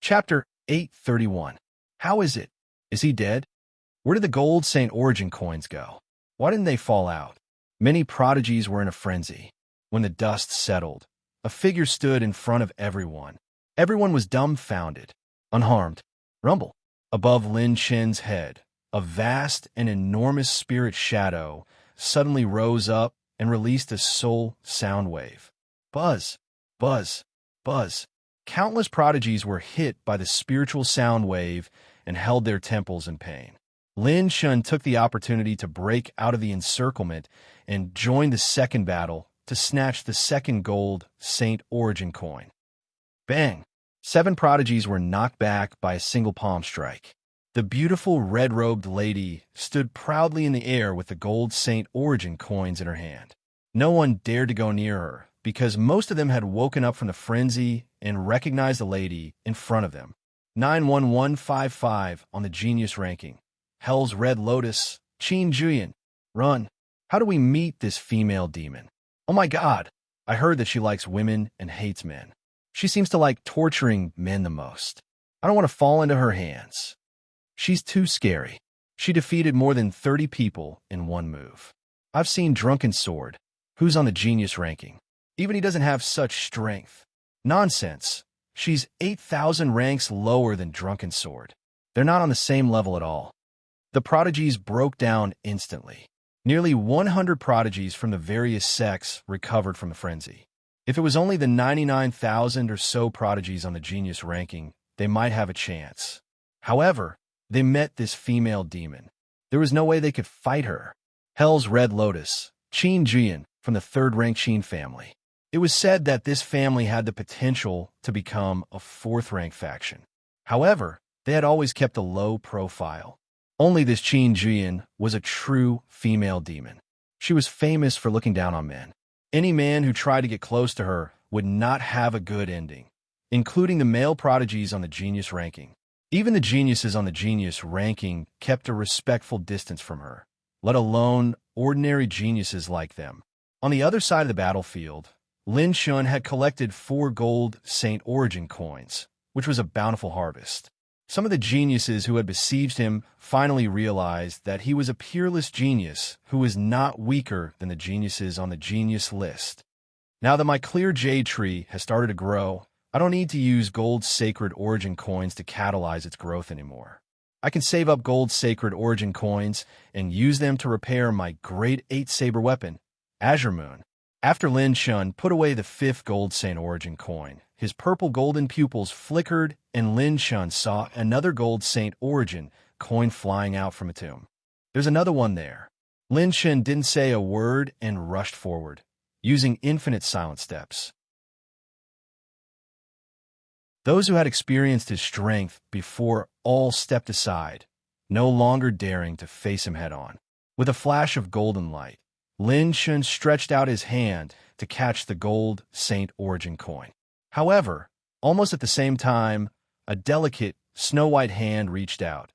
Chapter 831. How is it? Is he dead? Where did the gold Saint Origin coins go? Why didn't they fall out? Many prodigies were in a frenzy. When the dust settled, a figure stood in front of everyone. Everyone was dumbfounded, unharmed. Rumble. Above Lin Shin's head, a vast and enormous spirit shadow suddenly rose up and released a soul sound wave. Buzz, buzz, buzz. Countless prodigies were hit by the spiritual sound wave and held their temples in pain. Lin Shun took the opportunity to break out of the encirclement and join the second battle to snatch the second gold Saint Origin coin. Bang! 7 prodigies were knocked back by a single palm strike. The beautiful red-robed lady stood proudly in the air with the gold Saint Origin coins in her hand. No one dared to go near her, because most of them had woken up from the frenzy and recognized the lady in front of them. 91155 on the genius ranking. Hell's Red Lotus, Qin Juyan. Run. How do we meet this female demon? Oh my god, I heard that she likes women and hates men. She seems to like torturing men the most. I don't want to fall into her hands. She's too scary. She defeated more than 30 people in one move. I've seen Drunken Sword, who's on the genius ranking. Even he doesn't have such strength. Nonsense. She's 8,000 ranks lower than Drunken Sword. They're not on the same level at all. The prodigies broke down instantly. Nearly 100 prodigies from the various sects recovered from the frenzy. If it was only the 99,000 or so prodigies on the genius ranking, they might have a chance. However, they met this female demon. There was no way they could fight her. Hell's Red Lotus, Qin Jian, from the third-rank Qin family. It was said that this family had the potential to become a fourth-rank faction. However, they had always kept a low profile. Only this Qin Jian was a true female demon. She was famous for looking down on men. Any man who tried to get close to her would not have a good ending, including the male prodigies on the genius ranking. Even the geniuses on the genius ranking kept a respectful distance from her, let alone ordinary geniuses like them. On the other side of the battlefield, Lin Shun had collected 4 gold Saint Origin coins, which was a bountiful harvest. Some of the geniuses who had besieged him finally realized that he was a peerless genius who was not weaker than the geniuses on the genius list. Now that my clear jade tree has started to grow, I don't need to use gold sacred origin coins to catalyze its growth anymore. I can save up gold sacred origin coins and use them to repair my Grade 8 saber weapon, Azure Moon. After Lin Shun put away the 5th gold Saint Origin coin, his purple golden pupils flickered and Lin Shun saw another gold Saint Origin coin flying out from a tomb. There's another one there. Lin Shun didn't say a word and rushed forward, using infinite silent steps. Those who had experienced his strength before all stepped aside, no longer daring to face him head-on. With a flash of golden light, Lin Shun stretched out his hand to catch the gold Saint Origin coin. However, almost at the same time, a delicate, snow-white hand reached out,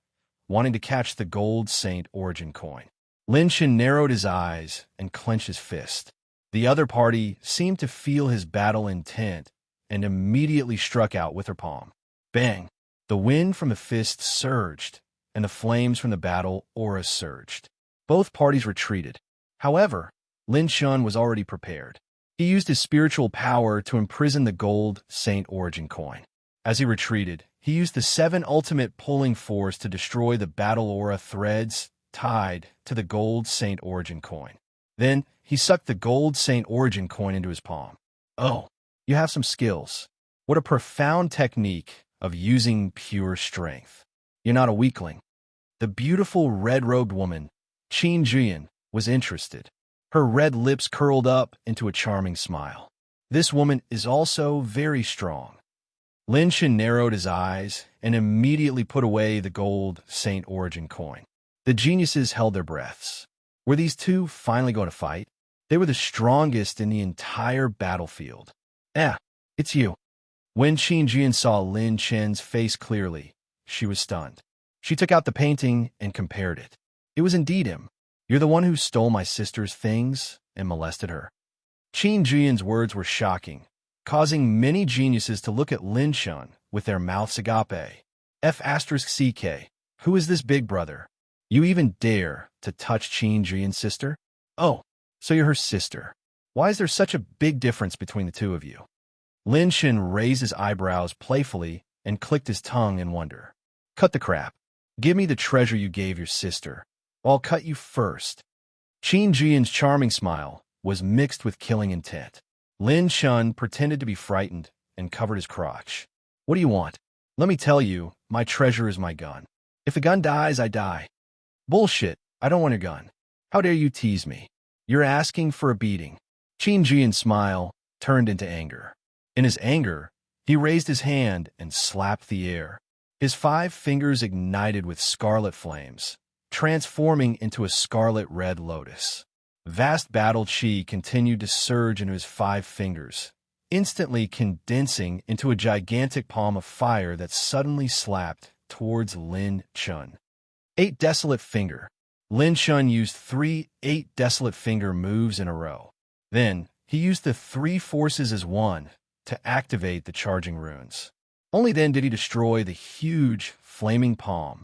wanting to catch the gold Saint Origin coin. Lin Shun narrowed his eyes and clenched his fist. The other party seemed to feel his battle intent and immediately struck out with her palm. Bang! The wind from the fist surged, and the flames from the battle aura surged. Both parties retreated. However, Lin Shun was already prepared. He used his spiritual power to imprison the gold Saint Origin coin. As he retreated, he used the 7 ultimate pulling force to destroy the battle aura threads tied to the gold Saint Origin coin. Then, he sucked the gold Saint Origin coin into his palm. Oh, you have some skills. What a profound technique of using pure strength. You're not a weakling. The beautiful red-robed woman, Qin Jian, was interested. Her red lips curled up into a charming smile. This woman is also very strong. Lin Shun narrowed his eyes and immediately put away the gold Saint Origin coin. The geniuses held their breaths. Were these two finally going to fight? They were the strongest in the entire battlefield. It's you. When Qin Jian saw Lin Chen's face clearly, she was stunned. She took out the painting and compared it. It was indeed him. You're the one who stole my sister's things and molested her. Qin Jian's words were shocking, causing many geniuses to look at Lin Shun with their mouths agape. F***CK. Who is this big brother? You even dare to touch Qin Jian's sister? Oh, so you're her sister. Why is there such a big difference between the two of you? Lin Shun raised his eyebrows playfully and clicked his tongue in wonder. Cut the crap. Give me the treasure you gave your sister. I'll cut you first. Qin Jian's charming smile was mixed with killing intent. Lin Shun pretended to be frightened and covered his crotch. What do you want? Let me tell you, my treasure is my gun. If the gun dies, I die. Bullshit, I don't want your gun. How dare you tease me? You're asking for a beating. Qin Jian's smile turned into anger. In his anger, he raised his hand and slapped the air. His 5 fingers ignited with scarlet flames, transforming into a scarlet red lotus. Vast battle chi continued to surge into his 5 fingers, instantly condensing into a gigantic palm of fire that suddenly slapped towards Lin Shun. 8 desolate finger. Lin Shun used 3 8 desolate finger moves in a row. Then, He used the three forces as one to activate the charging runes. Only then did he destroy the huge, flaming palm.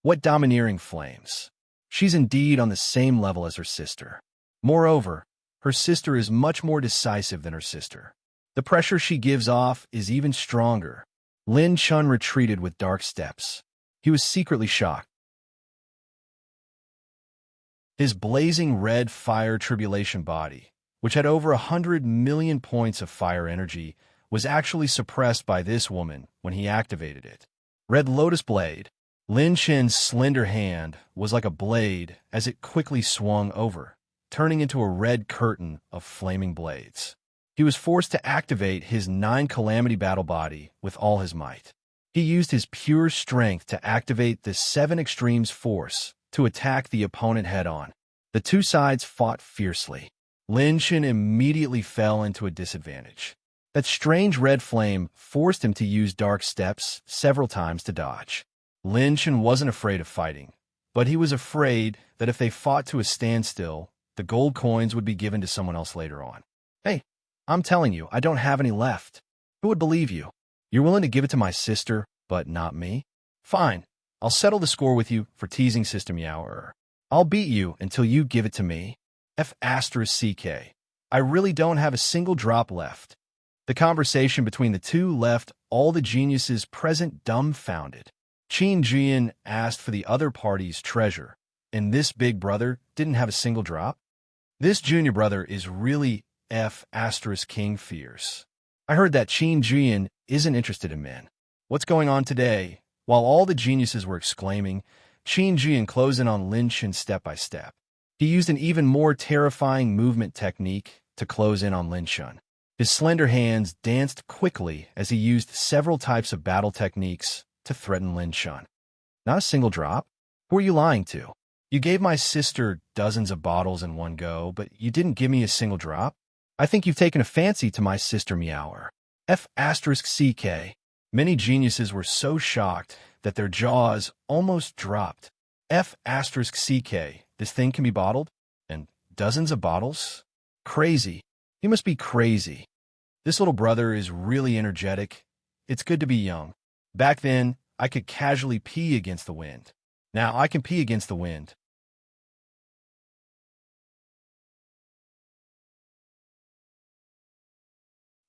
What domineering flames! She's indeed on the same level as her sister. Moreover, her sister is much more decisive than her sister. The pressure she gives off is even stronger. Lin Chun retreated with dark steps. He was secretly shocked. His blazing red fire tribulation body, which had over 100 million points of fire energy, was actually suppressed by this woman when he activated it. Red Lotus Blade. Lin Chen's slender hand was like a blade as it quickly swung over, turning into a red curtain of flaming blades. He was forced to activate his 9 Calamity Battle Body with all his might. He used his pure strength to activate the 7 Extremes Force to attack the opponent head-on. The two sides fought fiercely. Lin Chen immediately fell into a disadvantage. That strange red flame forced him to use dark steps several times to dodge. Lin Chen wasn't afraid of fighting, but he was afraid that if they fought to a standstill, the gold coins would be given to someone else later on. Hey, I'm telling you, I don't have any left. Who would believe you? You're willing to give it to my sister, but not me? Fine, I'll settle the score with you for teasing Sister Meower. I'll beat you until you give it to me. F***CK. I really don't have a single drop left. The conversation between the two left all the geniuses present dumbfounded. Qin Jian asked for the other party's treasure, and this big brother didn't have a single drop? This junior brother is really King fierce. I heard that Qin Jian isn't interested in men. What's going on today? While all the geniuses were exclaiming, Qin Jian closed in on Lin Chen step by step. He used an even more terrifying movement technique to close in on Lin Chen. His slender hands danced quickly as he used several types of battle techniques to threaten Lin Chen. Not a single drop? Who are you lying to? You gave my sister dozens of bottles in one go, but you didn't give me a single drop? I think you've taken a fancy to my sister Meower. F***CK. Many geniuses were so shocked that their jaws almost dropped. F***CK. This thing can be bottled? And dozens of bottles? Crazy. You must be crazy. This little brother is really energetic. It's good to be young. Back then, I could casually pee against the wind. Now I can pee against the wind.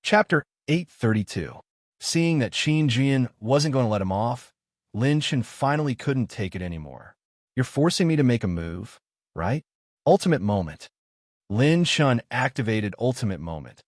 Chapter 832. Seeing that Qin Jian wasn't going to let him off, Lin Chen finally couldn't take it anymore. You're forcing me to make a move, right? Ultimate Moment. Lin Chen activated Ultimate Moment,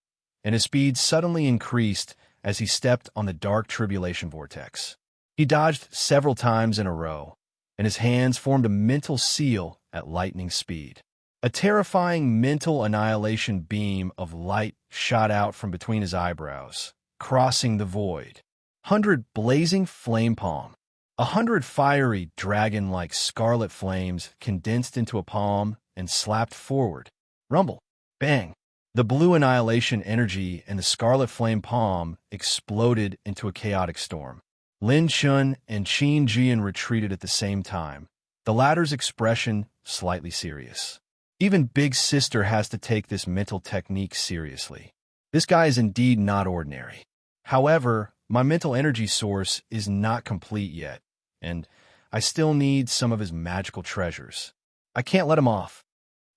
and his speed suddenly increased as he stepped on the dark tribulation vortex. He dodged several times in a row, and his hands formed a mental seal at lightning speed. A terrifying mental annihilation beam of light shot out from between his eyebrows, crossing the void. 100 blazing flame palm. 100 fiery dragon-like scarlet flames condensed into a palm and slapped forward. Rumble. Bang. The blue annihilation energy and the scarlet flame palm exploded into a chaotic storm. Lin Chun and Qin Jian retreated at the same time, the latter's expression slightly serious. Even Big Sister has to take this mental technique seriously. This guy is indeed not ordinary. However, my mental energy source is not complete yet, and I still need some of his magical treasures. I can't let him off.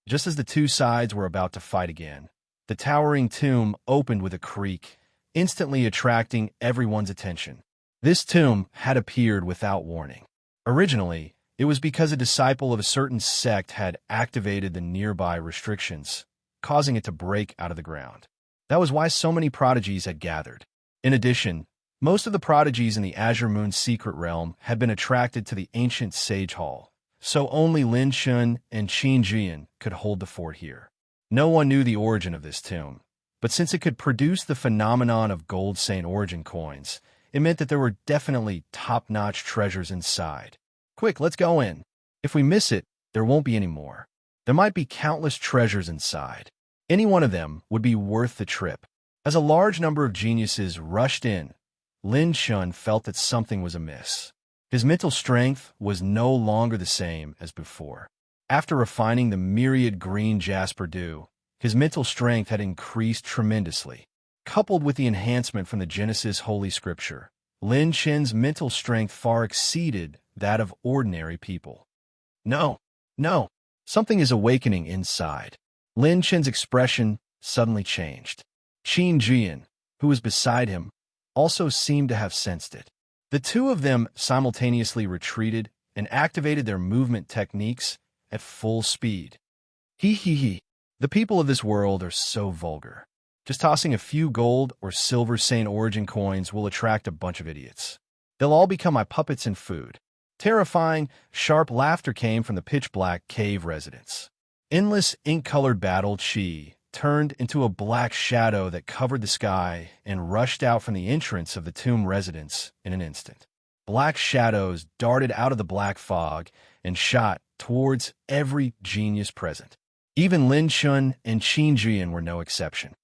Just as the two sides were about to fight again, the towering tomb opened with a creak, instantly attracting everyone's attention. This tomb had appeared without warning. Originally, it was because a disciple of a certain sect had activated the nearby restrictions, causing it to break out of the ground. That was why so many prodigies had gathered. In addition, most of the prodigies in the Azure Moon's secret realm had been attracted to the ancient Sage Hall, so only Lin Chun and Qin Jian could hold the fort here. No one knew the origin of this tomb, but since it could produce the phenomenon of gold Saint origin coins, it meant that there were definitely top-notch treasures inside. Quick, let's go in. If we miss it, there won't be any more. There might be countless treasures inside. Any one of them would be worth the trip. As a large number of geniuses rushed in, Lin Chun felt that something was amiss. His mental strength was no longer the same as before. After refining the myriad green jasper dew, His mental strength had increased tremendously. Coupled with the enhancement from the Genesis Holy Scripture, Lin Chen's mental strength far exceeded that of ordinary people. No, no, something is awakening inside. Lin Chen's expression suddenly changed. Qin Jian, who was beside him, also seemed to have sensed it. The two of them simultaneously retreated and activated their movement techniques at full speed. He. The people of this world are so vulgar. Just tossing a few gold or silver Saint Origin coins will attract a bunch of idiots. They'll all become my puppets and food. Terrifying, sharp laughter came from the pitch-black cave residents. Endless ink-colored battle chi turned into a black shadow that covered the sky and rushed out from the entrance of the tomb residents in an instant. Black shadows darted out of the black fog and shot towards every genius present. Even Lin Chun and Qin Jian were no exception.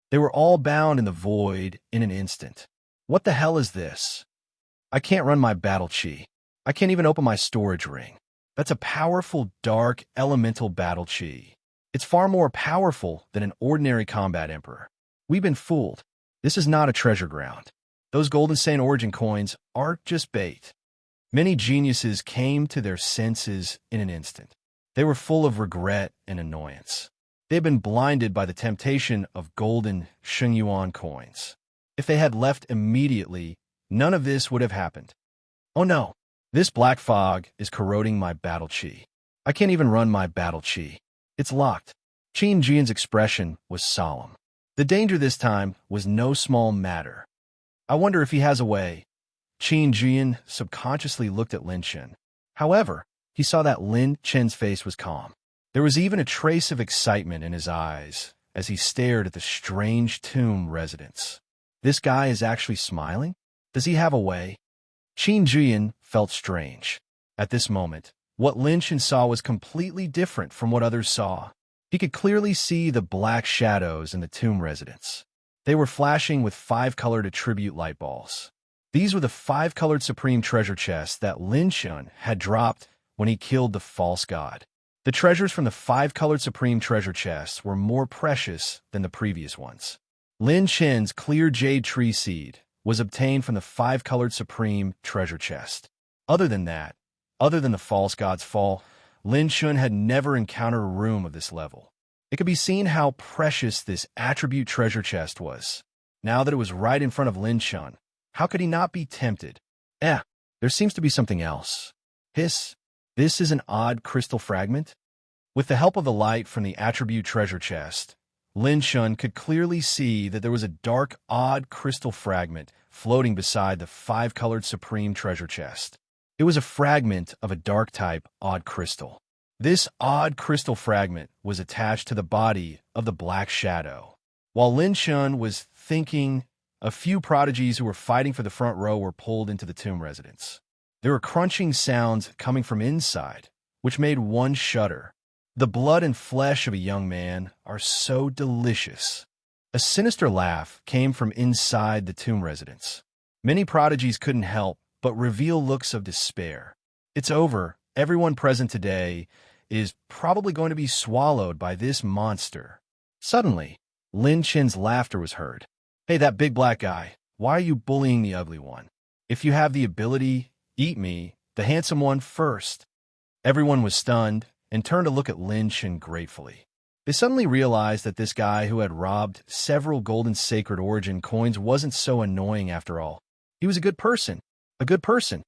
They were all bound in the void in an instant. What the hell is this? I can't run my battle chi. I can't even open my storage ring. That's a powerful, dark, elemental battle chi. It's far more powerful than an ordinary combat emperor. We've been fooled. This is not a treasure ground. Those golden Saint Origin coins are just bait. Many geniuses came to their senses in an instant. They were full of regret and annoyance. They had been blinded by the temptation of golden Shengyuan coins. If they had left immediately, none of this would have happened. Oh no, this black fog is corroding my battle chi. I can't even run my battle chi. It's locked. Qin Jian's expression was solemn. The danger this time was no small matter. I wonder if he has a way. Qin Jian subconsciously looked at Lin Chen. However, he saw that Lin Chen's face was calm. There was even a trace of excitement in his eyes as he stared at the strange tomb residents. This guy is actually smiling? Does he have a way? Qin Jian felt strange. At this moment, what Lin Chen saw was completely different from what others saw. He could clearly see the black shadows in the tomb residents. They were flashing with 5-colored attribute light balls. These were the 5-colored supreme treasure chests that Lin Chen had dropped when he killed the false god. The treasures from the 5-colored supreme treasure chests were more precious than the previous ones. Lin Chen's clear jade tree seed was obtained from the 5-colored supreme treasure chest. Other than the false god's fall, Lin Chen had never encountered a room of this level. It could be seen how precious this attribute treasure chest was. Now that it was right in front of Lin Chen, how could he not be tempted? There seems to be something else. This is an odd crystal fragment? With the help of the light from the attribute treasure chest, Lin Chen could clearly see that there was a dark, odd crystal fragment floating beside the 5-colored supreme treasure chest. It was a fragment of a dark-type odd crystal. This odd crystal fragment was attached to the body of the black shadow. While Lin Chen was thinking, a few prodigies who were fighting for the front row were pulled into the tomb residence. There were crunching sounds coming from inside, which made one shudder. The blood and flesh of a young man are so delicious. A sinister laugh came from inside the tomb residence. Many prodigies couldn't help but reveal looks of despair. It's over. Everyone present today is probably going to be swallowed by this monster. Suddenly, Lin Chen's laughter was heard. Hey, that big black guy, why are you bullying the ugly one? If you have the ability, eat me, the handsome one, first. Everyone was stunned and turned to look at Lin Chen gratefully. They suddenly realized that this guy who had robbed several golden sacred origin coins wasn't so annoying after all. He was a good person. A good person.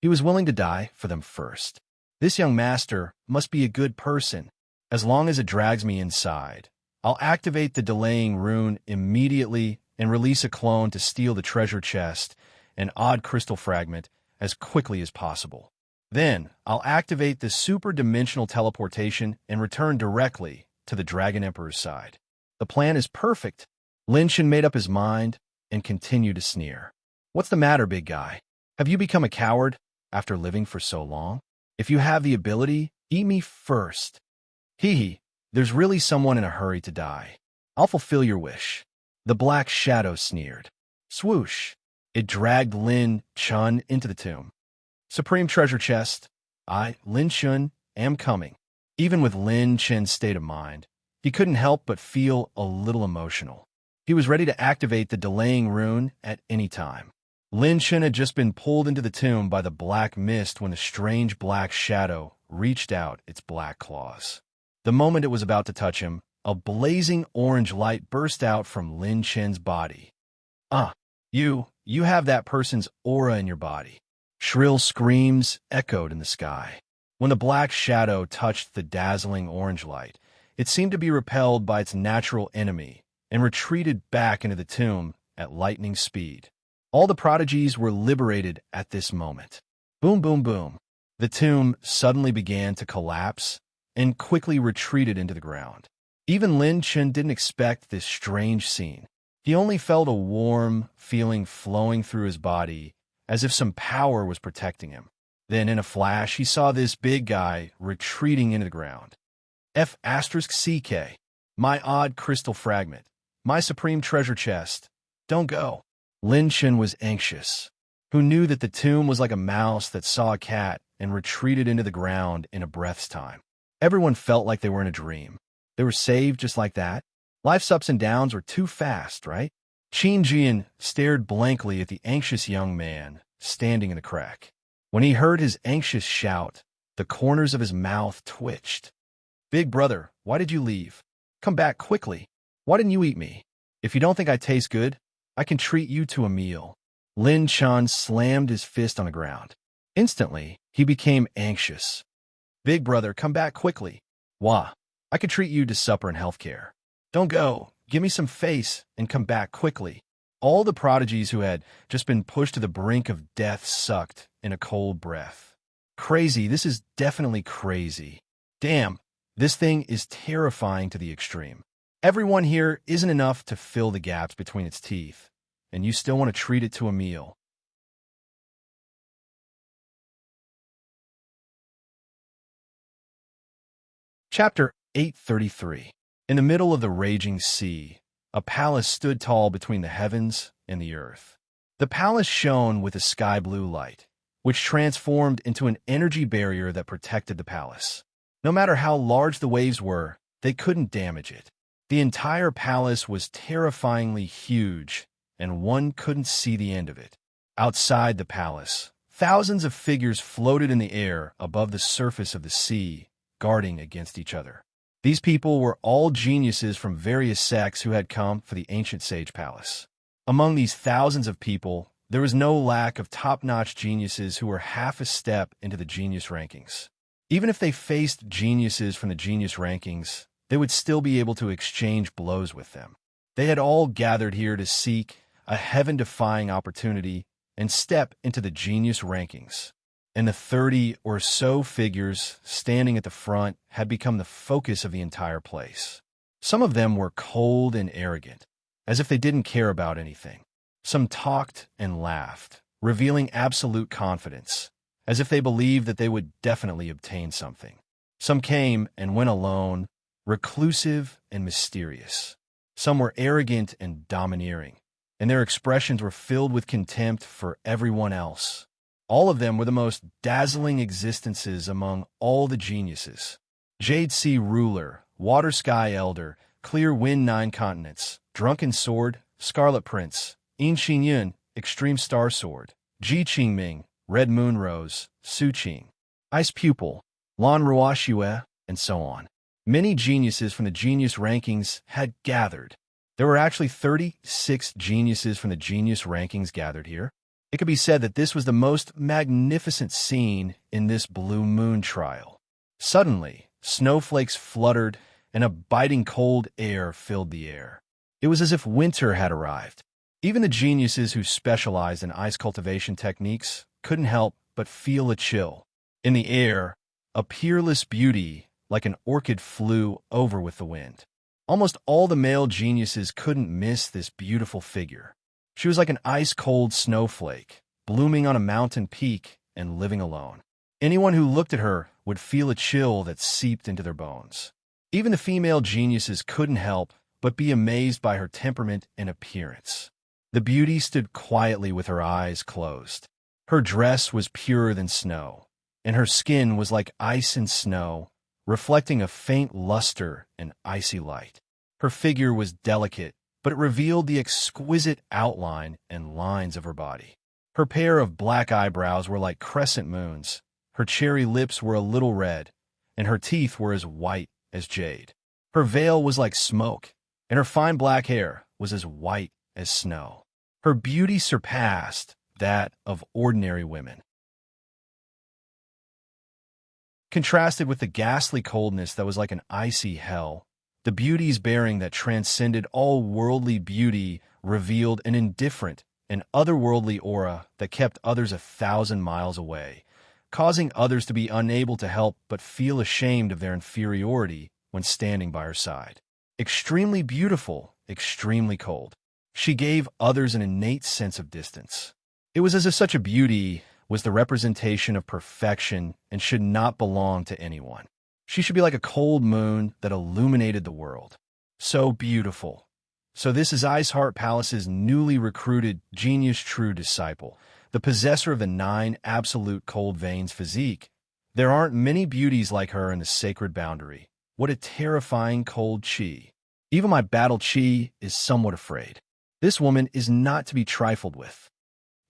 He was willing to die for them first. This young master must be a good person. As long as it drags me inside, I'll activate the delaying rune immediately and release a clone to steal the treasure chest and odd crystal fragment as quickly as possible. Then, I'll activate the super-dimensional teleportation and return directly to the Dragon Emperor's side. The plan is perfect. Lin Chen made up his mind and continued to sneer. What's the matter, big guy? Have you become a coward after living for so long? If you have the ability, eat me first. There's really someone in a hurry to die. I'll fulfill your wish. The black shadow sneered. Swoosh! It dragged Lin Chen into the tomb. Supreme treasure chest. I, Lin Chun, am coming. Even with Lin Chen's state of mind, he couldn't help but feel a little emotional. He was ready to activate the delaying rune at any time. Lin Chen had just been pulled into the tomb by the black mist when the strange black shadow reached out its black claws. The moment it was about to touch him, a blazing orange light burst out from Lin Chen's body. You have that person's aura in your body. Shrill screams echoed in the sky. When the black shadow touched the dazzling orange light, it seemed to be repelled by its natural enemy and retreated back into the tomb at lightning speed. All the prodigies were liberated at this moment. Boom, boom, boom. The tomb suddenly began to collapse and quickly retreated into the ground. Even Lin Chen didn't expect this strange scene. He only felt a warm feeling flowing through his body, as if some power was protecting him. Then, in a flash, he saw this big guy retreating into the ground. F***CK. My odd crystal fragment. My supreme treasure chest. Don't go. Lin Chen was anxious, who knew that the tomb was like a mouse that saw a cat and retreated into the ground in a breath's time. Everyone felt like they were in a dream. They were saved just like that. Life's ups and downs were too fast, right? Qin Jian stared blankly at the anxious young man standing in the crack. When he heard his anxious shout, the corners of his mouth twitched. Big brother, why did you leave? Come back quickly. Why didn't you eat me? If you don't think I taste good, I can treat you to a meal. Lin Chan slammed his fist on the ground. Instantly, he became anxious. Big brother, come back quickly. Wah, I can treat you to supper and healthcare. Don't go. Give me some face and come back quickly. All the prodigies who had just been pushed to the brink of death sucked in a cold breath. Crazy, this is definitely crazy. Damn, this thing is terrifying to the extreme. Everyone here isn't enough to fill the gaps between its teeth, and you still want to treat it to a meal. Chapter 833. In the middle of the raging sea, a palace stood tall between the heavens and the earth. The palace shone with a sky-blue light, which transformed into an energy barrier that protected the palace. No matter how large the waves were, they couldn't damage it. The entire palace was terrifyingly huge, and one couldn't see the end of it. Outside the palace, thousands of figures floated in the air above the surface of the sea, guarding against each other. These people were all geniuses from various sects who had come for the ancient sage palace. Among these thousands of people, there was no lack of top-notch geniuses who were half a step into the genius rankings. Even if they faced geniuses from the genius rankings, they would still be able to exchange blows with them. They had all gathered here to seek a heaven-defying opportunity and step into the genius rankings. And the 30 or so figures standing at the front had become the focus of the entire place. Some of them were cold and arrogant, as if they didn't care about anything. Some talked and laughed, revealing absolute confidence, as if they believed that they would definitely obtain something. Some came and went alone, reclusive and mysterious. Some were arrogant and domineering, and their expressions were filled with contempt for everyone else. All of them were the most dazzling existences among all the geniuses. Jade Sea Ruler, Water Sky Elder, Clear Wind Nine Continents, Drunken Sword, Scarlet Prince, In Xin Yun, Extreme Star Sword, Ji Qingming, Red Moon Rose, Su Qing, Ice Pupil, Lan Ruoxue, and so on. Many geniuses from the genius rankings had gathered. There were actually 36 geniuses from the genius rankings gathered here. It could be said that this was the most magnificent scene in this Blue Moon trial. Suddenly, snowflakes fluttered and a biting cold air filled the air. It was as if winter had arrived. Even the geniuses who specialized in ice cultivation techniques couldn't help but feel a chill. In the air, a peerless beauty like an orchid flew over with the wind. Almost all the male geniuses couldn't miss this beautiful figure. She was like an ice-cold snowflake, blooming on a mountain peak and living alone. Anyone who looked at her would feel a chill that seeped into their bones. Even the female geniuses couldn't help but be amazed by her temperament and appearance. The beauty stood quietly with her eyes closed. Her dress was purer than snow, and her skin was like ice and snow, reflecting a faint luster and icy light. Her figure was delicate, but it revealed the exquisite outline and lines of her body. Her pair of black eyebrows were like crescent moons, her cherry lips were a little red, and her teeth were as white as jade. Her veil was like smoke, and her fine black hair was as white as snow. Her beauty surpassed that of ordinary women. Contrasted with the ghastly coldness that was like an icy hell, the beauty's bearing that transcended all worldly beauty revealed an indifferent and otherworldly aura that kept others 1,000 miles away, causing others to be unable to help but feel ashamed of their inferiority when standing by her side. Extremely beautiful, extremely cold. She gave others an innate sense of distance. It was as if such a beauty was the representation of perfection and should not belong to anyone. She should be like a cold moon that illuminated the world. So beautiful. So this is Ice Heart Palace's newly recruited genius true disciple, the possessor of the 9 absolute cold veins physique. There aren't many beauties like her in the sacred boundary. What a terrifying cold chi. Even my battle chi is somewhat afraid. This woman is not to be trifled with.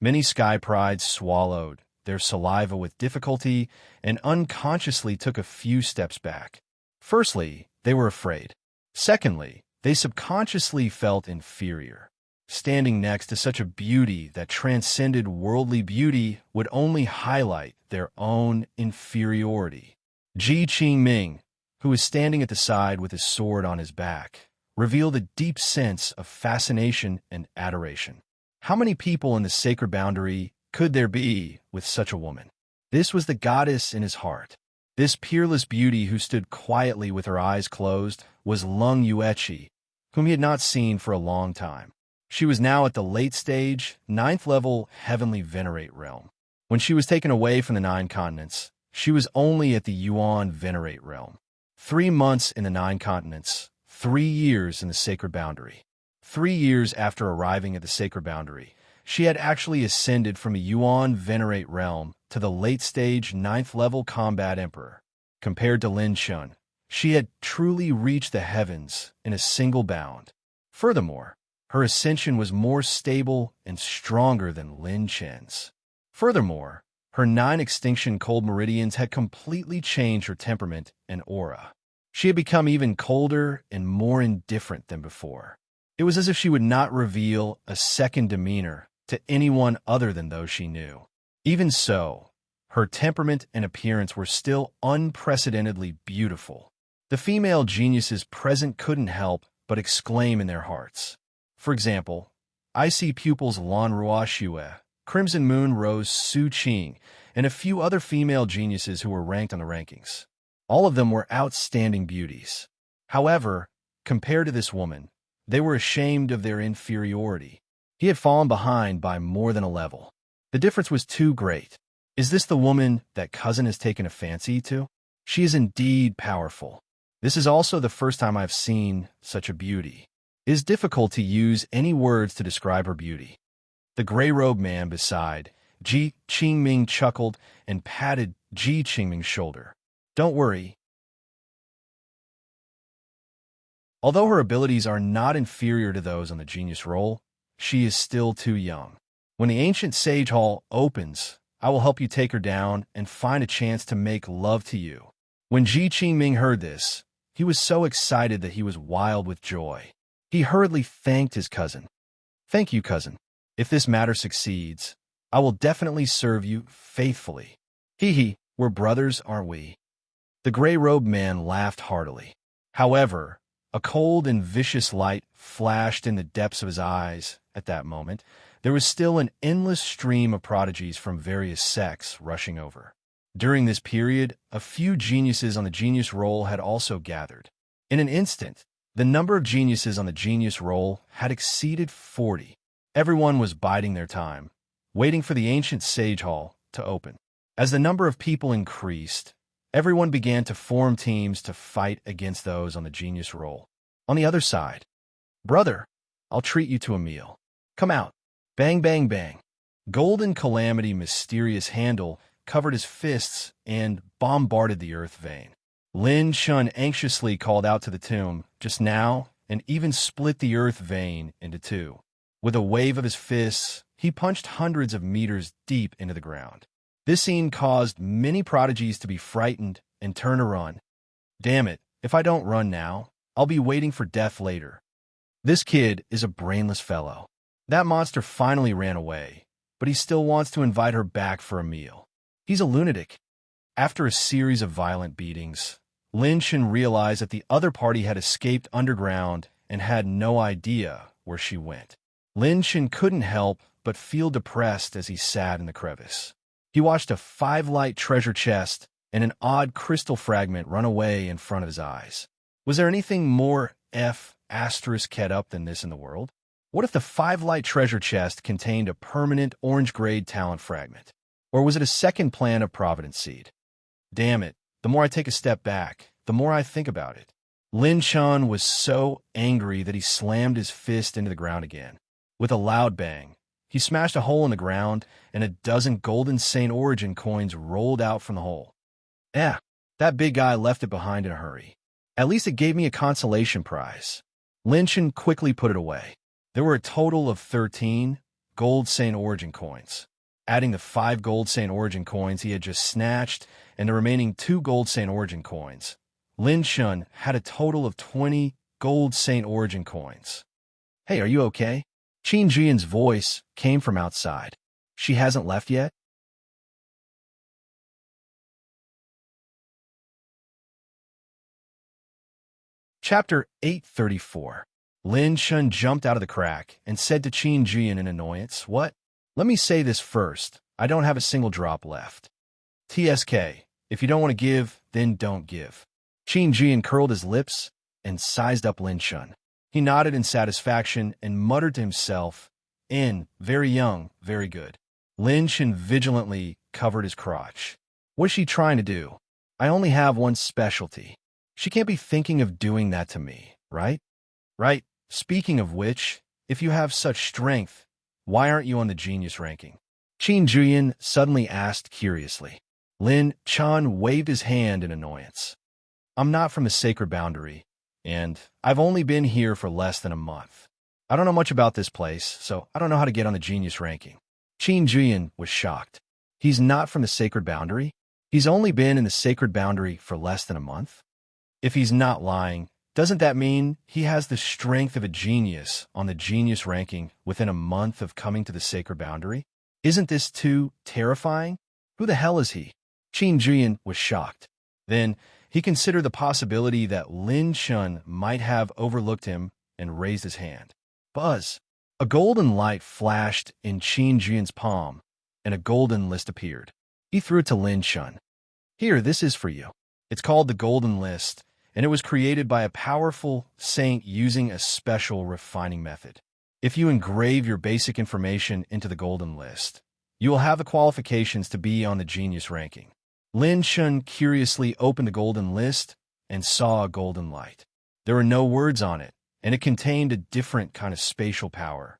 Many sky prides swallowed their saliva with difficulty and unconsciously took a few steps back. Firstly, they were afraid. Secondly, they subconsciously felt inferior. Standing next to such a beauty that transcended worldly beauty would only highlight their own inferiority. Ji Qingming, who was standing at the side with his sword on his back, revealed a deep sense of fascination and adoration. How many people in the sacred boundary could there be with such a woman? This was the goddess in his heart. This peerless beauty who stood quietly with her eyes closed was Lung Yueqi, whom he had not seen for a long time. She was now at the late stage, 9th level heavenly venerate realm. When she was taken away from the 9 continents, she was only at the Yuan venerate realm. 3 months in the 9 continents, 3 years in the sacred boundary. 3 years after arriving at the sacred boundary, she had actually ascended from a Yuan venerate realm to the late-stage 9th level combat emperor. Compared to Lin Shun, she had truly reached the heavens in a single bound. Furthermore, her ascension was more stable and stronger than Lin Chen's. Furthermore, her 9 extinction cold meridians had completely changed her temperament and aura. She had become even colder and more indifferent than before. It was as if she would not reveal a second demeanor to anyone other than those she knew. Even so, her temperament and appearance were still unprecedentedly beautiful. The female geniuses present couldn't help but exclaim in their hearts. For example, Icy Pupils Lan Rua Xue, Crimson Moon Rose Su Qing, and a few other female geniuses who were ranked on the rankings. All of them were outstanding beauties. However, compared to this woman, they were ashamed of their inferiority. He had fallen behind by more than a level. The difference was too great. Is this the woman that cousin has taken a fancy to? She is indeed powerful. This is also the first time I've seen such a beauty. It is difficult to use any words to describe her beauty. The gray-robed man beside Ji Qingming chuckled and patted Ji Qingming's shoulder. Don't worry. Although her abilities are not inferior to those on the genius roll, she is still too young. When the ancient sage hall opens, I will help you take her down and find a chance to make love to you. When Ji Qingming heard this, he was so excited that he was wild with joy. He hurriedly thanked his cousin. Thank you, cousin. If this matter succeeds, I will definitely serve you faithfully. Hee, we're brothers, aren't we? The gray-robed man laughed heartily. However, a cold and vicious light flashed in the depths of his eyes at that moment. There was still an endless stream of prodigies from various sects rushing over. During this period, a few geniuses on the genius roll had also gathered. In an instant, the number of geniuses on the genius roll had exceeded 40. Everyone was biding their time, waiting for the ancient sage hall to open. As the number of people increased, everyone began to form teams to fight against those on the genius roll. On the other side, brother, I'll treat you to a meal. Come out. Bang, bang, bang. Golden Calamity mysterious handle covered his fists and bombarded the earth vein. Lin Chun anxiously called out to the tomb just now and even split the earth vein into two. With a wave of his fists, he punched hundreds of meters deep into the ground. This scene caused many prodigies to be frightened and turn to run. Damn it, if I don't run now, I'll be waiting for death later. This kid is a brainless fellow. That monster finally ran away, but he still wants to invite her back for a meal. He's a lunatic. After a series of violent beatings, Lin Chun realized that the other party had escaped underground and had no idea where she went. Lin Chun couldn't help but feel depressed as he sat in the crevice. He watched a 5-light treasure chest and an odd crystal fragment run away in front of his eyes. Was there anything more **ket up than this in the world? What if the 5-light treasure chest contained a permanent orange-grade talent fragment? Or was it a second plan of Providence Seed? Damn it, the more I take a step back, the more I think about it. Lin Chun was so angry that he slammed his fist into the ground again. With a loud bang, he smashed a hole in the ground, and a dozen golden Saint Origin coins rolled out from the hole. That big guy left it behind in a hurry. At least it gave me a consolation prize. Lin Chun quickly put it away. There were a total of 13 gold Saint Origin coins. Adding the 5 gold Saint Origin coins he had just snatched and the remaining 2 gold Saint Origin coins, Lin Chun had a total of 20 gold Saint Origin coins. Hey, are you okay? Qin Jian's voice came from outside. She hasn't left yet? Chapter 834. Lin Chun jumped out of the crack and said to Qin Jian in annoyance, "What? Let me say this first. I don't have a single drop left. TSK, if you don't want to give, then don't give." Qin Jian curled his lips and sized up Lin Chun. He nodded in satisfaction and muttered to himself, very young, very good." Lin Chun vigilantly covered his crotch. What's she trying to do? I only have one specialty. She can't be thinking of doing that to me, right? Right. Speaking of which, if you have such strength, why aren't you on the genius ranking? Qin Jian suddenly asked curiously. Lin Chun waved his hand in annoyance. I'm not from the sacred boundary, and I've only been here for less than a month. I don't know much about this place, so I don't know how to get on the genius ranking. Qin Jian was shocked. He's not from the sacred boundary? He's only been in the sacred boundary for less than a month? If he's not lying, doesn't that mean he has the strength of a genius on the genius ranking within a month of coming to the sacred boundary? Isn't this too terrifying? Who the hell is he? Qin Jian was shocked. Then he considered the possibility that Lin Chun might have overlooked him and raised his hand. Buzz! A golden light flashed in Qin Jian's palm, and a golden list appeared. He threw it to Lin Chun. Here, this is for you. It's called the Golden List, and it was created by a powerful saint using a special refining method. If you engrave your basic information into the Golden List, you will have the qualifications to be on the genius ranking. Lin Chun curiously opened the Golden List and saw a golden light. There were no words on it, and it contained a different kind of spatial power.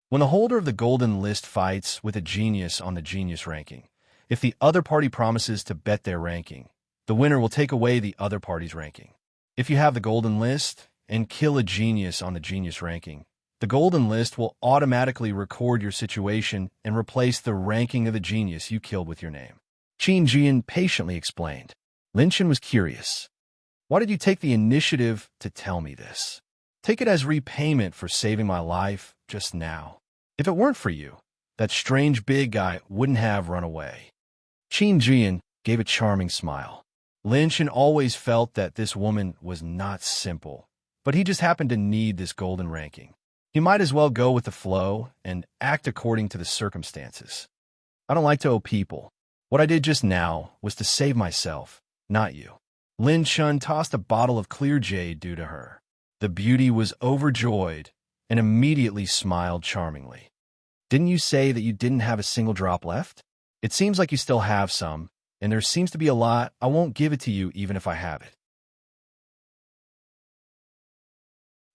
When the holder of the Golden List fights with a genius on the genius ranking, if the other party promises to bet their ranking, the winner will take away the other party's ranking. If you have the Golden List and kill a genius on the genius ranking, the Golden List will automatically record your situation and replace the ranking of the genius you killed with your name. Qin Jian patiently explained. Lin Chun was curious. Why did you take the initiative to tell me this? Take it as repayment for saving my life just now. If it weren't for you, that strange big guy wouldn't have run away. Qin Jian gave a charming smile. Lin Chun always felt that this woman was not simple, but he just happened to need this golden ranking. He might as well go with the flow and act according to the circumstances. I don't like to owe people. What I did just now was to save myself, not you. Lin Chun tossed a bottle of clear jade due to her. The beauty was overjoyed and immediately smiled charmingly. Didn't you say that you didn't have a single drop left? It seems like you still have some, and there seems to be a lot. I won't give it to you even if I have it.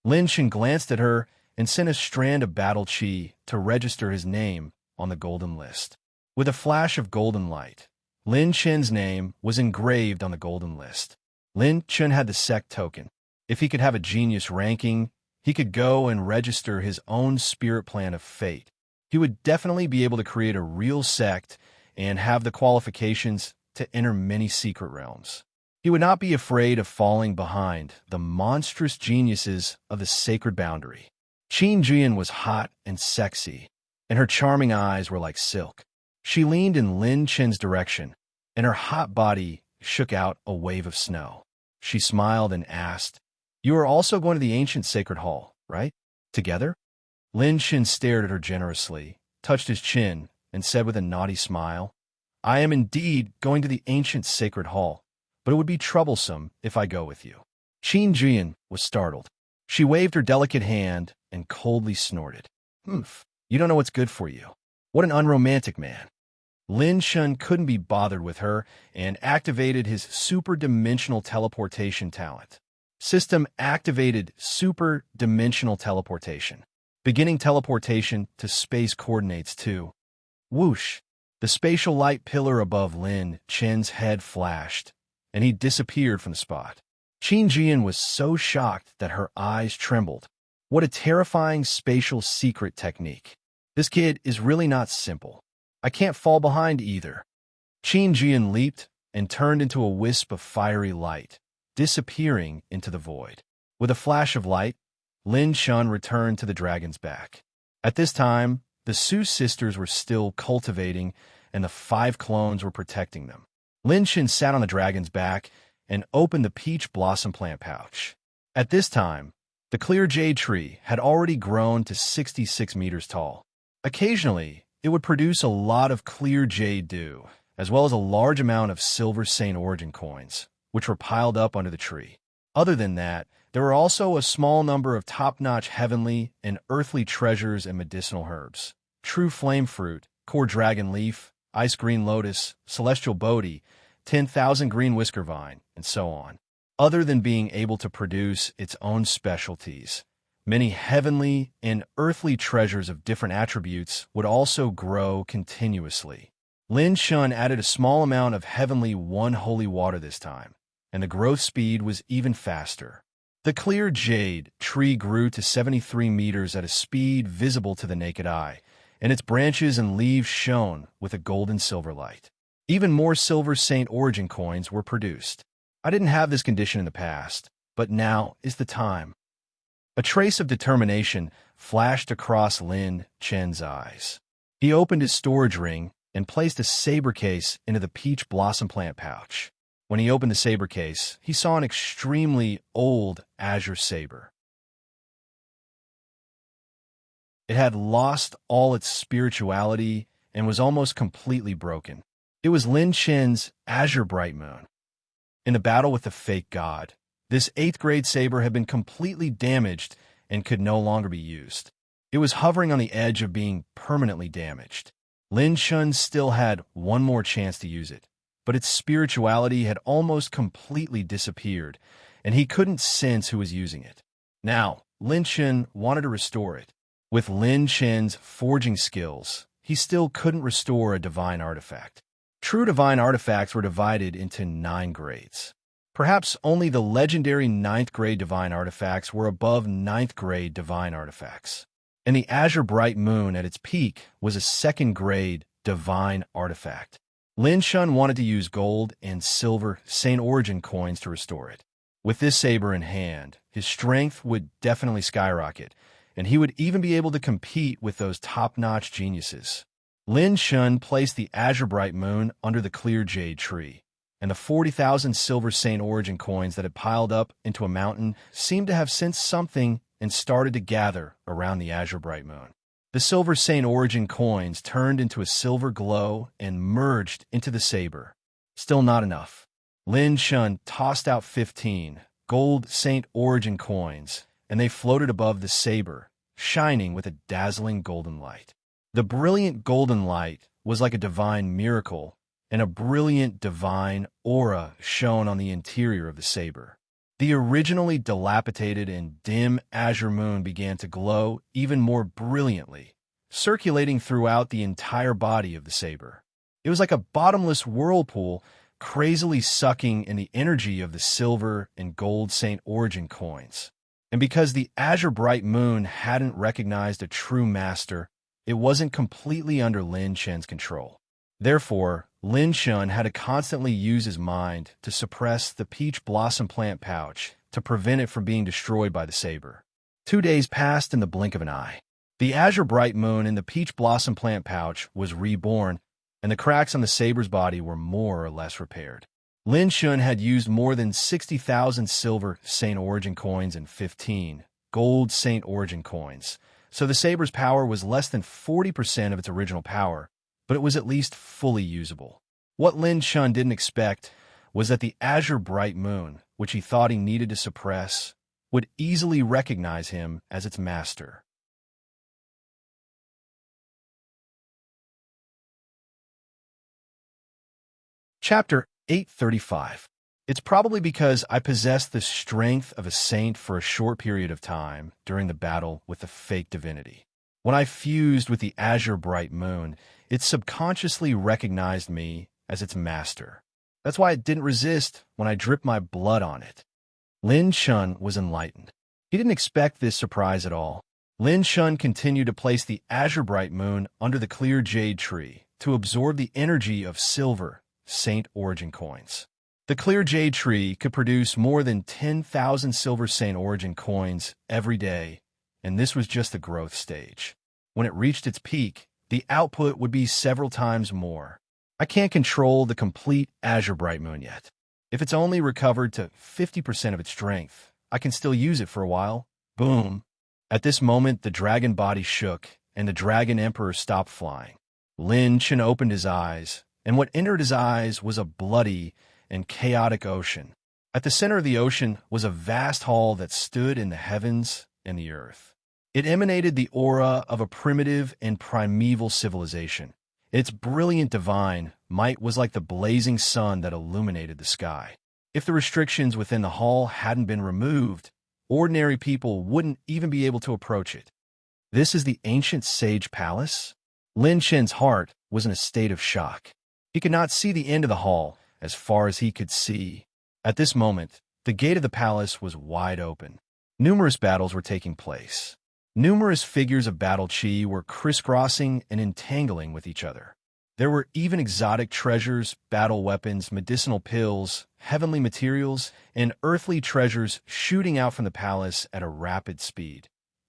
Lin Chun glanced at her and sent a strand of battle chi to register his name on the Golden List. With a flash of golden light, Lin Chen's name was engraved on the golden list. Lin Chen had the sect token. If he could have a genius ranking, he could go and register his own spirit plan of fate. He would definitely be able to create a real sect and have the qualifications to enter many secret realms. He would not be afraid of falling behind the monstrous geniuses of the sacred boundary. Qin Jian was hot and sexy, and her charming eyes were like silk. She leaned in Lin Chen's direction, and her hot body shook out a wave of snow. She smiled and asked, "You are also going to the ancient sacred hall, right? Together?" Lin Chen stared at her generously, touched his chin, and said with a naughty smile, "I am indeed going to the ancient sacred hall, but it would be troublesome if I go with you." Qin Jian was startled. She waved her delicate hand and coldly snorted. "Humph, you don't know what's good for you. What an unromantic man." Lin Chen couldn't be bothered with her and activated his super-dimensional teleportation talent. System activated super-dimensional teleportation. Beginning teleportation to space coordinates 2. Whoosh! The spatial light pillar above Lin Chen's head flashed, and he disappeared from the spot. Qin Jian was so shocked that her eyes trembled. What a terrifying spatial secret technique. This kid is really not simple. I can't fall behind either. Qin Jian leaped and turned into a wisp of fiery light, disappearing into the void. With a flash of light, Lin Chen returned to the dragon's back. At this time, the Su sisters were still cultivating, and the 5 clones were protecting them. Lin Chen sat on the dragon's back and opened the peach blossom plant pouch. At this time, the clear jade tree had already grown to 66 meters tall. Occasionally, it would produce a lot of clear jade dew, as well as a large amount of silver Saint Origin coins, which were piled up under the tree. Other than that, there were also a small number of top-notch heavenly and earthly treasures and medicinal herbs. True flame fruit, core dragon leaf, ice green lotus, celestial bodhi, 10,000 green whisker vine, and so on. Other than being able to produce its own specialties, many heavenly and earthly treasures of different attributes would also grow continuously. Lin Chen added a small amount of heavenly one holy water this time, and the growth speed was even faster. The clear jade tree grew to 73 meters at a speed visible to the naked eye, and its branches and leaves shone with a golden silver light. Even more silver Saint Origin coins were produced. I didn't have this condition in the past, but now is the time. A trace of determination flashed across Lin Chen's eyes. He opened his storage ring and placed a saber case into the peach blossom plant pouch. When he opened the saber case, he saw an extremely old azure saber. It had lost all its spirituality and was almost completely broken. It was Lin Chen's azure bright moon. In the battle with the fake god, this 8th grade saber had been completely damaged and could no longer be used. It was hovering on the edge of being permanently damaged. Lin Chen still had one more chance to use it, but its spirituality had almost completely disappeared, and he couldn't sense who was using it. Now, Lin Chen wanted to restore it. With Lin Chen's forging skills, he still couldn't restore a divine artifact. True divine artifacts were divided into 9 grades. Perhaps only the legendary 9th grade divine artifacts were above 9th grade divine artifacts. And the Azure Bright Moon at its peak was a 2nd grade divine artifact. Lin Chen wanted to use gold and silver Saint Origin coins to restore it. With this saber in hand, his strength would definitely skyrocket, and he would even be able to compete with those top-notch geniuses. Lin Chen placed the Azure Bright Moon under the clear jade tree, and the 40,000 silver Saint Origin coins that had piled up into a mountain seemed to have sensed something and started to gather around the Azure Bright Moon. The silver Saint Origin coins turned into a silver glow and merged into the saber. Still not enough. Lin Chen tossed out 15 gold Saint Origin coins, and they floated above the saber, shining with a dazzling golden light. The brilliant golden light was like a divine miracle, and a brilliant divine aura shone on the interior of the saber. The originally dilapidated and dim azure moon began to glow even more brilliantly, circulating throughout the entire body of the saber. It was like a bottomless whirlpool, crazily sucking in the energy of the silver and gold Saint Origin coins. And because the azure bright moon hadn't recognized a true master, it wasn't completely under Lin Chen's control. Therefore, Lin Chen had to constantly use his mind to suppress the peach blossom plant pouch to prevent it from being destroyed by the saber. 2 days passed in the blink of an eye. The azure bright moon in the peach blossom plant pouch was reborn, and the cracks on the saber's body were more or less repaired. Lin Shun had used more than 60,000 silver Saint Origin coins and 15 gold Saint Origin coins, so the saber's power was less than 40% of its original power, but it was at least fully usable. What Lin Shun didn't expect was that the azure bright moon, which he thought he needed to suppress, would easily recognize him as its master. Chapter 835. It's probably because I possessed the strength of a saint for a short period of time during the battle with the fake divinity. When I fused with the azure bright moon, it subconsciously recognized me as its master. That's why it didn't resist when I dripped my blood on it. Lin Shun was enlightened. He didn't expect this surprise at all. Lin Shun continued to place the azure bright moon under the clear jade tree to absorb the energy of silver Saint Origin coins. The clear jade tree could produce more than 10,000 silver Saint Origin coins every day, and this was just the growth stage. When it reached its peak, the output would be several times more. I can't control the complete azure bright moon yet. If it's only recovered to 50% of its strength, I can still use it for a while. Boom. At this moment, the dragon body shook, and the dragon emperor stopped flying. Lin Chen opened his eyes, and what entered his eyes was a bloody and chaotic ocean. At the center of the ocean was a vast hall that stood in the heavens and the earth. It emanated the aura of a primitive and primeval civilization. Its brilliant divine might was like the blazing sun that illuminated the sky. If the restrictions within the hall hadn't been removed, ordinary people wouldn't even be able to approach it. This is the ancient sage palace? Lin Chen's heart was in a state of shock. He could not see the end of the hall as far as he could see. At this moment, the gate of the palace was wide open. Numerous battles were taking place. Numerous figures of battle chi were crisscrossing and entangling with each other. There were even exotic treasures, battle weapons, medicinal pills, heavenly materials, and earthly treasures shooting out from the palace at a rapid speed,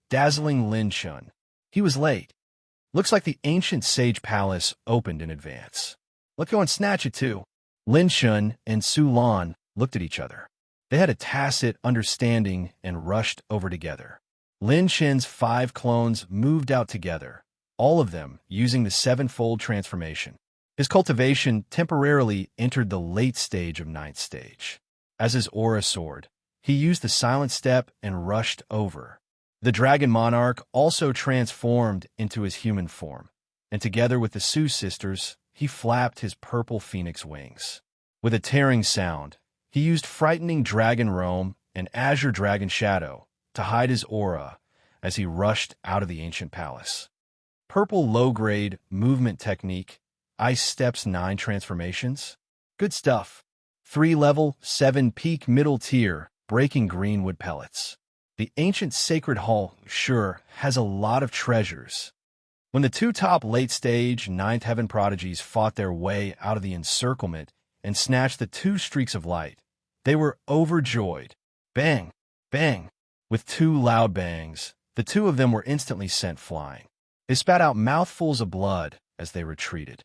dazzling Lin Chun. He was late. Looks like the ancient sage palace opened in advance. Let's go and snatch it too. Lin Chun and Su Lan looked at each other. They had a tacit understanding and rushed over together. Lin Chen's 5 clones moved out together, all of them using the 7-fold transformation. His cultivation temporarily entered the late stage of 9th stage. As his aura soared, he used the silent step and rushed over. The dragon monarch also transformed into his human form, and together with the Su sisters, he flapped his purple phoenix wings. With a tearing sound, he used frightening dragon roam and azure dragon shadow to hide his aura as he rushed out of the ancient palace. Purple low-grade movement technique, ice steps 9 transformations. Good stuff. 3 level, 7 peak middle tier, breaking greenwood pellets. The ancient sacred hall sure has a lot of treasures. When the 2 top late-stage 9th heaven prodigies fought their way out of the encirclement and snatched the 2 streaks of light, they were overjoyed. Bang! Bang! With 2 loud bangs, the 2 of them were instantly sent flying. They spat out mouthfuls of blood as they retreated.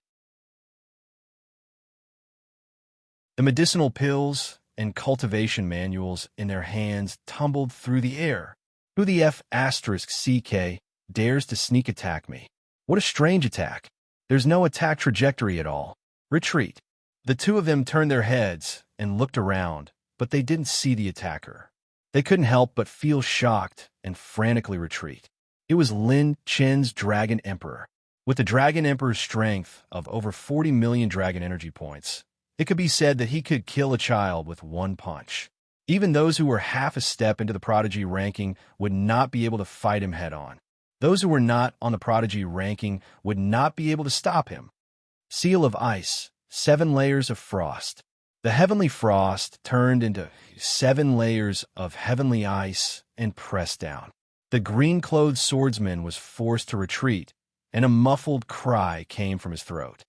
The medicinal pills and cultivation manuals in their hands tumbled through the air. Who the F*** CK dares to sneak attack me? What a strange attack. There's no attack trajectory at all. Retreat. The 2 of them turned their heads and looked around, but they didn't see the attacker. They couldn't help but feel shocked and frantically retreat. It was Lin Chen's Dragon Emperor. With the Dragon Emperor's strength of over 40 million dragon energy points, it could be said that he could kill a child with 1 punch. Even those who were half a step into the prodigy ranking would not be able to fight him head-on. Those who were not on the prodigy ranking would not be able to stop him. Seal of ice, 7 layers of frost. The heavenly frost turned into 7 layers of heavenly ice and pressed down. The green-clothed swordsman was forced to retreat, and a muffled cry came from his throat.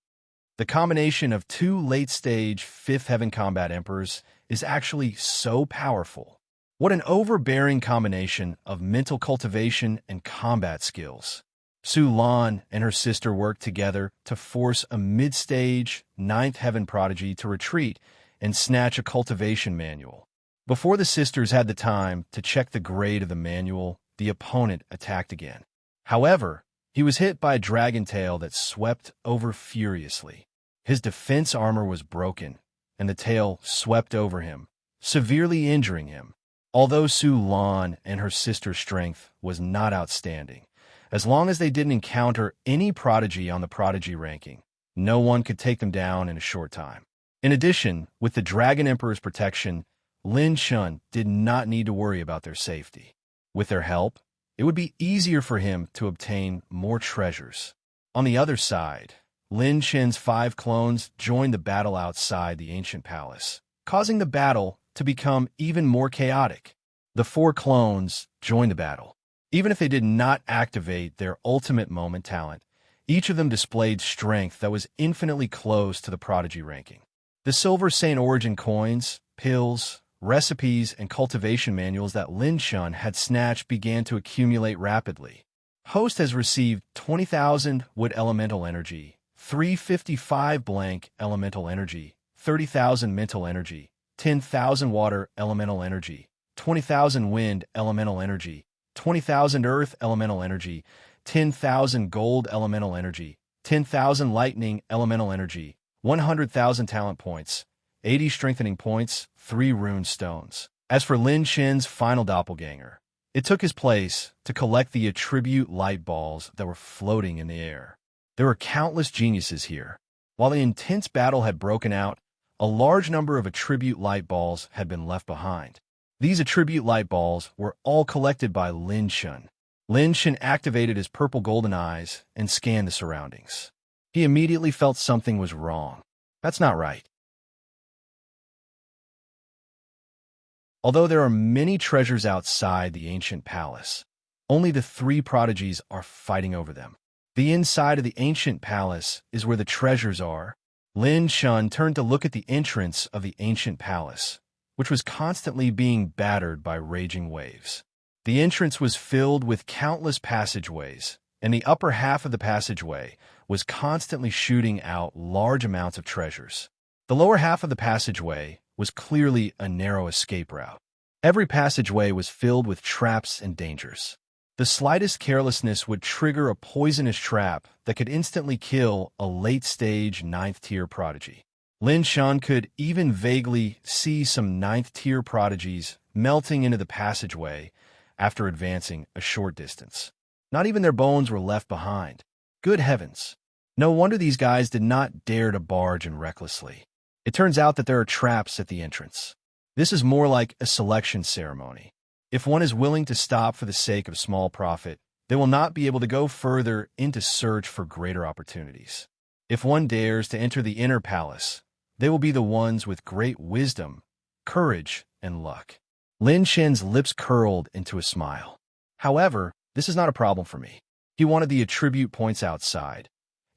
The combination of 2 late-stage Fifth Heaven Combat Emperors is actually so powerful. What an overbearing combination of mental cultivation and combat skills. Su Lan and her sister worked together to force a mid-stage Ninth Heaven prodigy to retreat and snatch a cultivation manual. Before the sisters had the time to check the grade of the manual, the opponent attacked again. However, he was hit by a dragon tail that swept over furiously. His defense armor was broken, and the tail swept over him, severely injuring him. Although Su Lan and her sister's strength was not outstanding, as long as they didn't encounter any prodigy on the prodigy ranking, no one could take them down in a short time. In addition, with the Dragon Emperor's protection, Lin Shun did not need to worry about their safety. With their help, it would be easier for him to obtain more treasures. On the other side, Lin Shen's 5 clones joined the battle outside the ancient palace, causing the battle to become even more chaotic. The 4 clones joined the battle. Even if they did not activate their ultimate moment talent, each of them displayed strength that was infinitely close to the prodigy ranking. The Silver Saint Origin coins, pills, recipes, and cultivation manuals that Lin Shun had snatched began to accumulate rapidly. Host has received 20,000 wood elemental energy, 355 blank elemental energy, 30,000 mental energy, 10,000 water elemental energy, 20,000 wind elemental energy, 20,000 earth elemental energy, 10,000 gold elemental energy, 10,000 lightning elemental energy, 100,000 talent points, 80 strengthening points, 3 rune stones. As for Lin Shen's final doppelganger, it took his place to collect the attribute light balls that were floating in the air. There were countless geniuses here. While the intense battle had broken out, a large number of attribute light balls had been left behind. These attribute light balls were all collected by Lin Shun. Lin Shun activated his purple golden eyes and scanned the surroundings. He immediately felt something was wrong. That's not right. Although there are many treasures outside the ancient palace, only the 3 prodigies are fighting over them. The inside of the ancient palace is where the treasures are. Lin Shun turned to look at the entrance of the ancient palace, which was constantly being battered by raging waves. The entrance was filled with countless passageways, and the upper half of the passageway was constantly shooting out large amounts of treasures. The lower half of the passageway was clearly a narrow escape route. Every passageway was filled with traps and dangers. The slightest carelessness would trigger a poisonous trap that could instantly kill a late-stage 9th-tier prodigy. Lin Shun could even vaguely see some 9th-tier prodigies melting into the passageway after advancing a short distance. Not even their bones were left behind. Good heavens! No wonder these guys did not dare to barge in recklessly. It turns out that there are traps at the entrance. This is more like a selection ceremony. If one is willing to stop for the sake of small profit, they will not be able to go further into search for greater opportunities. If one dares to enter the inner palace, they will be the ones with great wisdom, courage, and luck. Lin Shen's lips curled into a smile. However, this is not a problem for me. He wanted the attribute points outside,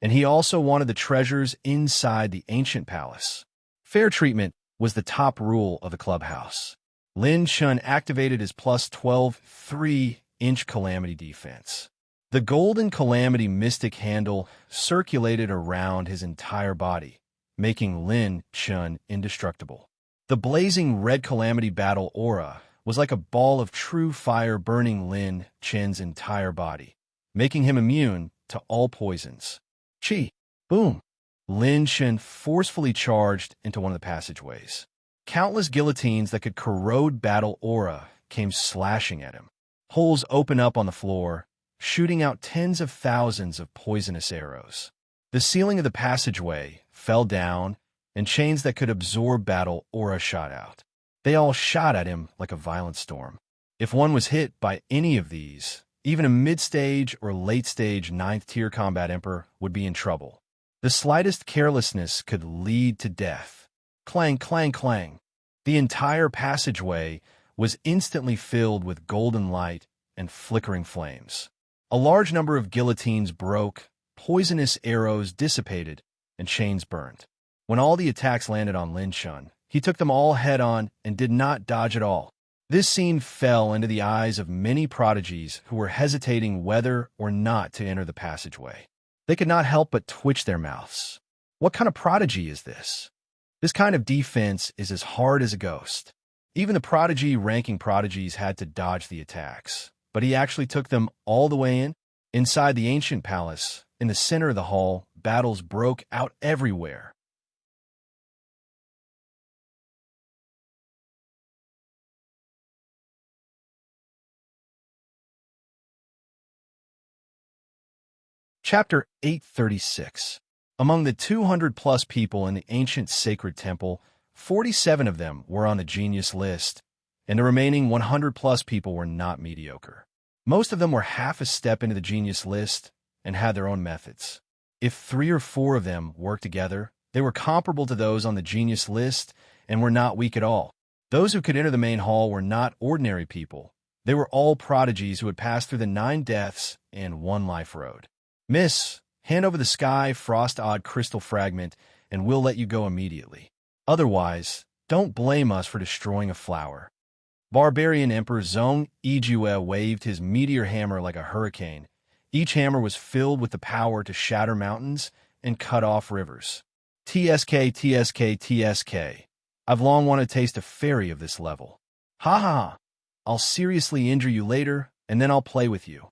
and he also wanted the treasures inside the ancient palace. Fair treatment was the top rule of the clubhouse. Lin Shun activated his plus 12 3-inch Calamity defense. The golden Calamity mystic handle circulated around his entire body, making Lin Shun indestructible. The blazing red Calamity battle aura was like a ball of true fire burning Lin Chen's entire body, making him immune to all poisons. Chi! Boom! Lin Shen forcefully charged into one of the passageways. Countless guillotines that could corrode battle aura came slashing at him. Holes opened up on the floor, shooting out tens of thousands of poisonous arrows. The ceiling of the passageway fell down, and chains that could absorb battle aura shot out. They all shot at him like a violent storm. If one was hit by any of these, even a mid-stage or late-stage 9th-tier combat emperor would be in trouble. The slightest carelessness could lead to death. Clang, clang, clang. The entire passageway was instantly filled with golden light and flickering flames. A large number of guillotines broke, poisonous arrows dissipated, and chains burned. When all the attacks landed on Lin Shun, he took them all head-on and did not dodge at all. This scene fell into the eyes of many prodigies who were hesitating whether or not to enter the passageway. They could not help but twitch their mouths. What kind of prodigy is this? This kind of defense is as hard as a ghost. Even the prodigy-ranking prodigies had to dodge the attacks, but he actually took them all the way in. Inside the ancient palace, in the center of the hall, battles broke out everywhere. Chapter 836. Among the 200-plus people in the ancient sacred temple, 47 of them were on the genius list, and the remaining 100-plus people were not mediocre. Most of them were half a step into the genius list and had their own methods. If 3 or 4 of them worked together, they were comparable to those on the genius list and were not weak at all. Those who could enter the main hall were not ordinary people. They were all prodigies who had passed through the 9 deaths and 1 life road. Miss, hand over the sky frost odd crystal fragment, and we'll let you go immediately. Otherwise, don't blame us for destroying a flower. Barbarian Emperor Zhong Yijue waved his meteor hammer like a hurricane. Each hammer was filled with the power to shatter mountains and cut off rivers. TSK, TSK, TSK. I've long wanted to taste a fairy of this level. Ha ha! I'll seriously injure you later, and then I'll play with you.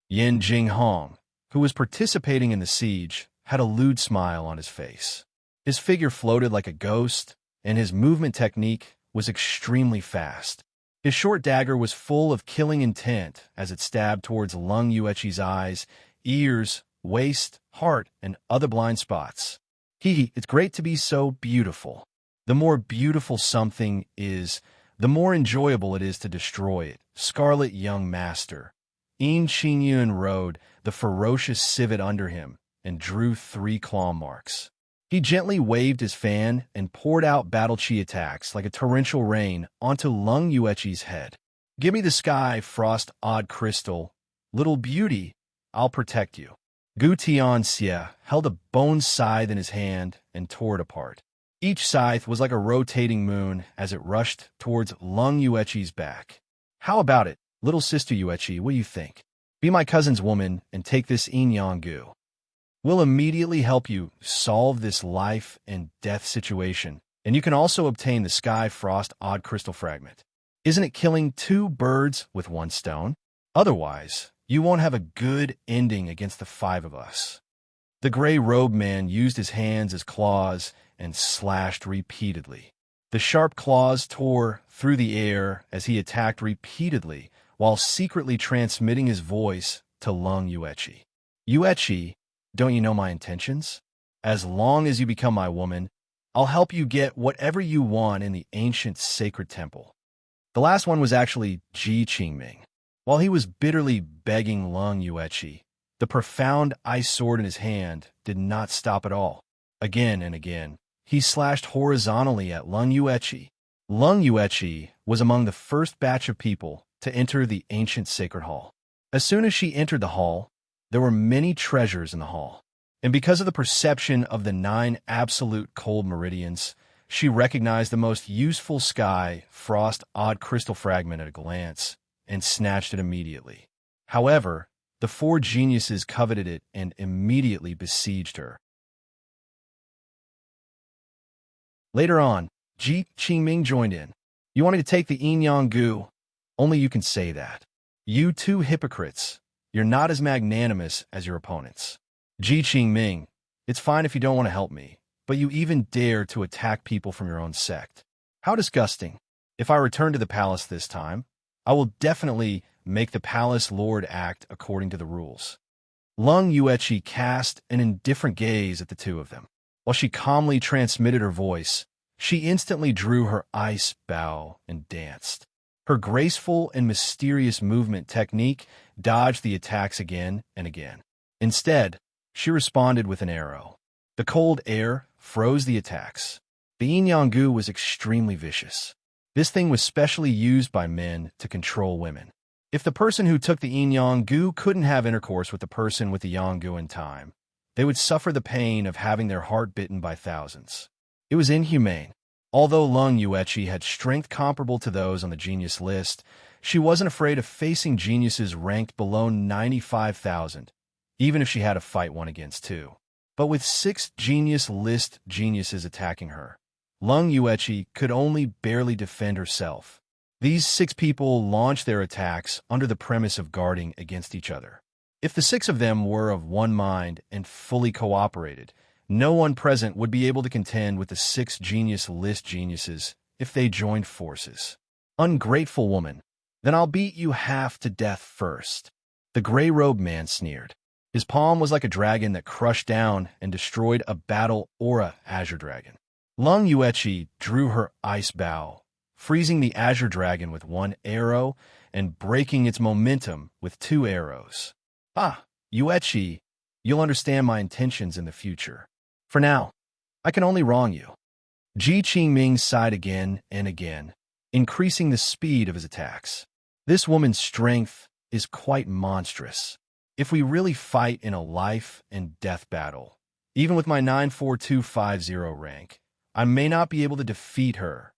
Yin Jinghong, who was participating in the siege, had a lewd smile on his face. His figure floated like a ghost, and his movement technique was extremely fast. His short dagger was full of killing intent as it stabbed towards Lung Yueqi's eyes, ears, waist, heart, and other blind spots. It's great to be so beautiful. The more beautiful something is, the more enjoyable it is to destroy it. Scarlet young master. Yin Qingyun rode the ferocious civet under him and drew 3 claw marks. He gently waved his fan and poured out battle chi attacks like a torrential rain onto Lung Yueqi's head. Give me the sky, frost odd crystal. Little beauty, I'll protect you. Gu Tianxia held a bone scythe in his hand and tore it apart. Each scythe was like a rotating moon as it rushed towards Lung Yueqi's back. How about it, little sister Yueqi, what do you think? Be my cousin's woman and take this Yin Yang Gu. We'll immediately help you solve this life and death situation, and you can also obtain the Sky Frost Odd Crystal Fragment. Isn't it killing 2 birds with 1 stone? Otherwise, you won't have a good ending against the 5 of us. The gray-robed man used his hands as claws and slashed repeatedly. The sharp claws tore through the air as he attacked repeatedly while secretly transmitting his voice to Lung Yueqi. Yueqi, don't you know my intentions? As long as you become my woman, I'll help you get whatever you want in the ancient sacred temple. The last one was actually Ji Qingming. While he was bitterly begging Lung Yueqi, the profound ice sword in his hand did not stop at all. Again and again, he slashed horizontally at Lung Yueqi. Lung Yueqi was among the first batch of people to enter the ancient sacred hall. As soon as she entered the hall, there were many treasures in the hall, and because of the perception of the 9 absolute cold meridians, she recognized the most useful sky frost odd crystal fragment at a glance and snatched it immediately. However, the 4 geniuses coveted it and immediately besieged her. Later on, Ji Qingming joined in. You want me to take the Yin Yang Gu? Only you can say that. You 2 hypocrites. You're not as magnanimous as your opponents. Ji Qingming, it's fine if you don't want to help me, but you even dare to attack people from your own sect. How disgusting. If I return to the palace this time, I will definitely make the palace lord act according to the rules. Lung Yueqi cast an indifferent gaze at the 2 of them. While she calmly transmitted her voice, she instantly drew her ice bow and danced. Her graceful and mysterious movement technique dodged the attacks again and again. Instead, she responded with an arrow. The cold air froze the attacks. The Inyangu was extremely vicious. This thing was specially used by men to control women. If the person who took the Inyangu couldn't have intercourse with the person with the Yangu in time, they would suffer the pain of having their heart bitten by thousands. It was inhumane. Although Lung Yuechi had strength comparable to those on the genius list, she wasn't afraid of facing geniuses ranked below 95,000, even if she had to fight 1 against 2. But with 6 genius list geniuses attacking her, Lung Yuechi could only barely defend herself. These 6 people launched their attacks under the premise of guarding against each other. If the 6 of them were of one mind and fully cooperated, no one present would be able to contend with the 6 genius list geniuses if they joined forces. Ungrateful woman, then I'll beat you half to death first. The gray-robed man sneered. His palm was like a dragon that crushed down and destroyed a battle aura azure dragon. Lung Yuechi drew her ice bow, freezing the azure dragon with 1 arrow and breaking its momentum with 2 arrows. Ah, Yuechi, you'll understand my intentions in the future. For now, I can only wrong you. Ji Qingming sighed again and again, increasing the speed of his attacks. This woman's strength is quite monstrous. If we really fight in a life and death battle, even with my 94250 rank, I may not be able to defeat her.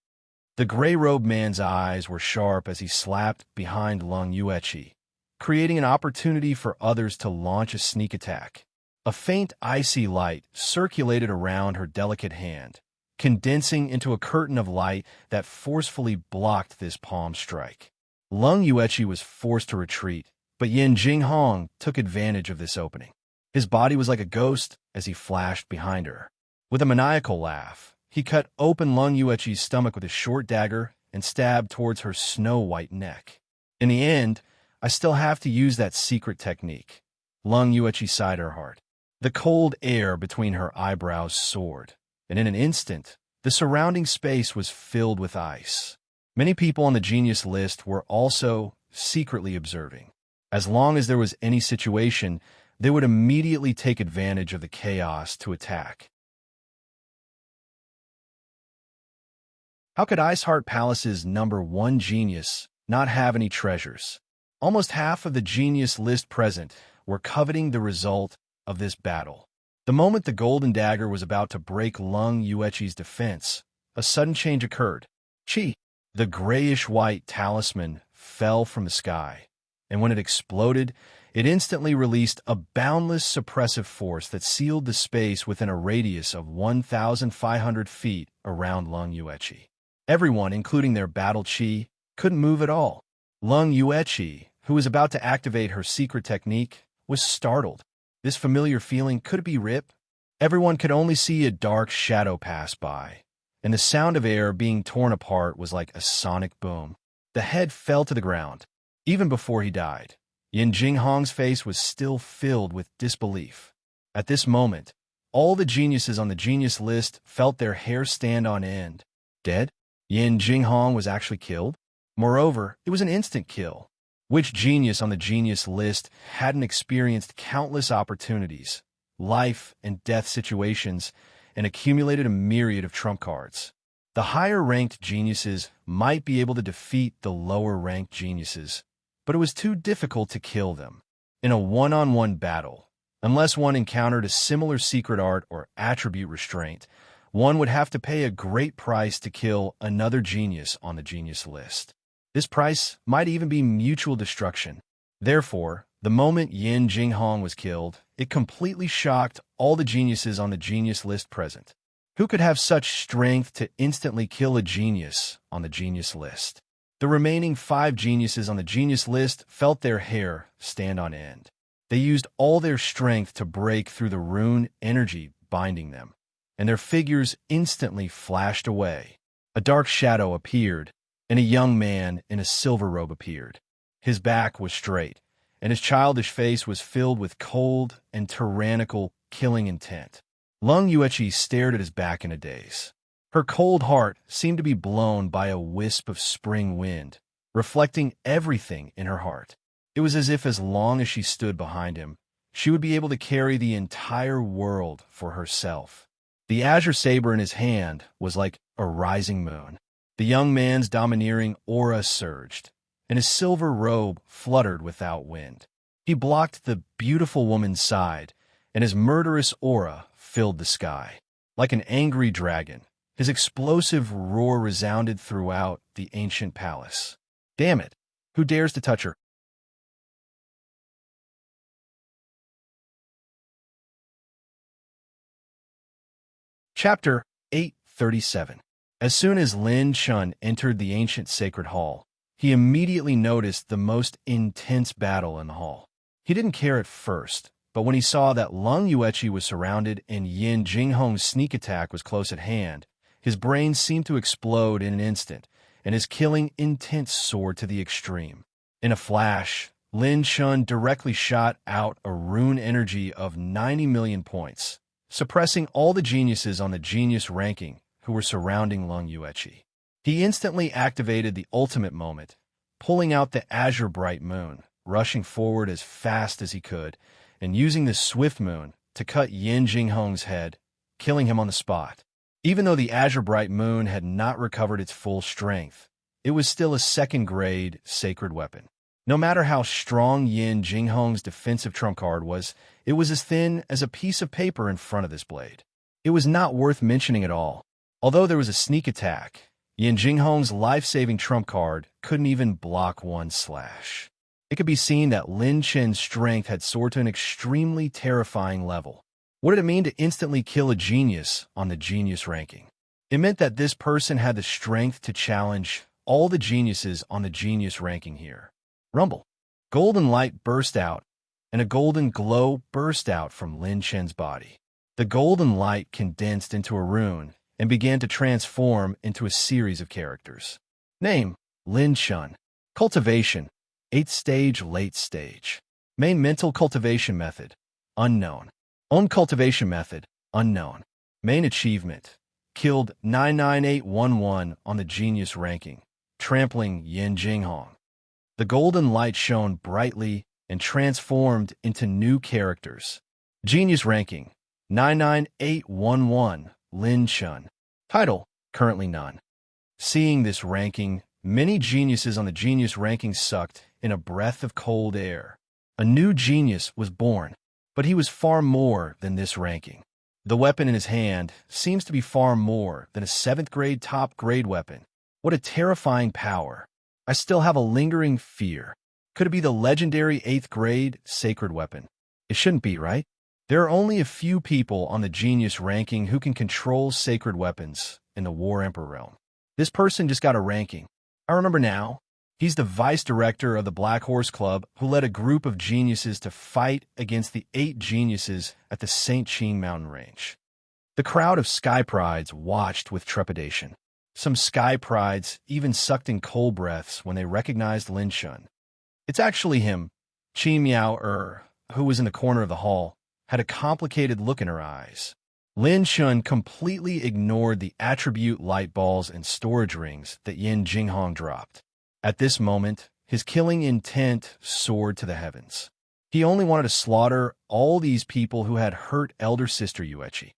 The gray-robed man's eyes were sharp as he slapped behind Lung Yuechi, creating an opportunity for others to launch a sneak attack. A faint icy light circulated around her delicate hand, condensing into a curtain of light that forcefully blocked this palm strike. Lung Yuechi was forced to retreat, but Yin Jinghong took advantage of this opening. His body was like a ghost as he flashed behind her. With a maniacal laugh, he cut open Lung Yuechi's stomach with his short dagger and stabbed towards her snow-white neck. In the end, I still have to use that secret technique. Lung Yuechi sighed her heart. The cold air between her eyebrows soared, and in an instant, the surrounding space was filled with ice. Many people on the genius list were also secretly observing. As long as there was any situation, they would immediately take advantage of the chaos to attack. How could Iceheart Palace's #1 genius not have any treasures? Almost half of the genius list present were coveting the result of this battle. The moment the golden dagger was about to break Lung Yuechi's defense, a sudden change occurred. Chi, the grayish-white talisman, fell from the sky, and when it exploded, it instantly released a boundless suppressive force that sealed the space within a radius of 1,500 feet around Lung Yuechi. Everyone, including their battle chi, couldn't move at all. Lung Yuechi, who was about to activate her secret technique, was startled. This familiar feeling, could it be Rip? Everyone could only see a dark shadow pass by, and the sound of air being torn apart was like a sonic boom. The head fell to the ground. Even before he died, Yin Jinghong's face was still filled with disbelief. At this moment, all the geniuses on the genius list felt their hair stand on end. Dead? Yin Jinghong was actually killed? Moreover, it was an instant kill. Which genius on the genius list hadn't experienced countless opportunities, life and death situations, and accumulated a myriad of trump cards? The higher-ranked geniuses might be able to defeat the lower-ranked geniuses, but it was too difficult to kill them. In a one-on-one battle, unless one encountered a similar secret art or attribute restraint, one would have to pay a great price to kill another genius on the genius list. This price might even be mutual destruction. Therefore, the moment Yin Jinghong was killed, it completely shocked all the geniuses on the genius list present. Who could have such strength to instantly kill a genius on the genius list? The remaining 5 geniuses on the genius list felt their hair stand on end. They used all their strength to break through the rune energy binding them, and their figures instantly flashed away. A dark shadow appeared, and a young man in a silver robe appeared. His back was straight, and his childish face was filled with cold and tyrannical killing intent. Lung Yuechi stared at his back in a daze. Her cold heart seemed to be blown by a wisp of spring wind, reflecting everything in her heart. It was as if as long as she stood behind him, she would be able to carry the entire world for herself. The azure saber in his hand was like a rising moon. The young man's domineering aura surged, and his silver robe fluttered without wind. He blocked the beautiful woman's side, and his murderous aura filled the sky. Like an angry dragon, his explosive roar resounded throughout the ancient palace. Damn it! Who dares to touch her? Chapter 837. As soon as Lin Chun entered the ancient sacred hall, he immediately noticed the most intense battle in the hall. He didn't care at first, but when he saw that Lung Yueqi was surrounded and Yin Jinghong's sneak attack was close at hand, his brain seemed to explode in an instant, and his killing intent soared to the extreme. In a flash, Lin Chun directly shot out a rune energy of 90 million points, suppressing all the geniuses on the genius ranking who were surrounding Lung Yueqi. He instantly activated the ultimate moment, pulling out the azure bright moon, rushing forward as fast as he could, and using the swift moon to cut Yin Jinghong's head, killing him on the spot. Even though the azure bright moon had not recovered its full strength, it was still a second-grade sacred weapon. No matter how strong Yin Jinghong's defensive trump card was, it was as thin as a piece of paper in front of this blade. It was not worth mentioning at all. Although there was a sneak attack, Yin Jinghong's life-saving trump card couldn't even block one slash. It could be seen that Lin Chen's strength had soared to an extremely terrifying level. What did it mean to instantly kill a genius on the genius ranking? It meant that this person had the strength to challenge all the geniuses on the genius ranking here. Rumble. Golden light burst out, and a golden glow burst out from Lin Chen's body. The golden light condensed into a rune and began to transform into a series of characters. Name: Lin Chun. Cultivation: 8th stage, late stage. Main mental cultivation method: unknown. Own cultivation method: unknown. Main achievement: killed 99811 on the genius ranking, trampling Yin Jinghong. The golden light shone brightly and transformed into new characters. Genius ranking: 99811, Lin Chun. Title: currently none. Seeing this ranking, many geniuses on the genius ranking sucked in a breath of cold air. A new genius was born, but he was far more than this ranking. The weapon in his hand seems to be far more than a 7th grade top grade weapon. What a terrifying power. I still have a lingering fear. Could it be the legendary 8th grade sacred weapon? It shouldn't be, right? There are only a few people on the genius ranking who can control sacred weapons in the War Emperor realm. This person just got a ranking. I remember now. He's the vice director of the Black Horse Club who led a group of geniuses to fight against the 8 geniuses at the St. Ching mountain range. The crowd of Sky Prides watched with trepidation. Some Sky Prides even sucked in cold breaths when they recognized Lin Chun. It's actually him. Chi Miao who was in the corner of the hall, had a complicated look in her eyes. Lin Chun completely ignored the attribute light balls and storage rings that Yin Jinghong dropped. At this moment, his killing intent soared to the heavens. He only wanted to slaughter all these people who had hurt elder sister Yueqi.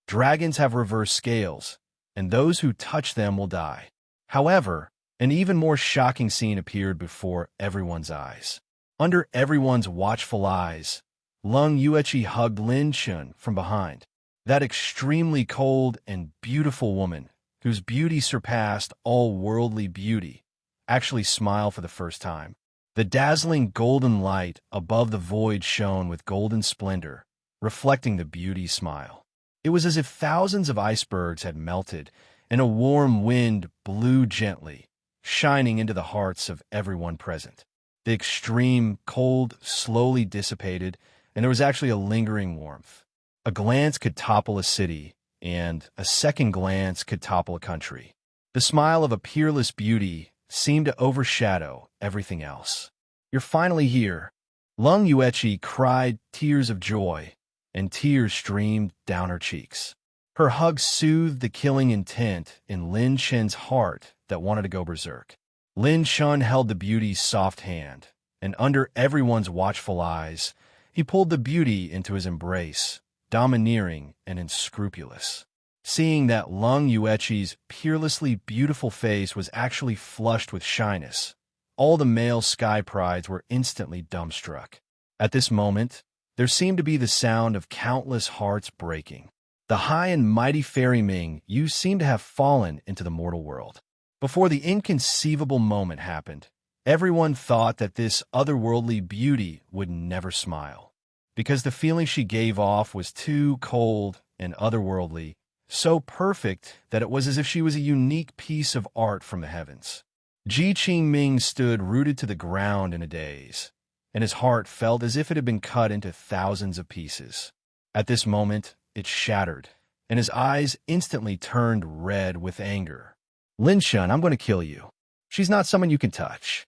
Dragons have reverse scales, and those who touch them will die. However, an even more shocking scene appeared before everyone's eyes. Under everyone's watchful eyes, Lung Yueqi hugged Lin Chun from behind. That extremely cold and beautiful woman, whose beauty surpassed all worldly beauty, actually smiled for the first time. The dazzling golden light above the void shone with golden splendor, reflecting the beauty's smile. It was as if thousands of icebergs had melted, and a warm wind blew gently, shining into the hearts of everyone present. The extreme cold slowly dissipated, and there was actually a lingering warmth. A glance could topple a city, and a second glance could topple a country. The smile of a peerless beauty seemed to overshadow everything else. "You're finally here." Lung Yueqi cried tears of joy, and tears streamed down her cheeks. Her hug soothed the killing intent in Lin Chen's heart that wanted to go berserk. Lin Chun held the beauty's soft hand, and under everyone's watchful eyes, he pulled the beauty into his embrace, domineering and unscrupulous. Seeing that Lung Yueqi's peerlessly beautiful face was actually flushed with shyness, all the male sky prides were instantly dumbstruck. At this moment, there seemed to be the sound of countless hearts breaking. The high and mighty fairy Ming Yu seemed to have fallen into the mortal world. Before the inconceivable moment happened, everyone thought that this otherworldly beauty would never smile, because the feeling she gave off was too cold and otherworldly, so perfect that it was as if she was a unique piece of art from the heavens. Ji Qingming stood rooted to the ground in a daze, and his heart felt as if it had been cut into thousands of pieces. At this moment, it shattered, and his eyes instantly turned red with anger. "Lin Shun, I'm going to kill you. She's not someone you can touch."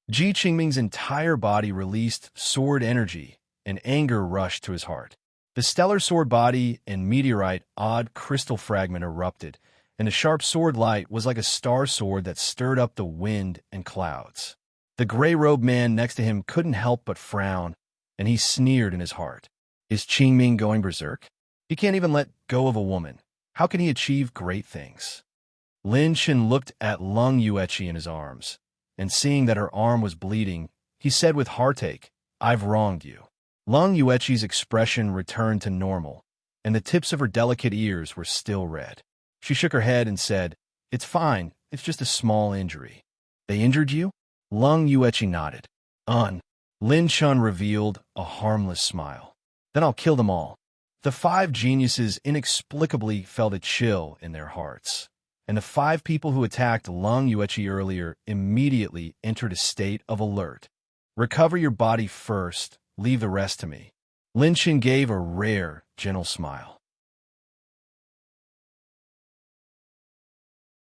Ji Qingming's entire body released sword energy, and anger rushed to his heart. The stellar sword body and meteorite odd crystal fragment erupted, and the sharp sword light was like a star sword that stirred up the wind and clouds. The gray-robed man next to him couldn't help but frown, and he sneered in his heart. Is Qingming going berserk? He can't even let go of a woman. How can he achieve great things? Lin Shen looked at Lung Yueqi in his arms, and seeing that her arm was bleeding, he said with heartache, "I've wronged you." Lung Yueqi's expression returned to normal, and the tips of her delicate ears were still red. She shook her head and said, "It's fine, it's just a small injury." "They injured you?" Lung Yueqi nodded. Lin Shun revealed a harmless smile. "Then I'll kill them all." The 5 geniuses inexplicably felt a chill in their hearts, and the 5 people who attacked Lung Yueqi earlier immediately entered a state of alert. "Recover your body first, leave the rest to me." Lin Shen gave a rare, gentle smile.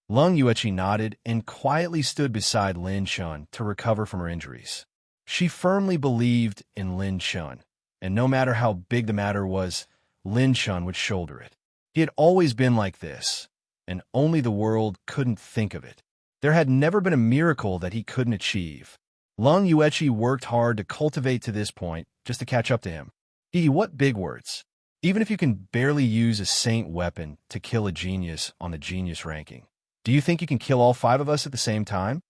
Lung Yueqi nodded and quietly stood beside Lin Shun to recover from her injuries. She firmly believed in Lin Shun, and no matter how big the matter was, Lin Shun would shoulder it. He had always been like this, and only the world couldn't think of it. There had never been a miracle that he couldn't achieve. Lung Yueqi worked hard to cultivate to this point, just to catch up to him. What big words. Even if you can barely use a saint weapon to kill a genius on the genius ranking, do you think you can kill all 5 of us at the same time?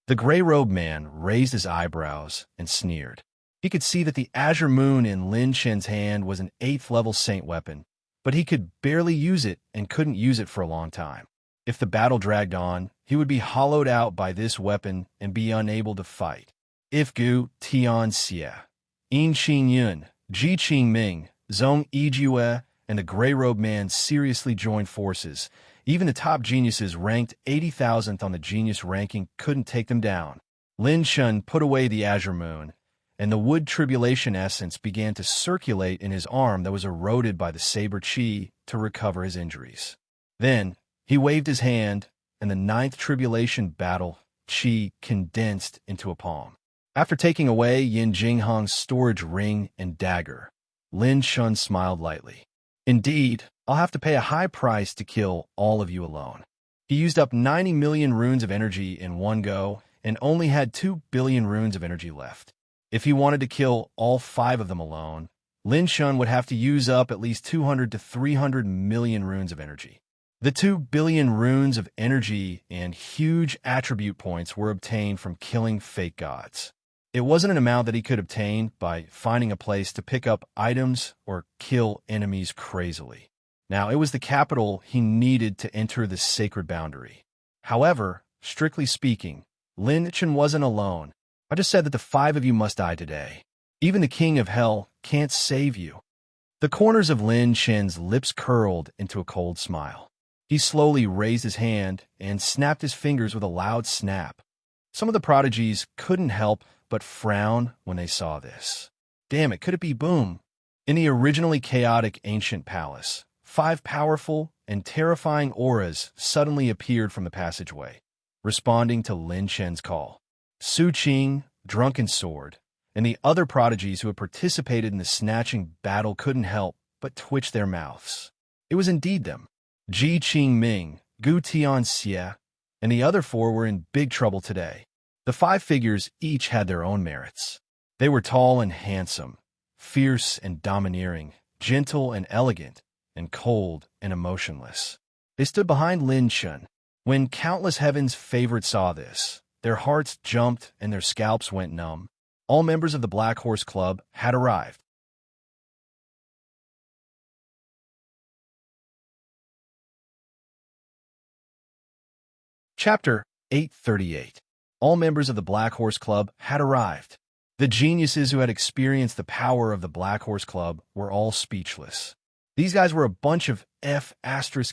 The gray-robed man raised his eyebrows and sneered. He could see that the azure moon in Lin Shen's hand was an 8th-level saint weapon, but he could barely use it and couldn't use it for a long time. If the battle dragged on, he would be hollowed out by this weapon and be unable to fight. If Gu Tian Xie, Yin Qing Yun, Ji Qingming, Zhong Yijue, and the gray-robed man seriously joined forces, even the top geniuses ranked 80,000th on the genius ranking couldn't take them down. Lin Shun put away the azure moon, and the wood tribulation essence began to circulate in his arm that was eroded by the saber chi to recover his injuries. Then, he waved his hand, and the 9th tribulation battle chi condensed into a palm. After taking away Yin Jinghong's storage ring and dagger, Lin Shun smiled lightly. "Indeed, I'll have to pay a high price to kill all of you alone." He used up 90 million runes of energy in one go and only had 2 billion runes of energy left. If he wanted to kill all 5 of them alone, Lin Shun would have to use up at least 200 to 300 million runes of energy. The 2 billion runes of energy and huge attribute points were obtained from killing fake gods. It wasn't an amount that he could obtain by finding a place to pick up items or kill enemies crazily. Now, it was the capital he needed to enter the sacred boundary. However, strictly speaking, Lin Chen wasn't alone. I just said that the 5 of you must die today. Even the king of hell can't save you. The corners of Lin Shen's lips curled into a cold smile. He slowly raised his hand and snapped his fingers with a loud snap. Some of the prodigies couldn't help but frown when they saw this. Damn it, could it be Boom? In the originally chaotic ancient palace, 5 powerful and terrifying auras suddenly appeared from the passageway, responding to Lin Shen's call. Su Qing, Drunken Sword, and the other prodigies who had participated in the snatching battle couldn't help but twitch their mouths. It was indeed them. Ji Qingming, Gu Tian Xie, and the other 4 were in big trouble today. The The five figures each had their own merits. They were tall and handsome, fierce and domineering, gentle and elegant, and cold and emotionless. They stood behind Lin Shun. When countless heaven's favorites saw this, their hearts jumped and their scalps went numb. All members of the Black Horse Club had arrived. Chapter 838. All members of the Black Horse Club had arrived. The geniuses who had experienced the power of the Black Horse Club were all speechless. These guys were a bunch of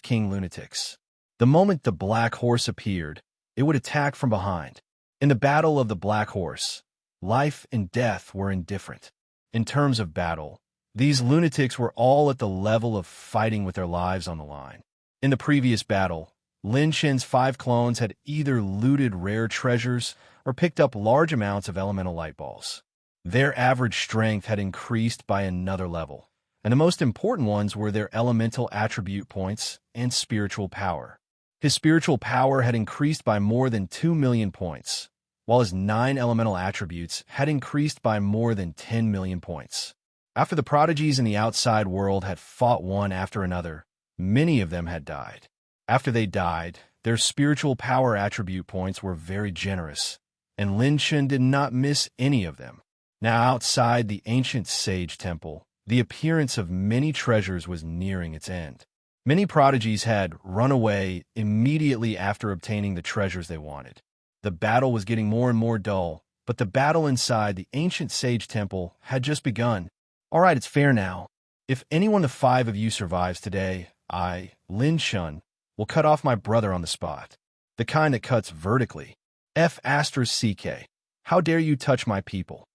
King lunatics. The moment the Black Horse appeared, it would attack from behind. In the Battle of the Black Horse, life and death were indifferent. In terms of battle, these lunatics were all at the level of fighting with their lives on the line. In the previous battle, Lin Shen's 5 clones had either looted rare treasures or picked up large amounts of elemental light balls. Their average strength had increased by another level, and the most important ones were their elemental attribute points and spiritual power. His spiritual power had increased by more than 2 million points, while his 9 elemental attributes had increased by more than 10 million points. After the prodigies in the outside world had fought one after another, many of them had died. After they died, their spiritual power attribute points were very generous, and Lin Shen did not miss any of them. Now outside the ancient sage temple, the appearance of many treasures was nearing its end. Many prodigies had run away immediately after obtaining the treasures they wanted. The battle was getting more and more dull, but the battle inside the ancient sage temple had just begun. All right, it's fair now. If any one of the 5 of you survives today, I, Lin Shun, will cut off my brother on the spot. The kind that cuts vertically. CK. How dare you touch my people?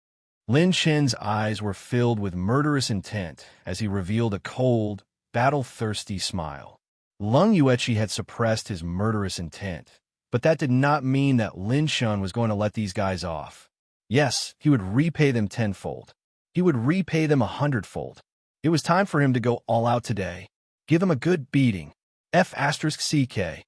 Lin Shen's eyes were filled with murderous intent as he revealed a cold, battle-thirsty smile. Lung Yuechi had suppressed his murderous intent, but that did not mean that Lin Shun was going to let these guys off. Yes, he would repay them tenfold. He would repay them 100-fold. It was time for him to go all out today. Give them a good beating. CK.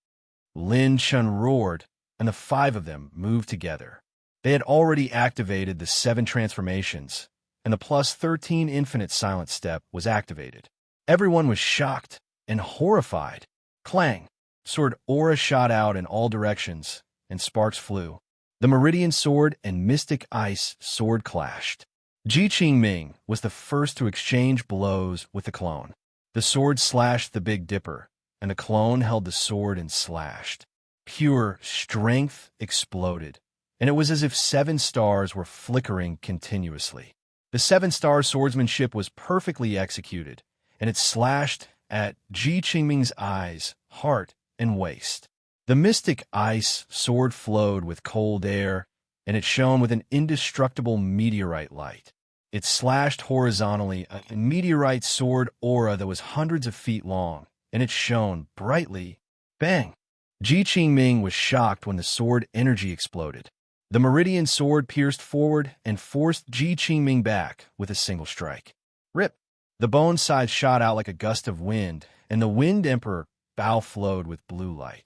Lin Shun roared, and the 5 of them moved together. They had already activated the 7 transformations, and the plus 13 infinite silent step was activated. Everyone was shocked and horrified. Clang! Sword aura shot out in all directions, and sparks flew. The Meridian Sword and Mystic Ice Sword clashed. Ji Qingming was the first to exchange blows with the clone. The sword slashed the Big Dipper, and the clone held the sword and slashed. Pure strength exploded, and it was as if 7 stars were flickering continuously. The 7-star swordsmanship was perfectly executed, and it slashed at Ji Qingming's eyes, heart, and waist. The mystic ice sword flowed with cold air, and it shone with an indestructible meteorite light. It slashed horizontally a meteorite sword aura that was hundreds of feet long, and it shone brightly. Bang! Ji Qingming was shocked when the sword energy exploded. The Meridian Sword pierced forward and forced Ji Qingming back with a single strike. Rip! The bone side shot out like a gust of wind, and the Wind Emperor bow flowed with blue light.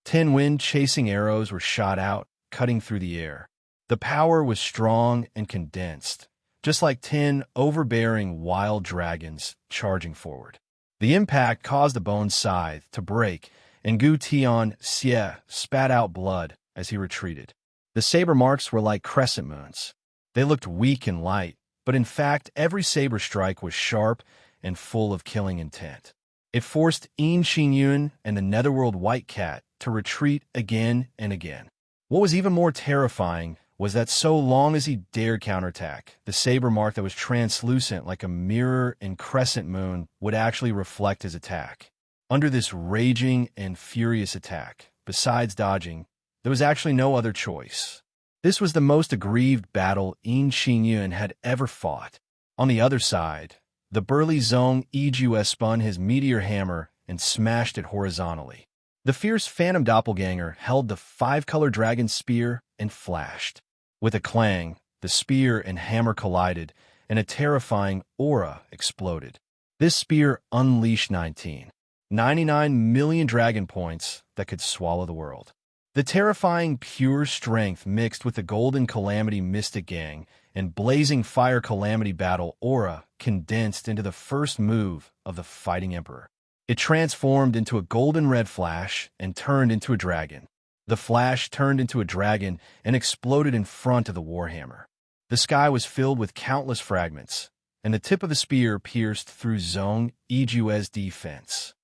10 wind-chasing arrows were shot out, cutting through the air. The power was strong and condensed, just like 10 overbearing wild dragons charging forward. The impact caused the bone scythe to break, and Gu Tian Xie spat out blood as he retreated. The saber marks were like crescent moons. They looked weak and light, but in fact every saber strike was sharp and full of killing intent. It forced Yin Xingyun and the Netherworld White Cat to retreat again and again. What was even more terrifying was that so long as he dared counterattack, the saber mark that was translucent like a mirror and crescent moon would actually reflect his attack. Under this raging and furious attack, besides dodging, there was actually no other choice. This was the most aggrieved battle Yin Xingyun had ever fought. On the other side, the burly Zhong Yijue spun his meteor hammer and smashed it horizontally. The fierce phantom doppelganger held the 5-color dragon spear and flashed. With a clang, the spear and hammer collided, and a terrifying aura exploded. This spear unleashed 19. 99 million dragon points that could swallow the world. The terrifying pure strength mixed with the golden calamity mystic gang and blazing fire calamity battle aura condensed into the first move of the fighting emperor. It transformed into a golden red flash and turned into a dragon. The flash turned into a dragon and exploded in front of the warhammer. The sky was filled with countless fragments, and the tip of the spear pierced through Zhong Yijue's defense.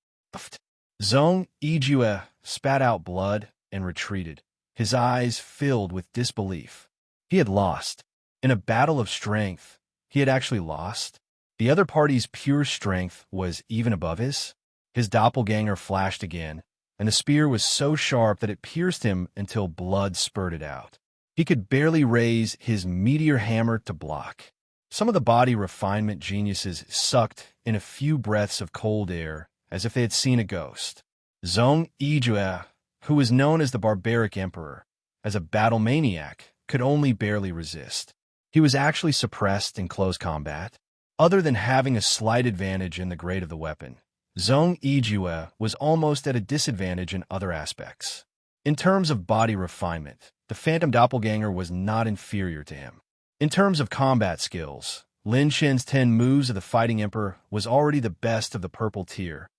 Zhong Yijue spat out blood and retreated, his eyes filled with disbelief. He had lost. In a battle of strength, he had actually lost. The other party's pure strength was even above his. His doppelganger flashed again, and the spear was so sharp that it pierced him until blood spurted out. He could barely raise his meteor hammer to block. Some of the body refinement geniuses sucked in a few breaths of cold air as if they had seen a ghost. Zhong Yijue, who was known as the Barbaric Emperor, as a battle maniac, could only barely resist. He was actually suppressed in close combat. Other than having a slight advantage in the grade of the weapon, Zhong Yijue was almost at a disadvantage in other aspects. In terms of body refinement, the Phantom Doppelganger was not inferior to him. In terms of combat skills, Lin Shen's 10 moves of the Fighting Emperor was already the best of the purple tier,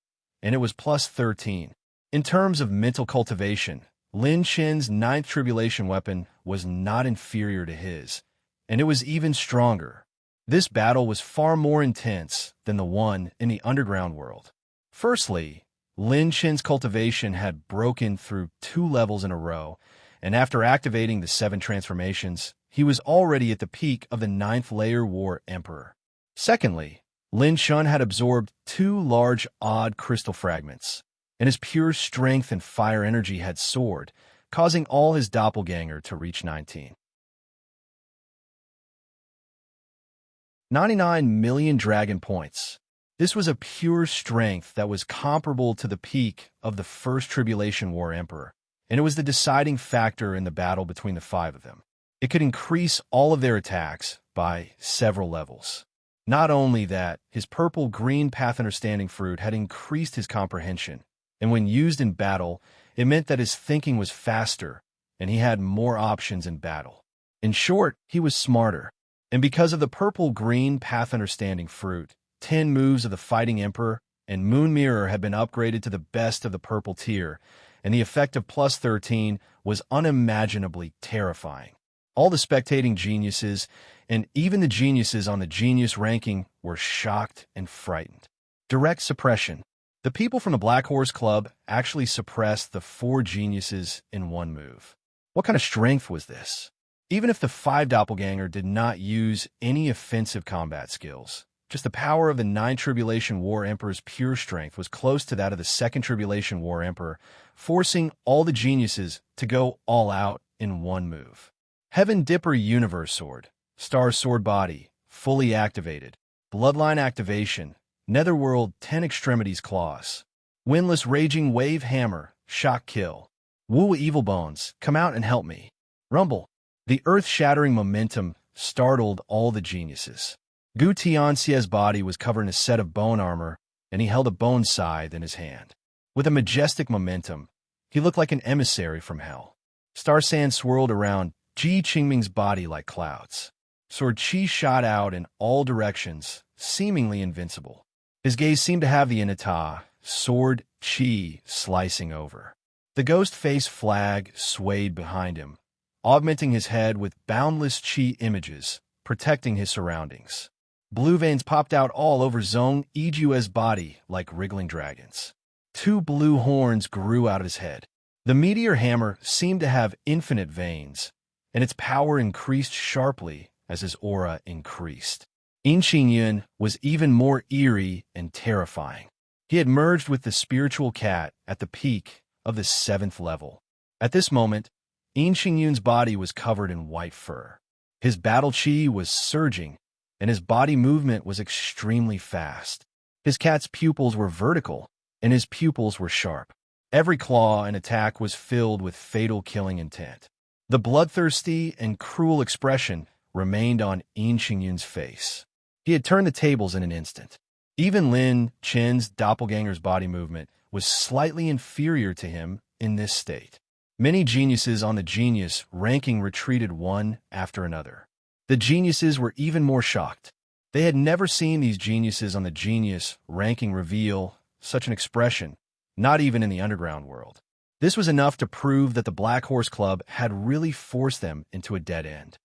and it was plus 13. In terms of mental cultivation, Lin Shen's 9th Tribulation weapon was not inferior to his, and it was even stronger. This battle was far more intense than the one in the underground world. Firstly, Lin Shen's cultivation had broken through 2 levels in a row, and after activating the 7 transformations, he was already at the peak of the 9th layer War Emperor. Secondly, Lin Shen had absorbed 2 large odd crystal fragments, and his pure strength and fire energy had soared, causing all his doppelganger to reach 19. 99 million dragon points. This was a pure strength that was comparable to the peak of the First Tribulation War Emperor, and it was the deciding factor in the battle between the 5 of them. It could increase all of their attacks by several levels. Not only that, his purple-green path understanding fruit had increased his comprehension, and when used in battle, it meant that his thinking was faster, and he had more options in battle. In short, he was smarter. And because of the purple-green path understanding fruit, 10 moves of the Fighting Emperor and Moon Mirror had been upgraded to the best of the purple tier, and the effect of plus 13 was unimaginably terrifying. All the spectating geniuses, and even the geniuses on the genius ranking, were shocked and frightened. Direct suppression. The people from the Black Horse Club actually suppressed the 4 geniuses in one move. What kind of strength was this? Even if the 5 Doppelganger did not use any offensive combat skills, just the power of the 9 Tribulation War Emperor's pure strength was close to that of the 2nd Tribulation War Emperor, forcing all the geniuses to go all out in one move. Heaven Dipper Universe Sword, Star Sword Body, fully activated. Bloodline activation, Netherworld 10 Extremities Claws. Windless Raging Wave Hammer, Shock Kill. Wu Evil Bones, come out and help me. Rumble. The earth-shattering momentum startled all the geniuses. Gu Tianxia's body was covered in a set of bone armor, and he held a bone scythe in his hand. With a majestic momentum, he looked like an emissary from hell. Star sand swirled around Ji Qingming's body like clouds. Sword Qi shot out in all directions, seemingly invincible. His gaze seemed to have the Inata, Sword Qi, slicing over. The ghost face flag swayed behind him, augmenting his head with boundless Qi images, protecting his surroundings. Blue veins popped out all over Zhong Yijue's body like wriggling dragons. 2 blue horns grew out of his head. The meteor hammer seemed to have infinite veins, and its power increased sharply as his aura increased. In Xingyun was even more eerie and terrifying. He had merged with the spiritual cat at the peak of the 7th level. At this moment, In Xingyun's body was covered in white fur. His battle chi was surging, and his body movement was extremely fast. His cat's pupils were vertical, and his pupils were sharp. Every claw and attack was filled with fatal killing intent. The bloodthirsty and cruel expression remained on In Xingyun's face. He had turned the tables in an instant. Even Lin Chen's doppelganger's body movement was slightly inferior to him in this state. Many geniuses on the genius ranking retreated one after another. The geniuses were even more shocked. They had never seen these geniuses on the genius ranking reveal such an expression, not even in the underground world. This was enough to prove that the Black Horse Club had really forced them into a dead end.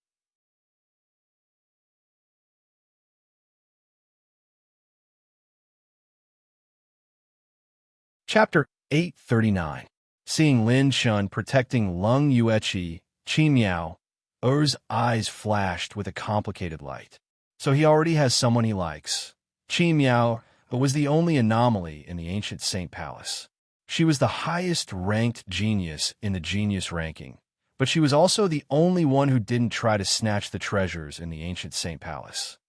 Chapter 839. Seeing Lin Shun protecting Lung Yueqi, Qi Miao, Er's eyes flashed with a complicated light. So he already has someone he likes. Qi Miao was the only anomaly in the ancient Saint Palace. She was the highest-ranked genius in the genius ranking, but she was also the only one who didn't try to snatch the treasures in the ancient Saint Palace.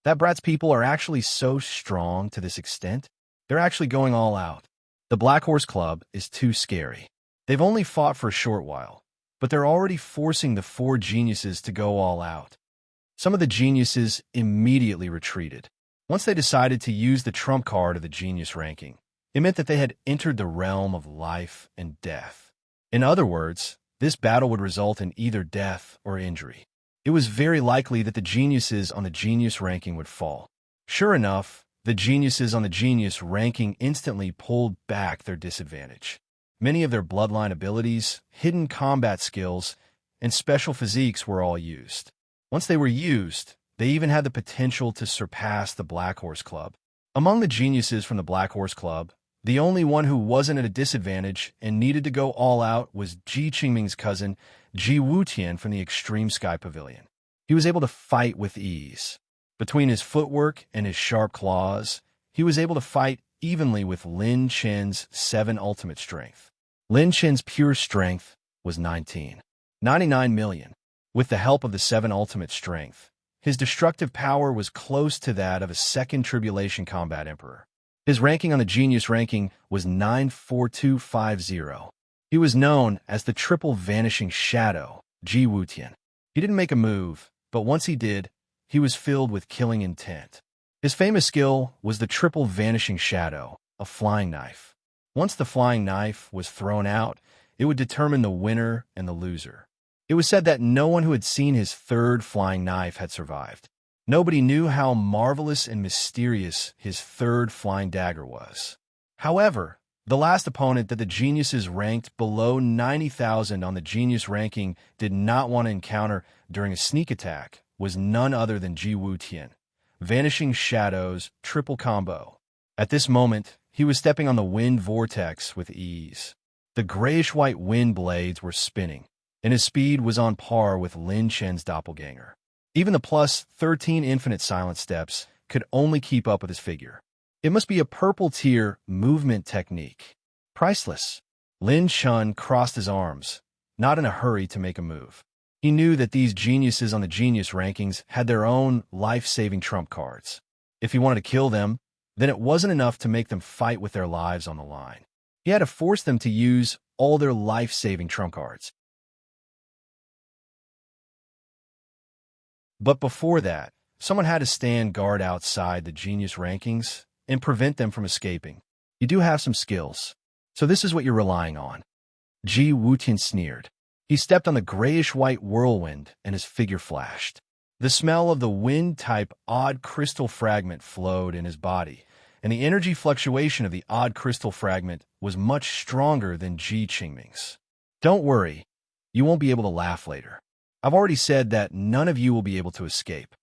That brat's people are actually so strong to this extent, they're actually going all out. The Black Horse Club is too scary. They've only fought for a short while, but they're already forcing the four geniuses to go all out. Some of the geniuses immediately retreated. Once they decided to use the trump card of the genius ranking, it meant that they had entered the realm of life and death. In other words, this battle would result in either death or injury. It was very likely that the geniuses on the genius ranking would fall. Sure enough, the geniuses on the genius ranking instantly pulled back their disadvantage. Many of their bloodline abilities, hidden combat skills, and special physiques were all used. Once they were used, they even had the potential to surpass the Black Horse Club. Among the geniuses from the Black Horse Club, the only one who wasn't at a disadvantage and needed to go all out was Ji Qingming's cousin, Ji Wutian from the Extreme Sky Pavilion. He was able to fight with ease. Between his footwork and his sharp claws, he was able to fight evenly with Lin Chen's 7 ultimate strength. Lin Chen's pure strength was 99 million. With the help of the 7 ultimate strength, his destructive power was close to that of a second Tribulation Combat Emperor. His ranking on the Genius ranking was 94250. He was known as the Triple Vanishing Shadow, Ji Wutian. He didn't make a move, but once he did, he was filled with killing intent. His famous skill was the Triple Vanishing Shadow, a flying knife. Once the flying knife was thrown out, it would determine the winner and the loser. It was said that no one who had seen his third flying knife had survived. Nobody knew how marvelous and mysterious his third flying dagger was. However, the last opponent that the geniuses ranked below 90,000 on the genius ranking did not want to encounter during a sneak attack was none other than Ji Wutian, Vanishing Shadow's triple combo. At this moment, he was stepping on the wind vortex with ease. The grayish-white wind blades were spinning, and his speed was on par with Lin Chen's doppelganger. Even the plus 13 infinite silent steps could only keep up with his figure. It must be a purple tier movement technique. Priceless. Lin Chun crossed his arms, not in a hurry to make a move. He knew that these geniuses on the genius rankings had their own life-saving trump cards. If he wanted to kill them, then it wasn't enough to make them fight with their lives on the line. He had to force them to use all their life-saving trump cards. But before that, someone had to stand guard outside the genius rankings and prevent them from escaping. You do have some skills, so this is what you're relying on. Ji Wutian sneered. He stepped on the grayish-white whirlwind, and his figure flashed. The smell of the wind-type odd crystal fragment flowed in his body, and the energy fluctuation of the odd crystal fragment was much stronger than Ji Qingming's. Don't worry, you won't be able to laugh later. I've already said that none of you will be able to escape.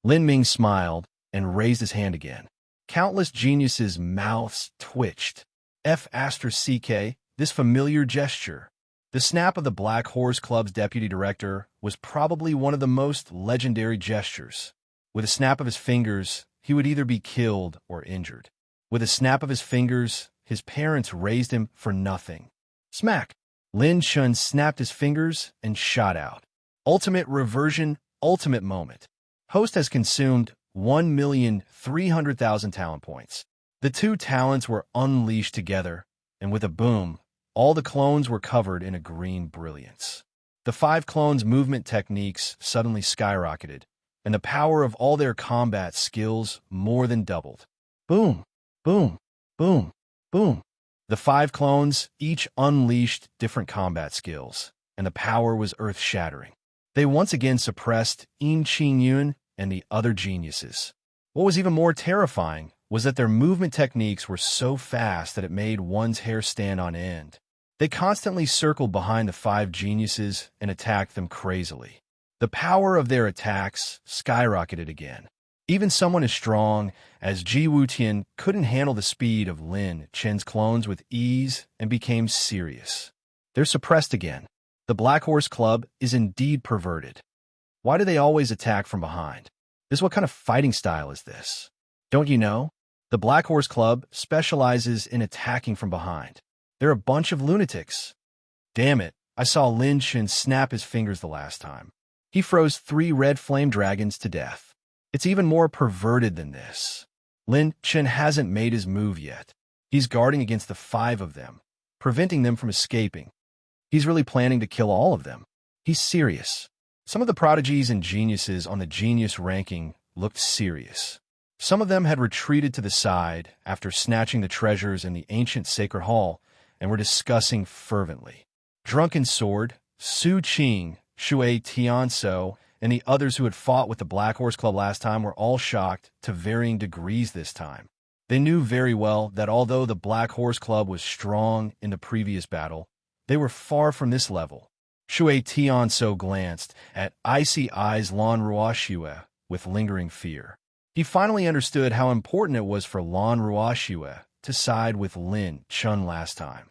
Lin Ming smiled and raised his hand again. Countless geniuses' mouths twitched. F***CK, this familiar gesture. The snap of the Black Horse Club's deputy director was probably one of the most legendary gestures. With a snap of his fingers, he would either be killed or injured. With a snap of his fingers, his parents raised him for nothing. Smack! Lin Chun snapped his fingers and shot out. Ultimate reversion, ultimate moment. Host has consumed 1,300,000 talent points. The two talents were unleashed together, and with a boom, all the clones were covered in a green brilliance. The 5 clones' movement techniques suddenly skyrocketed, and the power of all their combat skills more than doubled. Boom, boom, boom, boom. The 5 clones each unleashed different combat skills, and the power was earth-shattering. They once again suppressed Yun and the other geniuses. What was even more terrifying was that their movement techniques were so fast that it made one's hair stand on end. They constantly circled behind the 5 geniuses and attacked them crazily. The power of their attacks skyrocketed again. Even someone as strong as Ji Wutian couldn't handle the speed of Lin Chen's clones with ease and became serious. They're suppressed again. The Black Horse Club is indeed perverted. Why do they always attack from behind? What kind of fighting style is this? Don't you know? The Black Horse Club specializes in attacking from behind. They're a bunch of lunatics. Damn it, I saw Lin Chen snap his fingers the last time. He froze 3 red flame dragons to death. It's even more perverted than this. Lin Chen hasn't made his move yet. He's guarding against the 5 of them, preventing them from escaping. He's really planning to kill all of them. He's serious. Some of the prodigies and geniuses on the genius ranking looked serious. Some of them had retreated to the side after snatching the treasures in the ancient sacred hall and were discussing fervently. Drunken Sword, Su Qing, Shui Tianso, and the others who had fought with the Black Horse Club last time were all shocked to varying degrees this time. They knew very well that although the Black Horse Club was strong in the previous battle, they were far from this level. Shui Tianso glanced at Icy Eyes Lan Ruoxue with lingering fear. He finally understood how important it was for Lan Ruoxue to side with Lin Chen last time.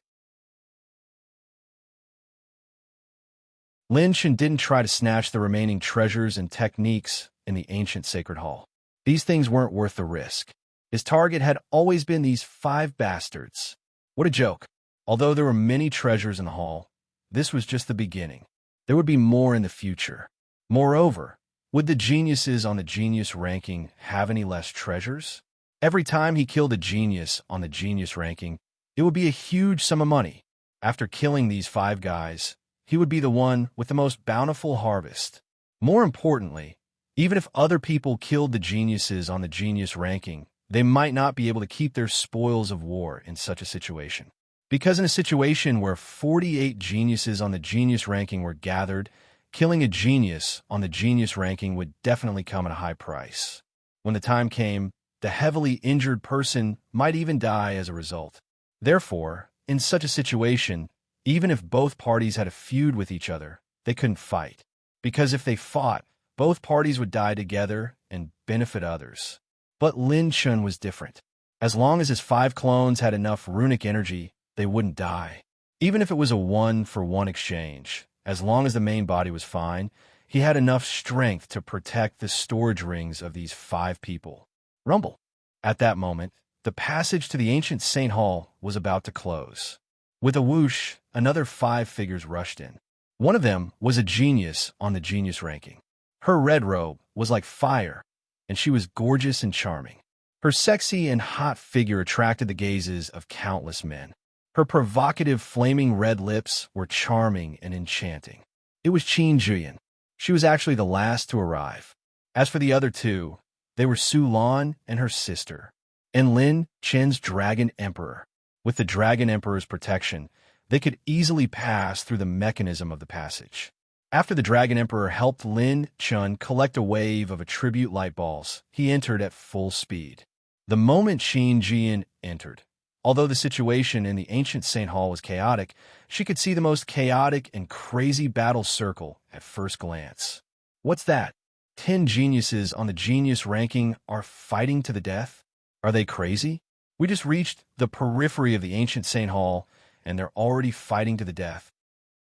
Lin Chen didn't try to snatch the remaining treasures and techniques in the ancient sacred hall. These things weren't worth the risk. His target had always been these 5 bastards. What a joke. Although there were many treasures in the hall, this was just the beginning. There would be more in the future. Moreover, would the geniuses on the genius ranking have any less treasures? Every time he killed a genius on the genius ranking, it would be a huge sum of money. After killing these 5 guys, he would be the one with the most bountiful harvest. More importantly, even if other people killed the geniuses on the genius ranking, they might not be able to keep their spoils of war in such a situation. Because in a situation where 48 geniuses on the genius ranking were gathered, killing a genius on the genius ranking would definitely come at a high price. When the time came, the heavily injured person might even die as a result. Therefore, in such a situation, even if both parties had a feud with each other, they couldn't fight. Because if they fought, both parties would die together and benefit others. But Lin Chen was different. As long as his 5 clones had enough runic energy, they wouldn't die. Even if it was a 1-for-1 exchange, as long as the main body was fine, he had enough strength to protect the storage rings of these 5 people. Rumble. At that moment, the passage to the ancient Saint Hall was about to close. With a whoosh, another 5 figures rushed in. One of them was a genius on the genius ranking. Her red robe was like fire, and she was gorgeous and charming. Her sexy and hot figure attracted the gazes of countless men. Her provocative flaming red lips were charming and enchanting. It was Qin Juyan. She was actually the last to arrive. As for the other 2, they were Su Lan and her sister, and Lin Chen's Dragon Emperor. With the Dragon Emperor's protection, they could easily pass through the mechanism of the passage. After the Dragon Emperor helped Lin Chen collect a wave of attribute light balls, he entered at full speed. The moment Qin Jian entered, although the situation in the ancient Saint Hall was chaotic, she could see the most chaotic and crazy battle circle at first glance. What's that? 10 geniuses on the genius ranking are fighting to the death? Are they crazy? We just reached the periphery of the ancient Saint Hall, and they're already fighting to the death.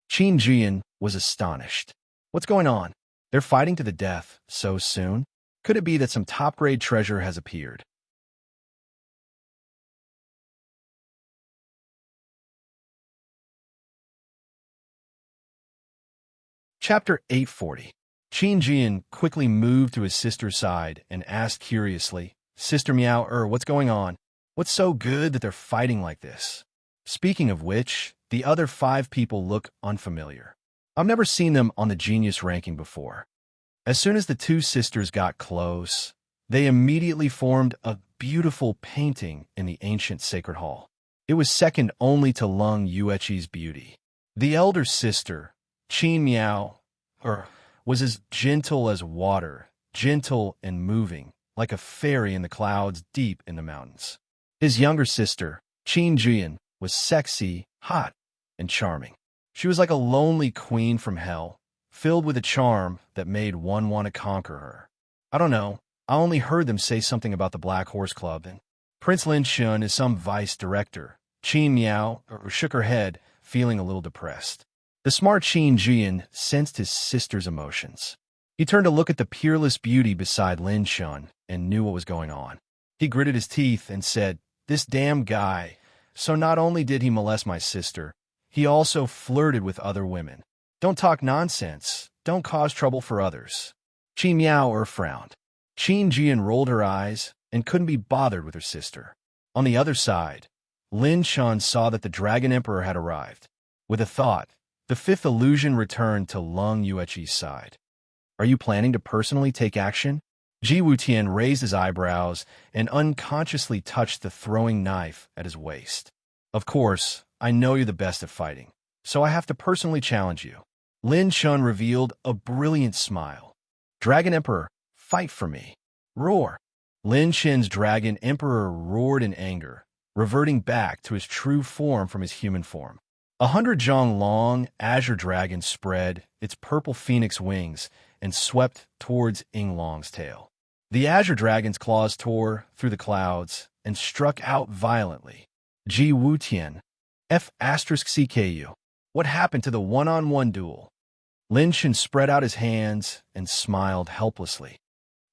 Qin Jian was astonished. What's going on? They're fighting to the death so soon? Could it be that some top-grade treasure has appeared? Chapter 840. Qin Jian quickly moved to his sister's side and asked curiously, "Sister Miao, what's going on? What's so good that they're fighting like this?" Speaking of which, the other 5 people look unfamiliar. I've never seen them on the genius ranking before. As soon as the 2 sisters got close, they immediately formed a beautiful painting in the ancient sacred hall. It was second only to Lung Yueqi's beauty. The elder sister, Qin Miao, was as gentle as water, gentle and moving, like a fairy in the clouds deep in the mountains. His younger sister, Qin Jian, was sexy, hot, and charming. She was like a lonely queen from hell, filled with a charm that made one want to conquer her. I don't know, I only heard them say something about the Black Horse Club, and Prince Lin Shun is some vice director. Qin Miao shook her head, feeling a little depressed. The smart Qin Jian sensed his sister's emotions. He turned to look at the peerless beauty beside Lin Shun and knew what was going on. He gritted his teeth and said, "This damn guy. So not only did he molest my sister, he also flirted with other women. Don't talk nonsense. Don't cause trouble for others." Qin Miao frowned. Qin Jian rolled her eyes and couldn't be bothered with her sister. On the other side, Lin Shun saw that the Dragon Emperor had arrived. With a thought, the fifth illusion returned to Lung Yueqi's side. "Are you planning to personally take action?" Ji Wutian raised his eyebrows and unconsciously touched the throwing knife at his waist. "Of course, I know you're the best at fighting, so I have to personally challenge you." Lin Shun revealed a brilliant smile. "Dragon Emperor, fight for me." Roar. Lin Shin's Dragon Emperor roared in anger, reverting back to his true form from his human form. 100 zhong long azure dragon spread its purple phoenix wings and swept towards Yinglong's tail. The azure dragon's claws tore through the clouds and struck out violently. Ji Wutian, F*CKU. What happened to the one-on-one duel? Lin Shin spread out his hands and smiled helplessly.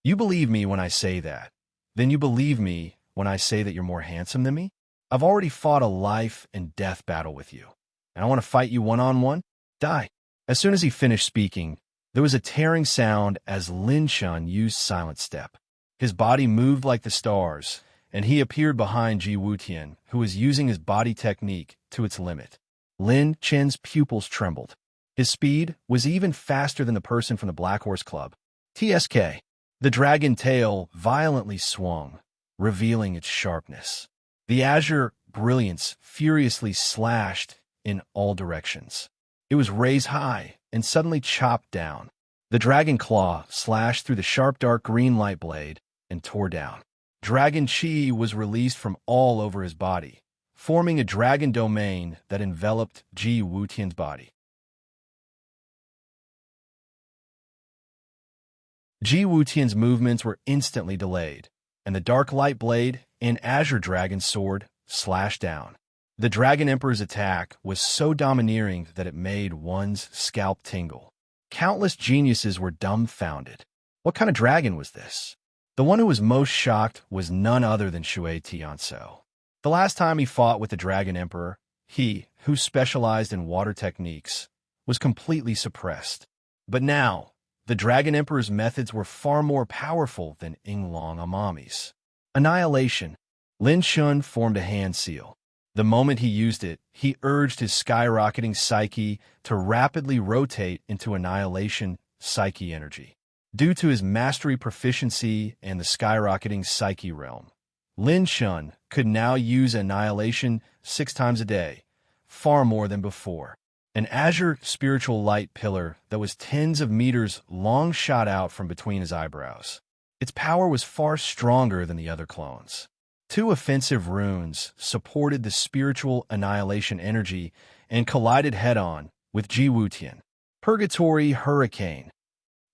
"You believe me when I say that. Then you believe me when I say that you're more handsome than me? I've already fought a life and death battle with you, and I want to fight you one-on-one? Die." As soon as he finished speaking, there was a tearing sound as Lin Shun used Silent Step. His body moved like the stars, and he appeared behind Ji Wutian, who was using his body technique to its limit. Lin Chen's pupils trembled. His speed was even faster than the person from the Black Horse Club. TSK. The dragon tail violently swung, revealing its sharpness. The azure brilliance furiously slashed in all directions. It was raised high and suddenly chopped down. The dragon claw slashed through the sharp dark green light blade and tore down. Dragon chi was released from all over his body, forming a dragon domain that enveloped Ji Wutian's body. Ji Wutian's movements were instantly delayed, and the dark light blade and azure dragon sword slashed down. The Dragon Emperor's attack was so domineering that it made one's scalp tingle. Countless geniuses were dumbfounded. What kind of dragon was this? The one who was most shocked was none other than Shui Tianzhou. The last time he fought with the Dragon Emperor, he, who specialized in water techniques, was completely suppressed. But now, the Dragon Emperor's methods were far more powerful than Yinglong Amami's. Annihilation. Lin Shun formed a hand seal. The moment he used it, he urged his skyrocketing psyche to rapidly rotate into annihilation psyche energy. Due to his mastery proficiency and the skyrocketing psyche realm, Lin Shun could now use annihilation 6 times a day, far more than before. An azure spiritual light pillar that was tens of meters long shot out from between his eyebrows. Its power was far stronger than the other clones. 2 offensive runes supported the spiritual annihilation energy and collided head-on with Ji Wutian. Purgatory Hurricane.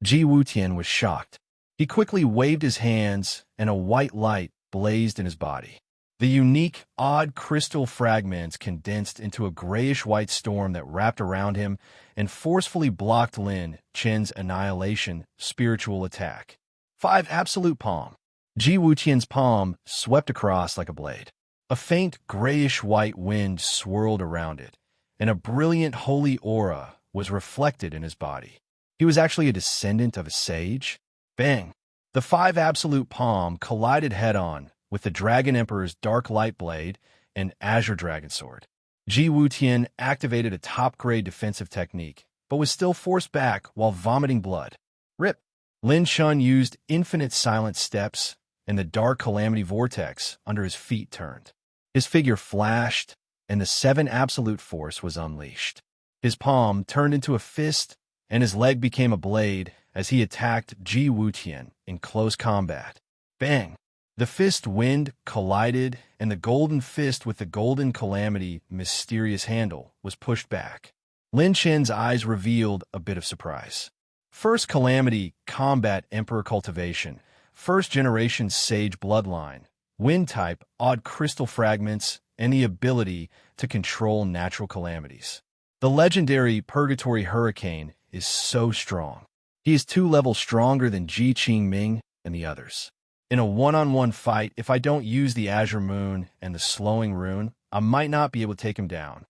Ji Wutian was shocked. He quickly waved his hands, and a white light blazed in his body. The unique, odd crystal fragments condensed into a grayish-white storm that wrapped around him and forcefully blocked Lin Chen's annihilation spiritual attack. 5 Absolute Palm. Ji Wutian's palm swept across like a blade. A faint grayish-white wind swirled around it, and a brilliant holy aura was reflected in his body. He was actually a descendant of a sage. Bang! The 5 Absolute Palm collided head-on with the Dragon Emperor's Dark Light Blade and Azure Dragon Sword. Ji Wutian activated a top-grade defensive technique, but was still forced back while vomiting blood. Rip! Lin Shun used infinite silent steps and the dark calamity vortex under his feet turned. His figure flashed, and the 7 absolute force was unleashed. His palm turned into a fist, and his leg became a blade as he attacked Ji Wutian in close combat. Bang! The fist wind collided, and the golden fist with the golden calamity mysterious handle was pushed back. Lin Chen's eyes revealed a bit of surprise. First calamity, combat emperor cultivation, first generation sage bloodline, wind type, odd crystal fragments, and the ability to control natural calamities. The legendary purgatory hurricane is so strong. He is 2 levels stronger than Ji Qingming and the others. In a one-on-one fight, if I don't use the Azure Moon and the Slowing Rune, I might not be able to take him down.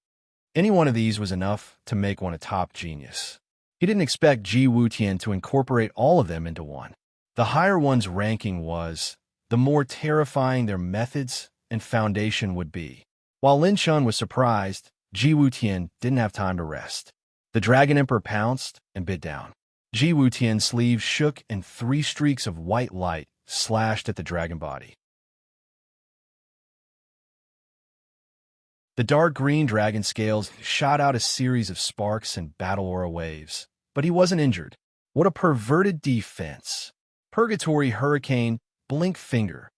Any one of these was enough to make one a top genius. He didn't expect Ji Wutian to incorporate all of them into one. The higher one's ranking was, the more terrifying their methods and foundation would be. While Lin Chun was surprised, Ji Wutian didn't have time to rest. The Dragon Emperor pounced and bit down. Ji Wutian's sleeve shook and 3 streaks of white light slashed at the dragon body. The dark green dragon scales shot out a series of sparks and battle aura waves, but he wasn't injured. What a perverted defense! Purgatory hurricane, blink finger.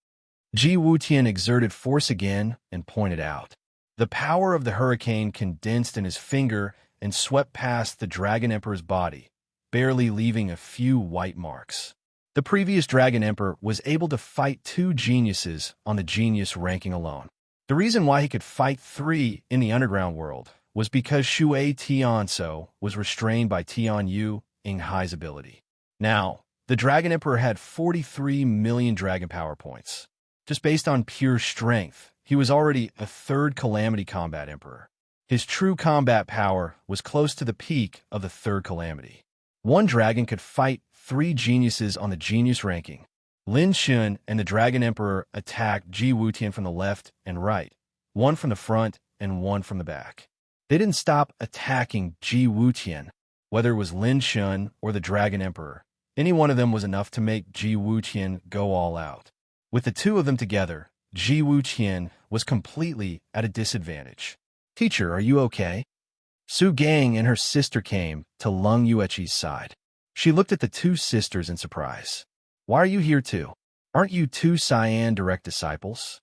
Ji Wutian exerted force again and pointed out. The power of the hurricane condensed in his finger and swept past the Dragon Emperor's body, barely leaving a few white marks. The previous Dragon Emperor was able to fight 2 geniuses on the genius ranking alone. The reason why he could fight 3 in the underground world was because Shui Tianso was restrained by Tian Yu Ing Hai's ability. Now, the Dragon Emperor had 43 million dragon power points. Just based on pure strength, he was already a 3rd Calamity Combat Emperor. His true combat power was close to the peak of the 3rd Calamity. One dragon could fight 3 geniuses on the genius ranking. Lin Chun and the Dragon Emperor attacked Ji Wutian from the left and right, one from the front and one from the back. They didn't stop attacking Ji Wutian, whether it was Lin Chun or the Dragon Emperor. Any one of them was enough to make Ji Wutian go all out. With the 2 of them together, Ji Wutian was completely at a disadvantage. "Teacher, are you okay?" Su Gang and her sister came to Lung Yueqi's side. She looked at the 2 sisters in surprise. "Why are you here too? Aren't you 2 Cyan direct disciples?"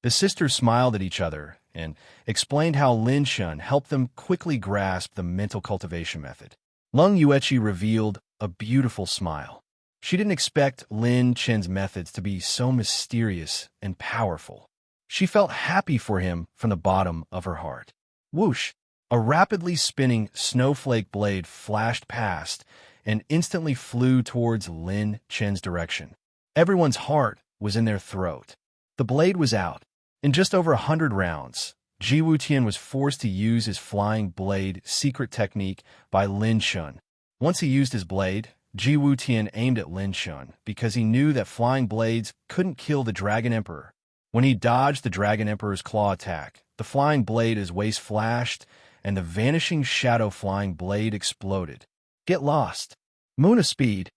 The sisters smiled at each other and explained how Lin Chun helped them quickly grasp the mental cultivation method. Lung Yueqi revealed a beautiful smile. She didn't expect Lin Chen's methods to be so mysterious and powerful. She felt happy for him from the bottom of her heart. Whoosh! A rapidly spinning snowflake blade flashed past and instantly flew towards Lin Chen's direction. Everyone's heart was in their throat. The blade was out. In just over 100 rounds, Ji Wutian was forced to use his flying blade secret technique by Lin Chun. Once he used his blade, Ji Wutian aimed at Lin Chun because he knew that flying blades couldn't kill the Dragon Emperor. When he dodged the Dragon Emperor's claw attack, the flying blade at his waist flashed, and the vanishing shadow flying blade exploded. Get lost. Moon of speed.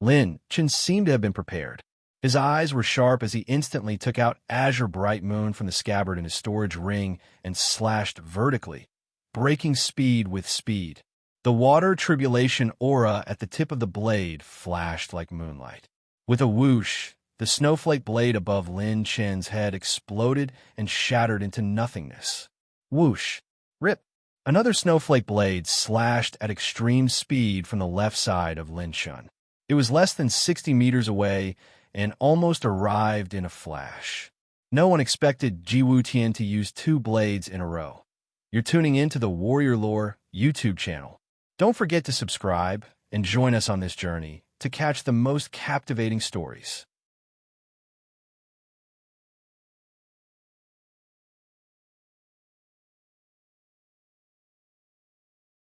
Lin Chun seemed to have been prepared. His eyes were sharp as he instantly took out Azure Bright Moon from the scabbard in his storage ring and slashed vertically, breaking speed with speed. The water tribulation aura at the tip of the blade flashed like moonlight. With a whoosh, the snowflake blade above Lin Chen's head exploded and shattered into nothingness. Whoosh! Rip! Another snowflake blade slashed at extreme speed from the left side of Lin Chun. It was less than 60 meters away and almost arrived in a flash. No one expected Ji Wutian to use 2 blades in a row. You're tuning in to the Warrior Lore YouTube channel. Don't forget to subscribe and join us on this journey to catch the most captivating stories.